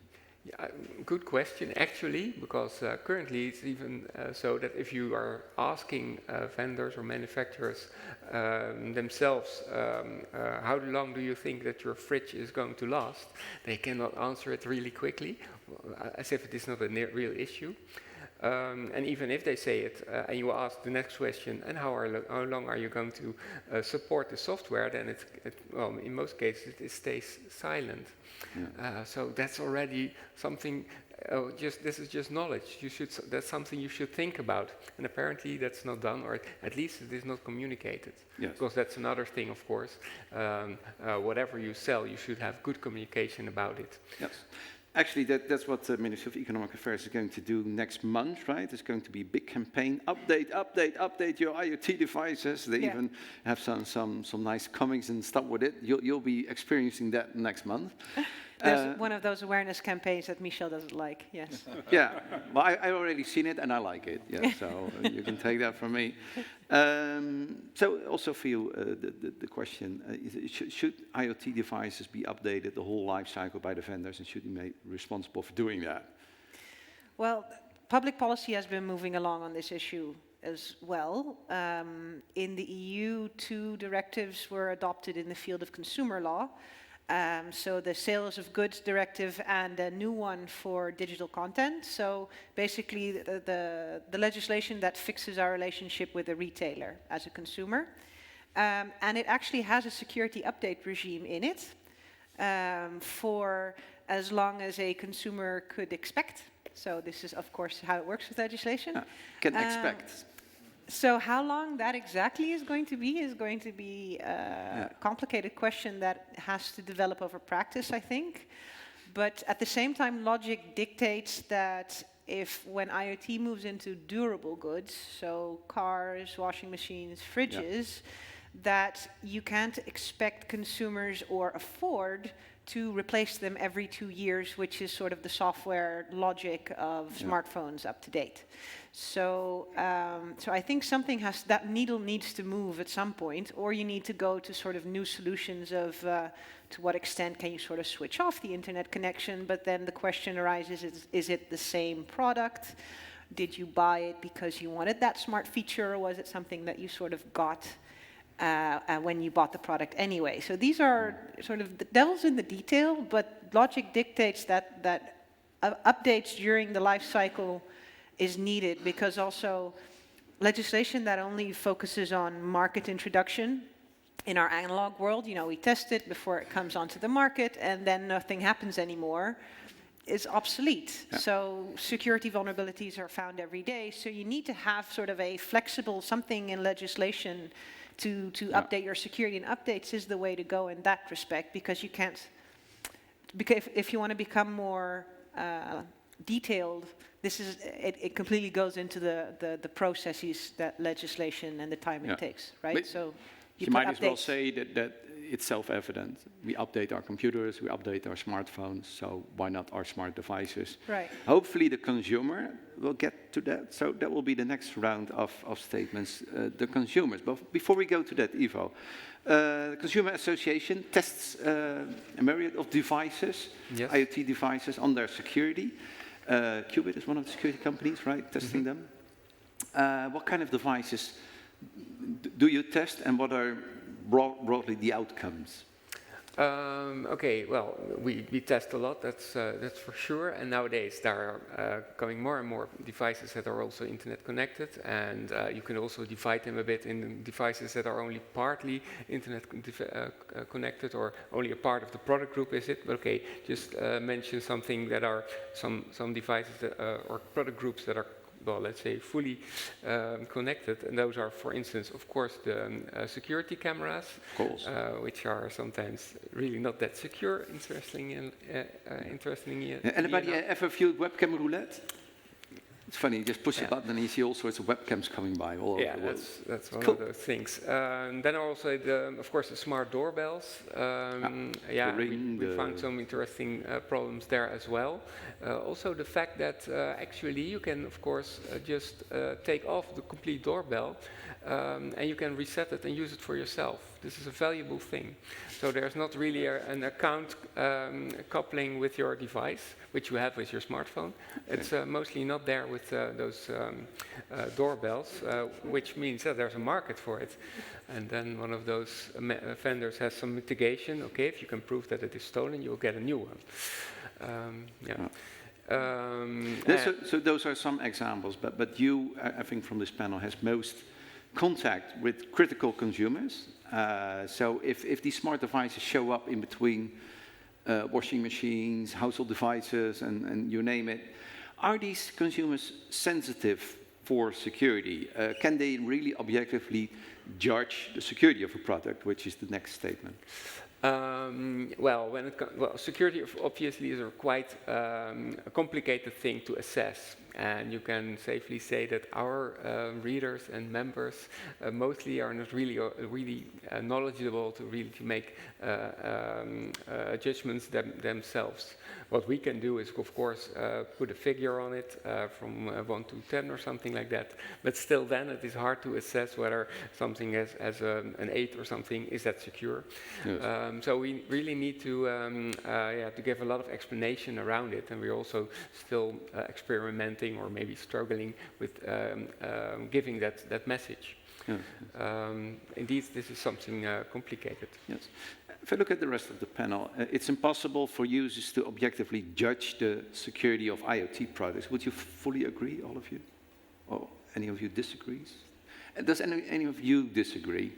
Yeah, good question, actually, because currently it's even so that if you are asking vendors or manufacturers themselves, how long do you think that your fridge is going to last, they cannot answer it really quickly, as if it is not a real issue. And even if they say it, and you ask the next question, and how long are you going to support the software, then in most cases it stays silent. Yeah. So that's already something. This is just knowledge. That's something you should think about, and apparently that's not done, or at least it is not communicated. Yes. Because that's another thing, of course. Whatever you sell, you should have good communication about it. Yes. Actually, that's what the Ministry of Economic Affairs is going to do next month, right? There's going to be a big campaign, update your IoT devices. They even have some nice comics and stuff with it. You'll be experiencing that next month. There's one of those awareness campaigns that Michel doesn't like, yes. Yeah, well, I already seen it and I like it, yeah, so you can take that from me. So also for you, the question, should IoT devices be updated the whole life cycle by the vendors, and should be made responsible for doing that? Well, public policy has been moving along on this issue as well. In the EU, 2 directives were adopted in the field of consumer law. So the Sales of Goods Directive and a new one for digital content. So basically the legislation that fixes our relationship with a retailer as a consumer. And it actually has a security update regime in it for as long as a consumer could expect. So this is of course how it works with legislation. Can expect. So how long that exactly is going to be a complicated question that has to develop over practice, I think. But at the same time, logic dictates that when IoT moves into durable goods, so cars, washing machines, fridges, that you can't expect consumers or afford to replace them every 2 years, which is sort of the software logic of smartphones up to date. So, so I think that needle needs to move at some point, or you need to go to sort of new solutions of to what extent can you sort of switch off the internet connection, but then the question arises, is it the same product? Did you buy it because you wanted that smart feature, or was it something that you sort of got when you bought the product anyway? So these are sort of the devil's in the detail, but logic dictates that updates during the life cycle is needed, because also legislation that only focuses on market introduction in our analog world, we test it before it comes onto the market and then nothing happens anymore, is obsolete. So security vulnerabilities are found every day. So you need to have sort of a flexible something in legislation to update your security, and updates is the way to go in that respect, because you can't, because if you want to become more detailed, it completely goes into the processes that legislation and the time it takes, right? But so you might as well say that it's self-evident. We update our computers, we update our smartphones, so why not our smart devices? Right. Hopefully the consumer will get to that, so that will be the next round of statements, the consumers. But before we go to that, Ivo, the Consumer Association tests a myriad of devices, IoT devices, on their security. Qubit is one of the security companies, right, testing them. What kind of devices do you test, and what are broadly the outcomes? Okay, well, we test a lot, that's for sure, and nowadays there are coming more and more devices that are also internet connected, and you can also divide them a bit in devices that are only partly internet connected, or only a part of the product group, is it? But okay, just mention something that are some devices that, or product groups that are, well, let's say fully connected, and those are, for instance, of course, the security cameras, which are sometimes really not that secure. Interesting. Anybody ever viewed webcam roulette? It's funny, you just push a button and you see all sorts of webcams coming by all over the world. That's one of those things. Then also, of course, the smart doorbells. We found some interesting problems there as well. Also, the fact that actually you can, of course, just take off the complete doorbell and you can reset it and use it for yourself. This is a valuable thing. So there's not really an account coupling with your device, which you have with your smartphone. It's mostly not there with those doorbells, which means that there's a market for it. And then one of those vendors has some mitigation. Okay, if you can prove that it is stolen, you'll get a new one. So those are some examples, but you, I think from this panel, has most contact with critical consumers. So if these smart devices show up in between washing machines, household devices, and you name it, are these consumers sensitive for security? Can they really objectively judge the security of a product, which is the next statement? Well, security obviously is a quite a complicated thing to assess, and you can safely say that our readers and members mostly are not really knowledgeable to make judgments themselves. What we can do is, of course, put a figure on it from 1 to 10 or something like that. But still, then it is hard to assess whether something as an 8 or something is that secure. Yes. So we really need to give a lot of explanation around it, and we're also still experimenting or maybe struggling with giving that message. Yes. Indeed, this is something complicated. Yes. If I look at the rest of the panel, it's impossible for users to objectively judge the security of IoT products. Would you fully agree, all of you? Or any of you disagrees? Does any of you disagree?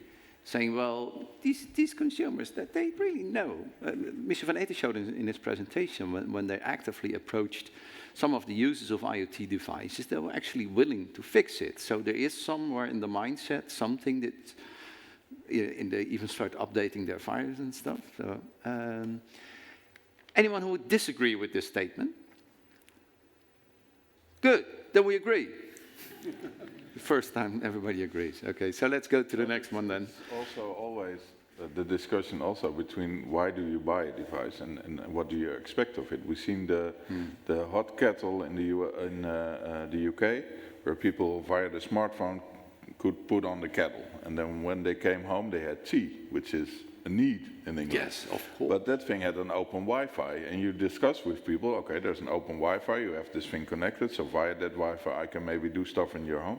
Saying, well, these consumers, that they really know. Mr. Van Eten showed in his presentation when they actively approached some of the users of IoT devices, they were actually willing to fix it. So there is somewhere in the mindset something that, they even start updating their files and stuff. So, anyone who would disagree with this statement? Good, then we agree. The first time everybody agrees. Okay, so let's go to the next one then. Also always the discussion also between why do you buy a device and what do you expect of it. We've seen the hot kettle in the UK, where people via the smartphone could put on the kettle, and then when they came home they had tea, which is a need in English. Yes, of course. But that thing had an open Wi-Fi, and you discuss with people, okay, there's an open Wi-Fi, you have this thing connected, so via that Wi-Fi I can maybe do stuff in your home.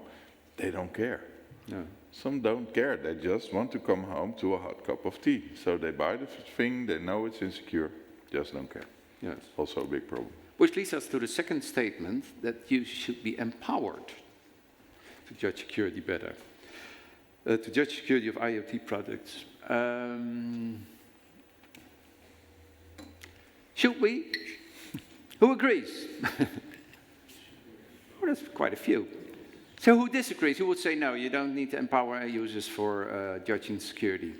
They don't care. No. Some don't care, they just want to come home to a hot cup of tea. So they buy the thing, they know it's insecure, just don't care. Yes. Also a big problem. Which leads us to the second statement, that you should be empowered to judge security better. To judge security of IoT products. Should we? Who agrees? Well, there's quite a few. So who disagrees? Who would say, no, you don't need to empower users for judging security?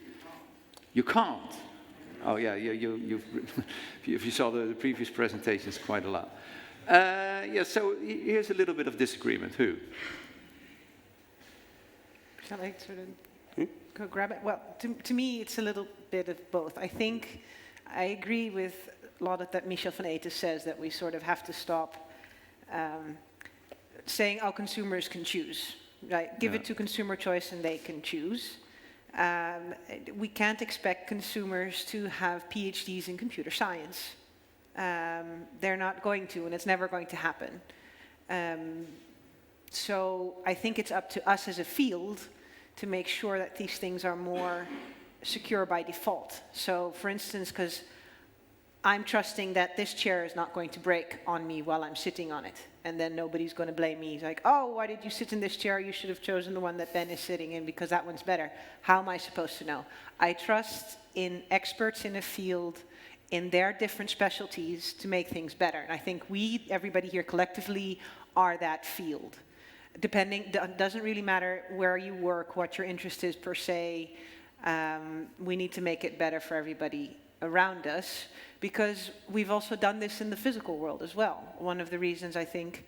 You can't. Oh yeah, if you saw the previous presentations, quite a lot. Yeah, so here's a little bit of disagreement. Who? Shall I sort of go grab it? Well, to me, it's a little bit of both. I think I agree with a lot of that Michel van Eten says, that we sort of have to stop saying, oh, consumers can choose. Right? Give it to consumer choice and they can choose. We can't expect consumers to have PhDs in computer science. They're not going to, and it's never going to happen. So I think it's up to us as a field to make sure that these things are more secure by default. So for instance, because I'm trusting that this chair is not going to break on me while I'm sitting on it, and then nobody's going to blame me. It's like, oh, why did you sit in this chair? You should have chosen the one that Ben is sitting in because that one's better. How am I supposed to know? I trust in experts in a field, in their different specialties, to make things better. And I think everybody here collectively, are that field. Doesn't really matter where you work, what your interest is per se. We need to make it better for everybody around us, because we've also done this in the physical world as well. One of the reasons I think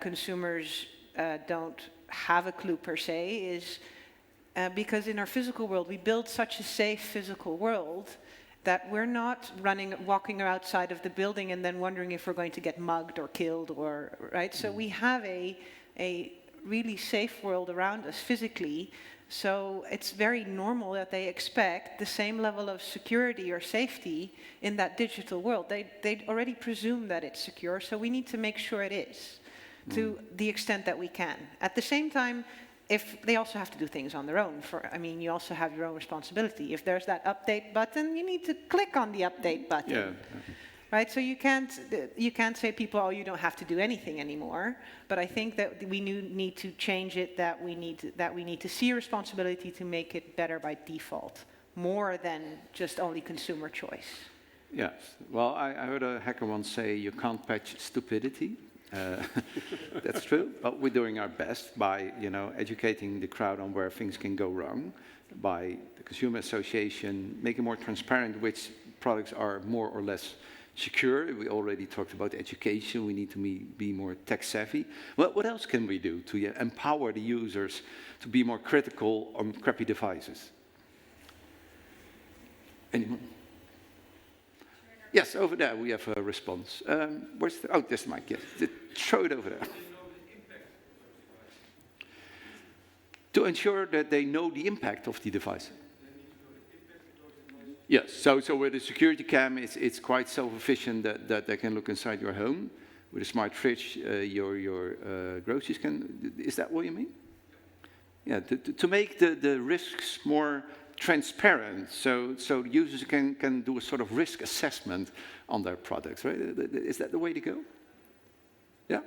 consumers don't have a clue per se is because in our physical world, we build such a safe physical world that we're not walking outside of the building and then wondering if we're going to get mugged or killed, or right. So we have a really safe world around us physically. So it's very normal that they expect the same level of security or safety in that digital world. They already presume that it's secure, so we need to make sure it is, to the extent that we can. At the same time, if they also have to do things on their own. You also have your own responsibility. If there's that update button, you need to click on the update button. Yeah. Right, so you can't say to people, oh, you don't have to do anything anymore. But I think that we need to change it. That we need to see a responsibility to make it better by default, more than just only consumer choice. Yes. Well, I heard a hacker once say, you can't patch stupidity. That's true, but we're doing our best by, educating the crowd on where things can go wrong, by the Consumer Association making more transparent which products are more or less secure. We already talked about education. We need to be more tech savvy. What else can we do to empower the users to be more critical on crappy devices? Anyone? Yes, over there we have a response. Where's the, oh, there's the mic, yes. Throw it over there. To ensure that they know the impact of the device. Yes, so with a security cam, it's quite self-efficient that they can look inside your home. With a smart fridge, your groceries can, is that what you mean? Yeah, to make the risks more transparent, so users can do a sort of risk assessment on their products, right? Is that the way to go? Yeah?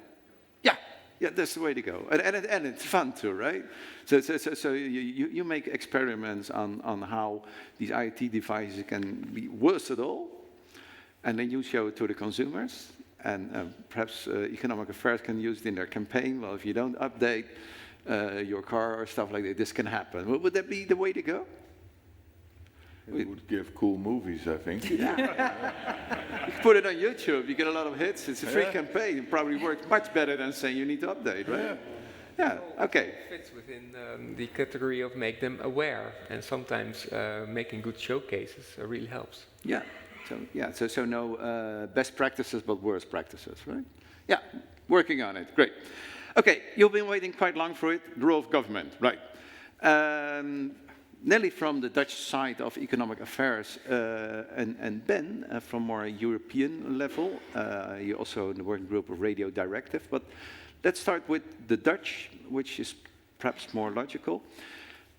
Yeah, that's the way to go. And it's fun too, right? So you make experiments on how these IoT devices can be worse at all, and then you show it to the consumers, and perhaps Economic Affairs can use it in their campaign. Well, if you don't update your car or stuff like that, this can happen. Would that be the way to go? It would give cool movies, I think. Yeah. You can put it on YouTube, you get a lot of hits, it's a free campaign, it probably works much better than saying you need to update, right? Yeah, okay. It fits within the category of make them aware, and sometimes making good showcases really helps. Yeah, so no best practices, but worst practices, right? Yeah, working on it, great. Okay, you've been waiting quite long for it, the role of government, right. Nelly from the Dutch side of Economic Affairs, and Ben from more European level. You're also in the working group of Radio Directive, but let's start with the Dutch, which is perhaps more logical.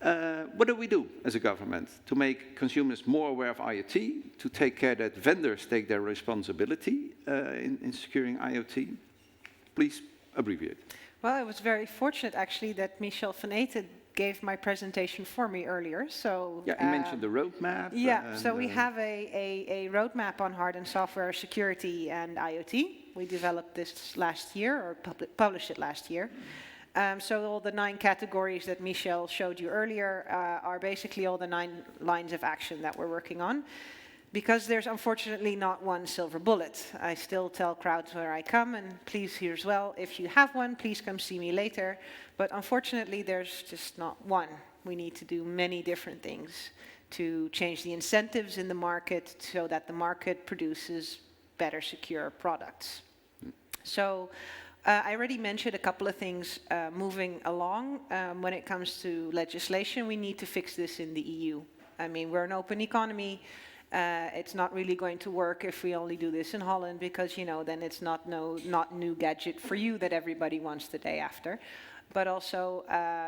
What do we do as a government to make consumers more aware of IoT, to take care that vendors take their responsibility in securing IoT? Please abbreviate. Well, I was very fortunate actually that Michel van Eten gave my presentation for me earlier. So yeah, you mentioned the roadmap. Yeah, so we have a roadmap on hard and software security and IoT. We developed this last year, or published it last year. So all the 9 categories that Michel showed you earlier are basically all the 9 lines of action that we're working on. Because there's unfortunately not one silver bullet. I still tell crowds where I come, and please here as well, if you have one, please come see me later. But unfortunately, there's just not one. We need to do many different things to change the incentives in the market so that the market produces better secure products. So I already mentioned a couple of things moving along. When it comes to legislation, we need to fix this in the EU. I mean, we're an open economy. It's not really going to work if we only do this in Holland, because then it's not new gadget for you that everybody wants the day after. But also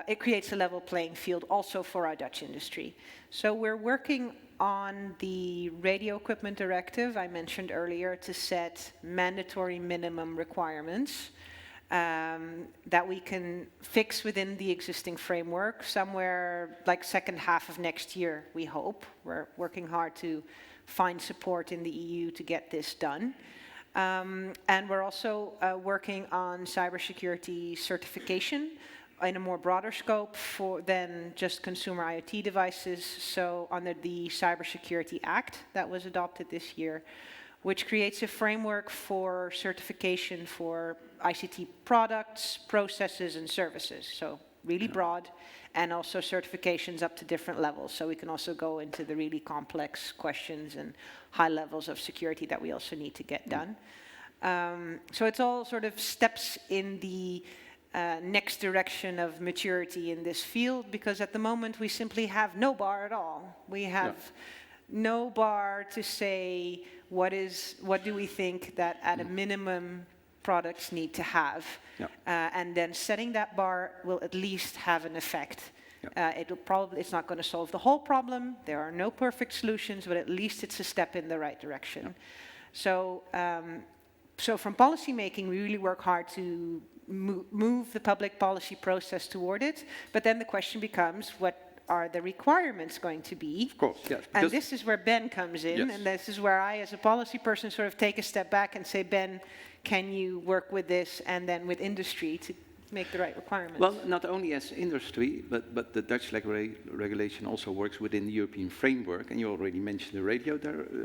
it creates a level playing field also for our Dutch industry. So we're working on the radio equipment directive I mentioned earlier to set mandatory minimum requirements that we can fix within the existing framework somewhere like second half of next year, we hope. We're working hard to find support in the EU to get this done. And we're also working on cybersecurity certification in a more broader scope than just consumer IoT devices. So under the Cybersecurity Act that was adopted this year, which creates a framework for certification for ICT products, processes, and services. So really broad, and also certifications up to different levels. So we can also go into the really complex questions and high levels of security that we also need to get done. So it's all sort of steps in the next direction of maturity in this field, because at the moment we simply have no bar at all. We have no bar to say what do we think that at a minimum products need to have, and then setting that bar will at least have an effect. It's not going to solve the whole problem. There are no perfect solutions, but at least it's a step in the right direction. So from policy making, we really work hard to move the public policy process toward it. But then the question becomes, what are the requirements going to be? Of course, yes. And this is where Ben comes in, Yes. and this is where I, as a policy person, sort of take a step back and say, Ben, can you work with this and then with industry to make the right requirements? Well, not only as industry, but the Dutch regulation also works within the European framework, and you already mentioned the radio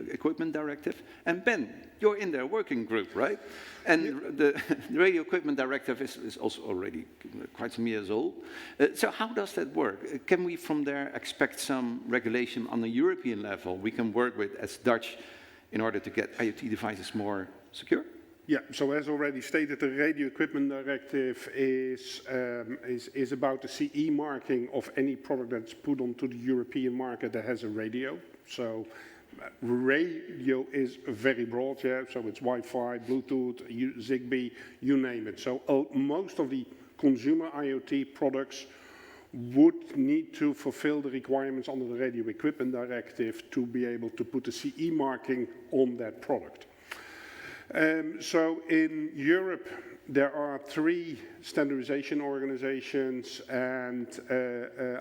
equipment directive. And Ben, you're in their working group, right? And the radio equipment directive is also already quite some years old. So how does that work? Can we from there expect some regulation on the European level we can work with as Dutch in order to get IoT devices more secure? Yeah, so as already stated, the Radio Equipment Directive is about the CE marking of any product that's put onto the European market that has a radio. So radio is very broad, yeah, so it's Wi-Fi, Bluetooth, Zigbee, you name it. So most of the consumer IoT products would need to fulfill the requirements under the Radio Equipment Directive to be able to put the CE marking on that product. So in Europe, there are 3 standardization organizations, and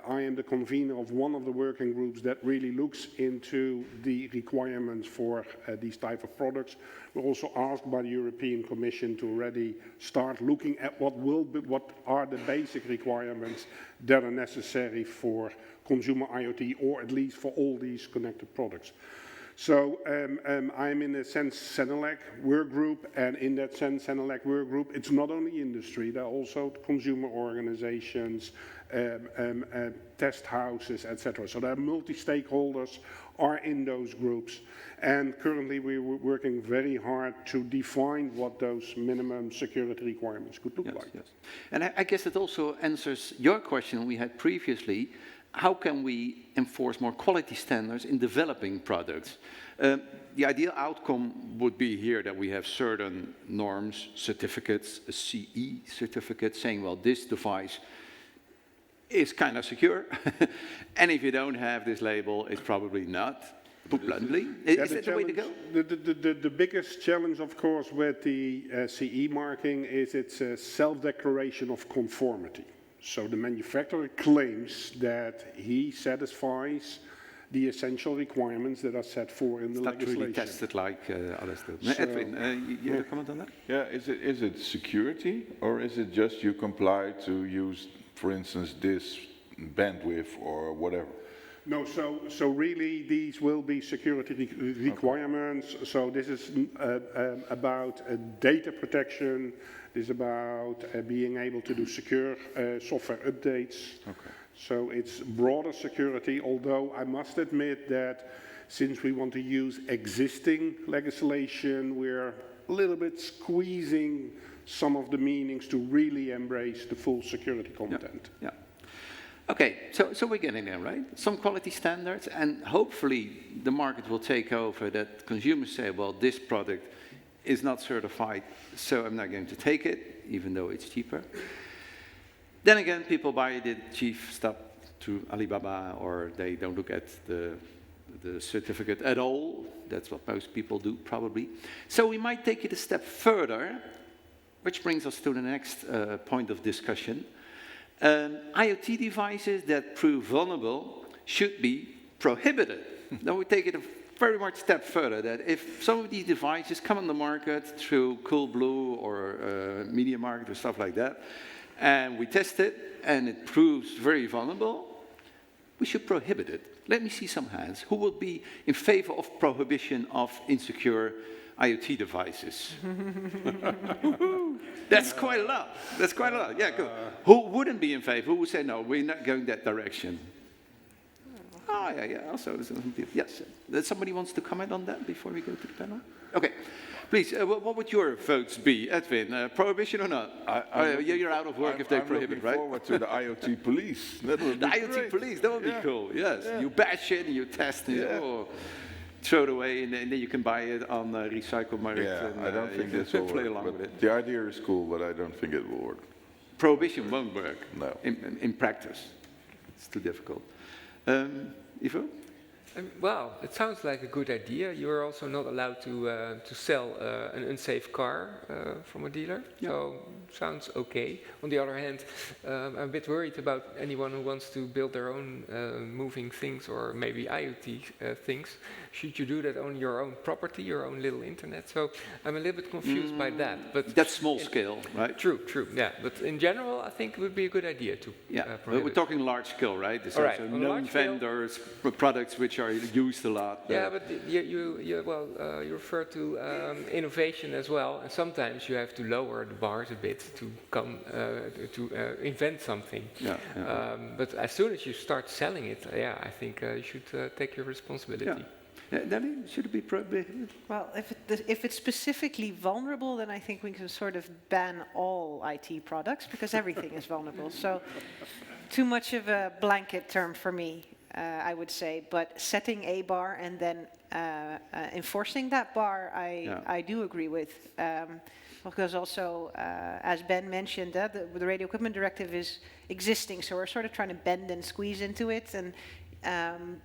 I am the convener of one of the working groups that really looks into the requirements for these type of products. We're also asked by the European Commission to already start looking at what are the basic requirements that are necessary for consumer IoT, or at least for all these connected products. So I'm in a sense Senelec work group, and in that sense Senelec work group, it's not only industry, there are also consumer organizations, test houses, etc. So there are multi-stakeholders are in those groups, and currently we're working very hard to define what those minimum security requirements could look like. Yes. And I guess it also answers your question we had previously. How can we enforce more quality standards in developing products? The ideal outcome would be here that we have certain norms, certificates, a CE certificate saying, well, this device is kind of secure. And if you don't have this label, it's probably not, put bluntly. Is that the way to go? The biggest challenge, of course, with the CE marking is its self-declaration of conformity. So the manufacturer claims that he satisfies the essential requirements that are set forth in the legislation. It's not really tested like others do. Edwin, you have a comment on that? Yeah, is it security, or is it just you comply to use, for instance, this bandwidth or whatever? No, so really these will be security requirements. Okay. So this is about data protection. This is about being able to do secure software updates. Okay. So it's broader security, although I must admit that since we want to use existing legislation, we're a little bit squeezing some of the meanings to really embrace the full security content. Yeah. Okay, so we're getting there, right? Some quality standards, and hopefully the market will take over that consumers say, well, this product is not certified, so I'm not going to take it, even though it's cheaper. Then again, people buy the cheap stuff through Alibaba, or they don't look at the certificate at all. That's what most people do, probably. So we might take it a step further, which brings us to the next point of discussion. IoT devices that prove vulnerable should be prohibited. Now we take it a very much step further, that if some of these devices come on the market through Coolblue or Media Market or stuff like that, and we test it and it proves very vulnerable, we should prohibit it. Let me see some hands. Who will be in favor of prohibition of insecure IoT devices? That's quite a lot. That's quite a lot. Yeah, good. Who wouldn't be in favor? Who would say, no, we're not going that direction? Oh, yeah. Also, some people. Yes. Somebody wants to comment on that before we go to the panel? Okay. Please, what would your votes be, Edwin? Prohibition or not? You're out of work if they prohibit, right? I'm looking forward to the IoT police. That would be IoT great. police, that would be cool, yes. Yeah. You bash it and you test it, or throw it away, and then you can buy it on Recycle Market. Yeah, and, I don't think this will play work. along with it. The idea is cool, but I don't think it will work. Prohibition won't work. No. In practice. It's too difficult. Ivo? Well, it sounds like a good idea. You are also not allowed to sell an unsafe car from a dealer, so sounds okay. On the other hand, I'm a bit worried about anyone who wants to build their own moving things or maybe IoT things. Should you do that on your own property, your own little internet? So I'm a little bit confused by that. But that's small scale, right? True, yeah. But in general, I think it would be a good idea to but we're talking large scale, right? There's all right. also known vendors, products which are used a lot. Yeah, but you refer to innovation as well, and sometimes you have to lower the bars a bit to come to invent something. But as soon as you start selling it, I think you should take your responsibility. Then should it be prohibited? Well, if it's specifically vulnerable, then I think we can sort of ban all IT products because everything is vulnerable. So too much of a blanket term for me, I would say. But setting a bar and then enforcing that bar, I do agree with. Because also, as Ben mentioned, the Radio Equipment Directive is existing, so we're sort of trying to bend and squeeze into it. And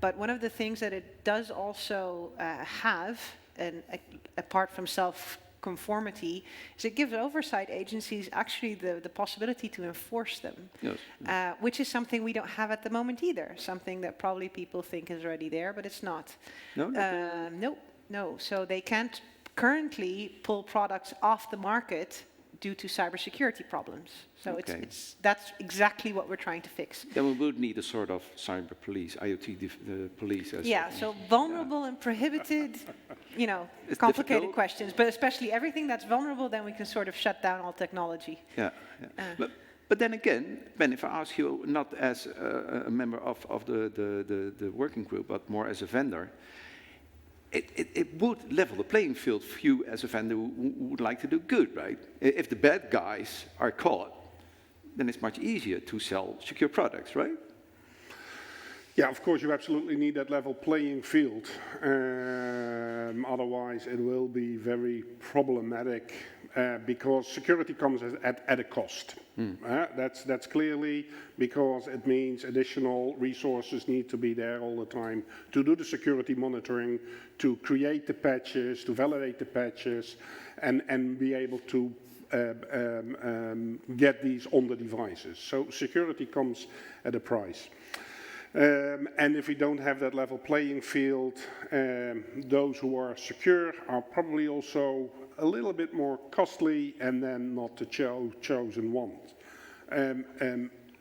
but one of the things that it does also have, and apart from self-conformity, is it gives oversight agencies actually the possibility to enforce them, which is something we don't have at the moment either. Something that probably people think is already there, but it's not. No. So they can't currently pull products off the market due to cybersecurity problems. So that's exactly what we're trying to fix. Then we would need a sort of cyber police, IoT police. So vulnerable and prohibited, complicated questions, but especially everything that's vulnerable, then we can sort of shut down all technology. But then again, Ben, if I ask you not as a member of the working group, but more as a vendor, it would level the playing field for you as a vendor who would like to do good, right? If the bad guys are caught, then it's much easier to sell secure products, right? Yeah, of course, you absolutely need that level playing field. Otherwise, it will be very problematic because security comes at a cost. That's clearly because it means additional resources need to be there all the time to do the security monitoring, to create the patches, to validate the patches, and be able to get these on the devices. So security comes at a price. And if we don't have that level playing field, those who are secure are probably also a little bit more costly and then not the chosen ones.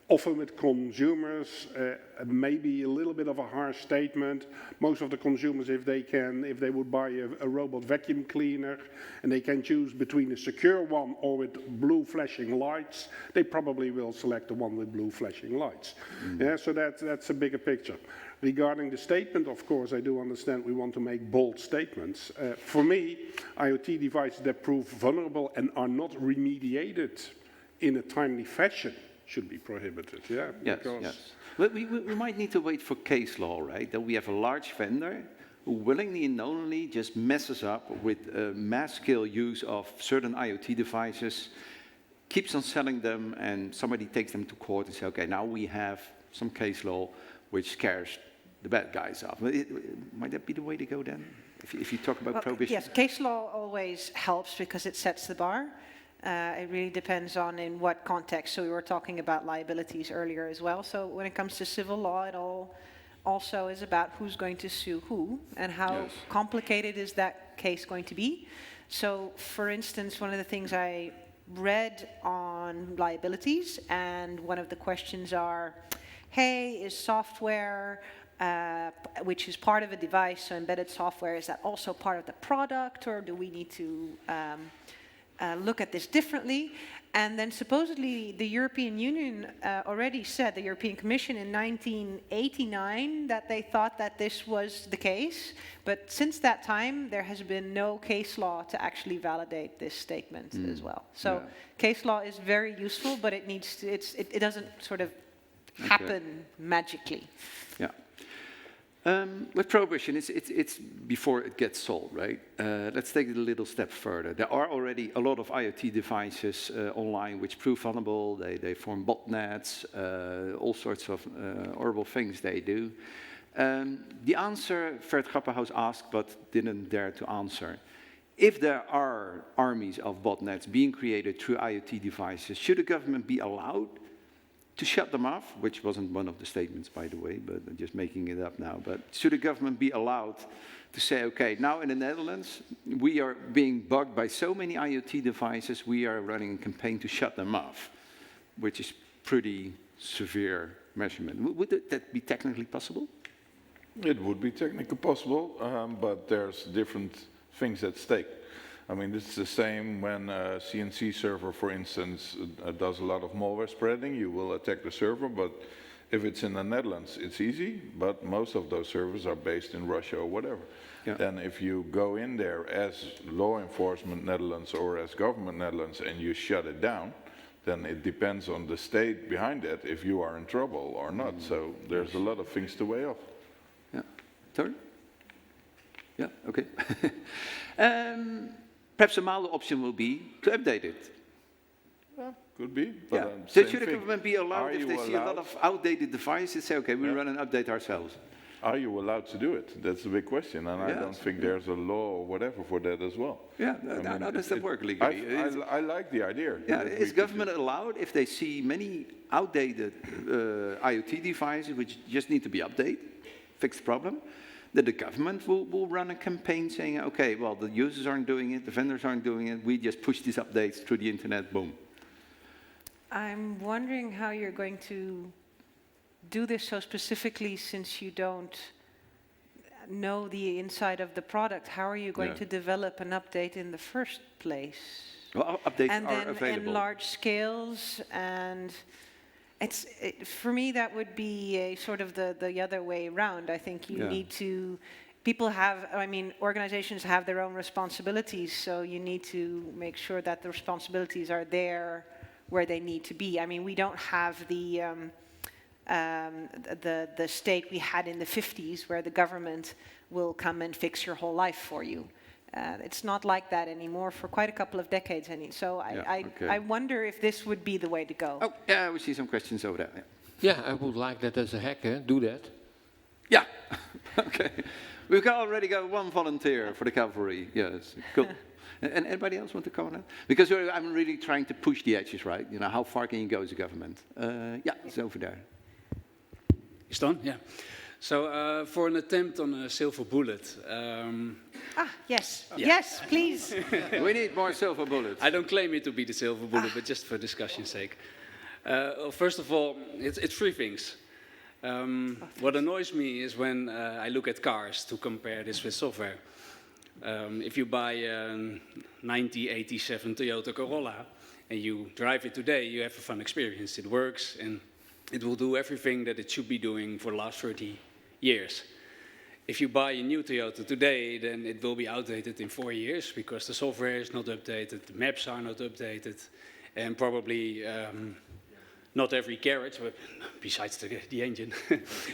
Often with consumers, maybe a little bit of a harsh statement. Most of the consumers, if they would buy a robot vacuum cleaner and they can choose between a secure one or with blue flashing lights, they probably will select the one with blue flashing lights. So that's a bigger picture. Regarding the statement, of course, I do understand we want to make bold statements. For me, IoT devices that prove vulnerable and are not remediated in a timely fashion should be prohibited, Yes. But we might need to wait for case law, right? That we have a large vendor who willingly and knowingly just messes up with mass-scale use of certain IoT devices, keeps on selling them, and somebody takes them to court and says, okay, now we have some case law which scares the bad guys off. Might that be the way to go then? If you talk about prohibition? Yes, case law always helps because it sets the bar. It really depends on in what context. So we were talking about liabilities earlier as well. So when it comes to civil law, it all also is about who's going to sue who and how complicated is that case going to be. So for instance, one of the things I read on liabilities, and one of the questions are, hey, is software, which is part of a device, so embedded software, is that also part of the product, or do we need to look at this differently? And then supposedly the European Union already said, the European Commission in 1989, that they thought that this was the case. But since that time, there has been no case law to actually validate this statement as well. So case law is very useful, but it needs to, it doesn't sort of happen magically. Yeah. With prohibition, it's before it gets sold, right? Let's take it a little step further. There are already a lot of IoT devices online which prove vulnerable. They form botnets, all sorts of horrible things they do. The answer Fred Grapperhaus asked but didn't dare to answer. If there are armies of botnets being created through IoT devices, should the government be allowed to shut them off? Which wasn't one of the statements, by the way, but I'm just making it up now. But should the government be allowed to say, okay, now in the Netherlands, we are being bugged by so many IoT devices, we are running a campaign to shut them off, which is pretty severe measurement. Would that be technically possible? It would be technically possible, but there's different things at stake. I mean, this is the same when a CNC server, for instance, does a lot of malware spreading. You will attack the server, but if it's in the Netherlands, it's easy, but most of those servers are based in Russia or whatever. Yeah. Then if you go in there as law enforcement Netherlands or as government Netherlands and you shut it down, then it depends on the state behind it if you are in trouble or not. So there's a lot of things to weigh off. Yeah. Sorry? Yeah, okay. Perhaps a milder option will be to update it. Yeah, could be. But yeah. So should the government be allowed, if they see a lot of outdated devices, say, okay, we run an update ourselves? Are you allowed to do it? That's the big question, and I don't think there's a law or whatever for that as well. Yeah, how does that work legally? I like the idea. Yeah, is government allowed, if they see many outdated IoT devices which just need to be updated, fix the problem, that the government will run a campaign saying, okay, well, the users aren't doing it, the vendors aren't doing it, we just push these updates through the internet, boom. I'm wondering how you're going to do this so specifically, since you don't know the inside of the product. How are you going to develop an update in the first place? Well, updates and are then available. in large scales, and for me that would be a sort of the other way around. I think you need to, people have, I mean, organizations have their own responsibilities, so you need to make sure that the responsibilities are there where they need to be. I mean, we don't have the state we had in the 50s where the government will come and fix your whole life for you. It's not like that anymore for quite a couple of decades. So I wonder if this would be the way to go. Oh, yeah, we see some questions over there. Yeah, I would like that as a hacker, do that. Yeah, okay. We've already got one volunteer for the cavalry. Yes, cool. And anybody else want to comment on that? Because I'm really trying to push the edges, right? You know, how far can you go as a government? Yeah, it's over there. Is done? Yeah. So for an attempt on a silver bullet. Yes. Yeah. Yes, please. We need more silver bullets. I don't claim it to be the silver bullet, but just for discussion's sake. Well, first of all, it's three things. What annoys me is when I look at cars to compare this with software. If you buy a 1987 Toyota Corolla and you drive it today, you have a fun experience. It works and it will do everything that it should be doing for the last 30 years. If you buy a new Toyota today, then it will be outdated in 4 years because the software is not updated, the maps are not updated, and probably not every garage, besides the engine,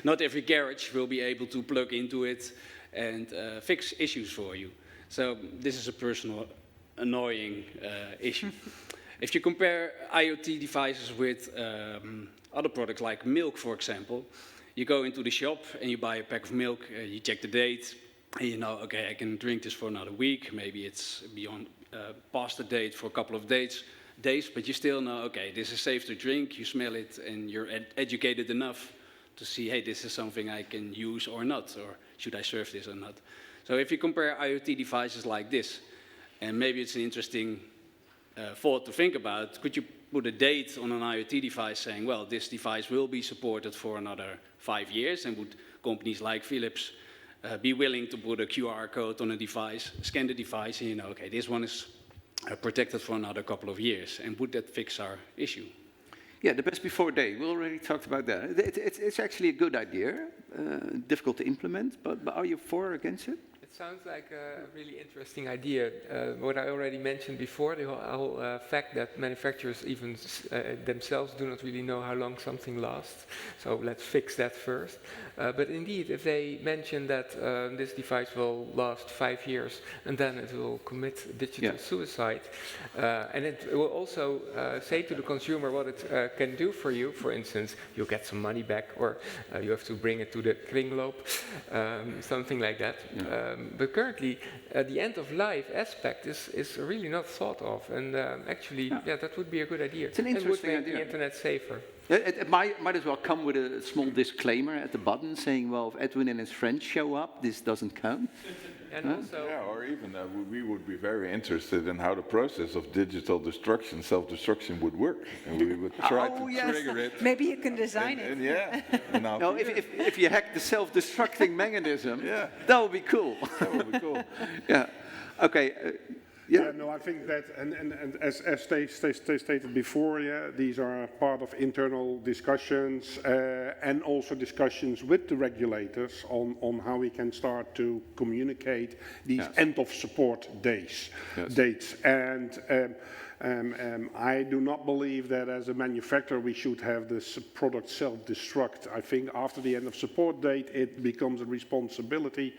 not every garage will be able to plug into it and fix issues for you. So this is a personal annoying issue. If you compare IoT devices with other products like milk, for example, you go into the shop and you buy a pack of milk, you check the date, and you know, okay, I can drink this for another week, maybe it's beyond past the date for a couple of days, but you still know, okay, this is safe to drink, you smell it, and you're educated enough to see, hey, this is something I can use or not, or should I serve this or not? So if you compare IoT devices like this, and maybe it's an interesting thought to think about, could you put a date on an IoT device saying, well, this device will be supported for another 5 years, and would companies like Philips be willing to put a QR code on a device, scan the device, and you know, okay, this one is protected for another couple of years, and would that fix our issue? Yeah, the best before date. We already talked about that. It's actually a good idea, difficult to implement, but are you for or against it? I It sounds like a really interesting idea. What I already mentioned before, the whole fact that manufacturers even themselves do not really know how long something lasts. So let's fix that first. But indeed, if they mention that this device will last 5 years and then it will commit digital suicide, and it will also say to the consumer what it can do for you. For instance, you'll get some money back, or you have to bring it to the kringloop, something like that. But currently, the end-of-life aspect is really not thought of, and actually, that would be a good idea. It's an interesting idea. It would make idea. the internet safer. It might as well come with a small disclaimer at the bottom saying, well, if Edwin and his friends show up, this doesn't count. And also, or even we would be very interested in how the process of digital destruction, self-destruction would work, and we would try to trigger it. Maybe you can design it. No, if you hack the self-destructing mechanism, that would be cool. That would be cool. Yeah. Okay. No, I think that, and as stated before, these are part of internal discussions and also discussions with the regulators on how we can start to communicate these end-of-support dates. And I do not believe that as a manufacturer we should have this product self-destruct. I think after the end-of-support date it becomes a responsibility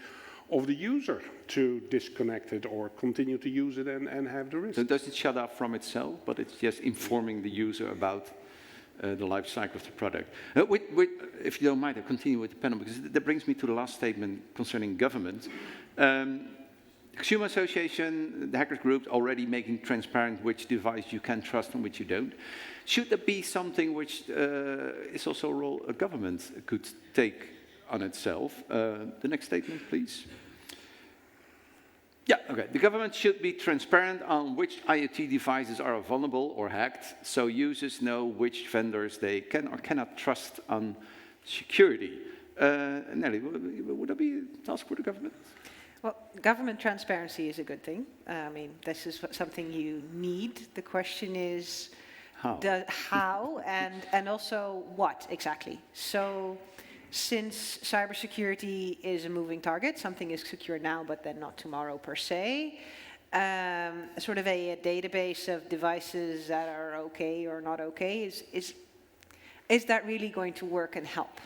of the user to disconnect it or continue to use it and have the risk. So does it shut off from itself, but it's just informing the user about the life cycle of the product? If you don't mind, I'll continue with the panel, because that brings me to the last statement concerning government. Consumer Association, the Hackers Group, already making transparent which device you can trust and which you don't. Should there be something which is also a role a government could take on itself? The next statement, please. The government should be transparent on which IoT devices are vulnerable or hacked, so users know which vendors they can or cannot trust on security. Nelly, would that be a task for the government? Well, government transparency is a good thing. I mean, this is something you need. The question is how and also what exactly. So, since cybersecurity is a moving target, something is secure now, but then not tomorrow per se, sort of a database of devices that are okay or not okay, is that really going to work and help?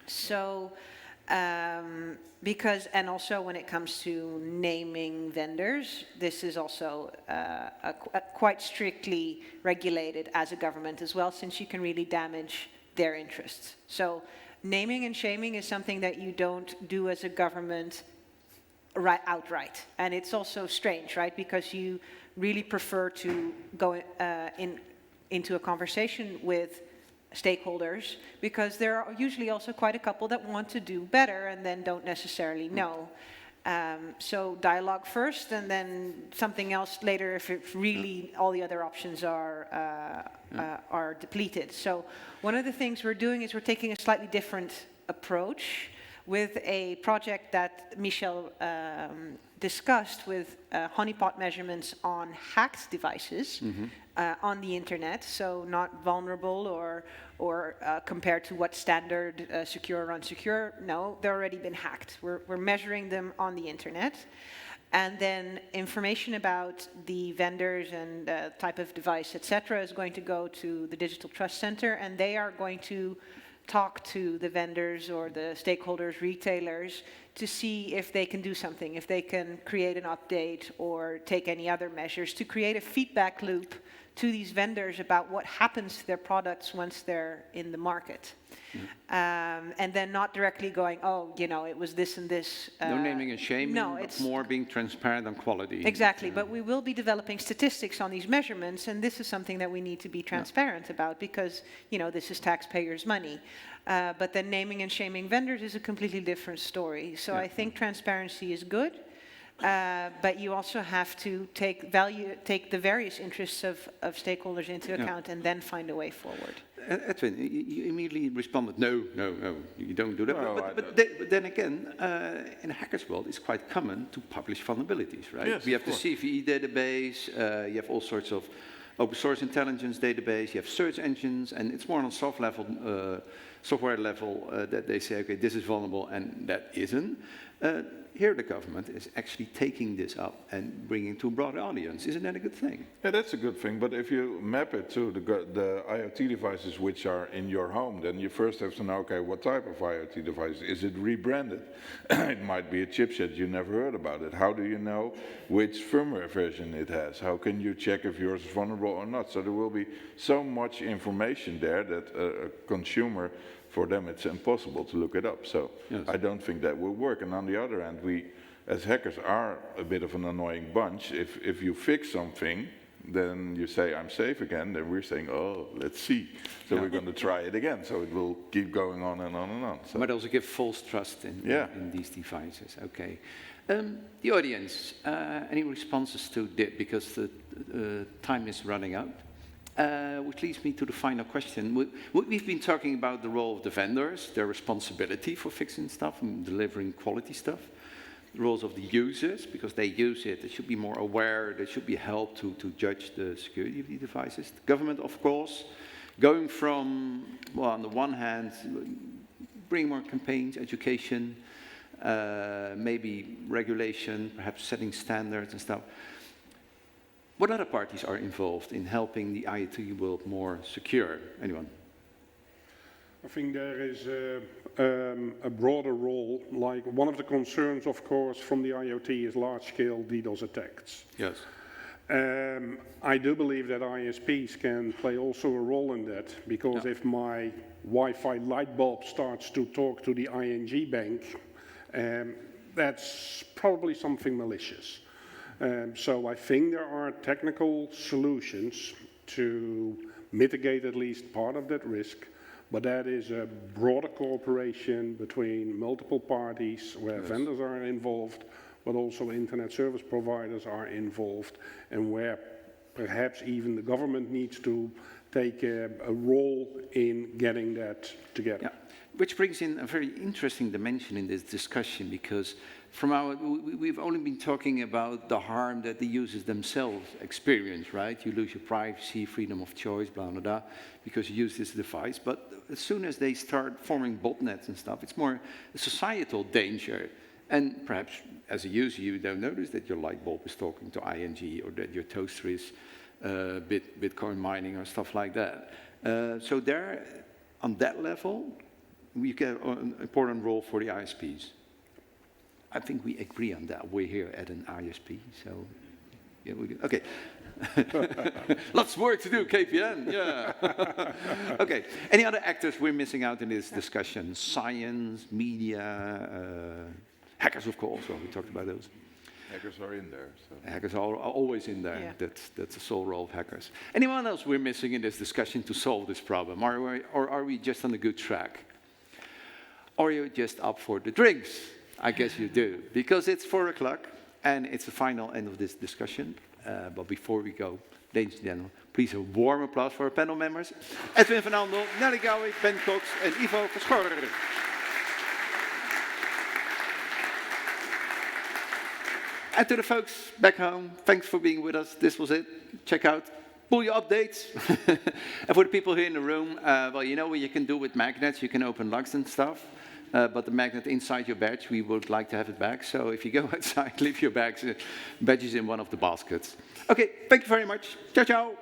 So, and also when it comes to naming vendors, this is also quite strictly regulated as a government as well, since you can really damage their interests. So, naming and shaming is something that you don't do as a government outright. And it's also strange, right? Because you really prefer to go into a conversation with stakeholders, because there are usually also quite a couple that want to do better and then don't necessarily know. So dialogue first and then something else later if it really all the other options are depleted. So one of the things we're doing is we're taking a slightly different approach with a project that Michel discussed with honeypot measurements on hacked devices on the internet, so not vulnerable or compared to what standard secure or unsecure. No, they've already been hacked. We're measuring them on the internet. And then information about the vendors and type of device, etc., is going to go to the Digital Trust Center, and they are going to talk to the vendors or the stakeholders, retailers, to see if they can do something, if they can create an update or take any other measures to create a feedback loop to these vendors about what happens to their products once they're in the market. And then not directly going, oh, you know, it was this and this. No naming and shaming, no, but it's more being transparent on quality. Exactly, but we will be developing statistics on these measurements, and this is something that we need to be transparent about because, you know, this is taxpayers' money. But then naming and shaming vendors is a completely different story. So I think transparency is good. But you also have to take the various interests of stakeholders into account and then find a way forward. Edwin, you immediately responded, no, you don't do that. No, but then again, in a hacker's world, it's quite common to publish vulnerabilities, right? Yes, we have the CVE database, you have all sorts of open source intelligence database, you have search engines, and it's more on a software level that they say, okay, this is vulnerable and that isn't. Here the government is actually taking this up and bringing it to a broad audience. Isn't that a good thing? Yeah, that's a good thing, but if you map it to the IoT devices which are in your home, then you first have to know, okay, what type of IoT device? Is it rebranded? It might be a chipset, you never heard about it. How do you know which firmware version it has? How can you check if yours is vulnerable or not? So there will be so much information there that a consumer, for them it's impossible to look it up. So yes. I don't think that will work. And on the other hand, we as hackers are a bit of an annoying bunch. If you fix something, then you say I'm safe again, then we're saying, oh, let's see. So we're going to try it again. So it will keep going on and on and on. So. But also give false trust in these devices. Okay. The audience, any responses to that? Because the time is running out. Which leads me to the final question. We've been talking about the role of the vendors, their responsibility for fixing stuff and delivering quality stuff. The roles of the users, because they use it, they should be more aware, they should be helped to judge the security of the devices. The government, of course, going from, well, on the one hand, bring more campaigns, education, maybe regulation, perhaps setting standards and stuff. What other parties are involved in helping the IoT world more secure? Anyone? I think there is a broader role. Like one of the concerns, of course, from the IoT is large-scale DDoS attacks. Yes. I do believe that ISPs can play also a role in that, because if my Wi-Fi light bulb starts to talk to the ING bank, that's probably something malicious. So I think there are technical solutions to mitigate at least part of that risk, but that is a broader cooperation between multiple parties where vendors are involved, but also internet service providers are involved, and where perhaps even the government needs to take a role in getting that together. Yeah. Which brings in a very interesting dimension in this discussion, because we've only been talking about the harm that the users themselves experience, right? You lose your privacy, freedom of choice, blah, blah, blah, because you use this device. But as soon as they start forming botnets and stuff, it's more a societal danger. And perhaps as a user, you don't notice that your light bulb is talking to ING, or that your toaster is Bitcoin mining or stuff like that. So there, on that level, we get an important role for the ISPs. I think we agree on that. We're here at an ISP, so yeah, okay. Lots of work to do, KPN, yeah. Okay, any other actors we're missing out in this discussion? Science, media, hackers, of course, well, we talked about those. Hackers are in there. So. Hackers are always in there. Yeah. That's the sole role of hackers. Anyone else we're missing in this discussion to solve this problem? Or are we just on a good track? Or are you just up for the drinks? I guess you do, because it's 4 o'clock and it's the final end of this discussion. But before we go, ladies and gentlemen, please a warm applause for our panel members. Edwin van Andel, Nelly Gowie, Ben Cox and Ivo Verschorer. And to the folks back home, thanks for being with us. This was it. Check out pull your updates. And for the people here in the room, well, you know what you can do with magnets. You can open locks and stuff. But the magnet inside your badge, we would like to have it back. So if you go outside, leave your badges in one of the baskets. Okay, thank you very much. Ciao, ciao.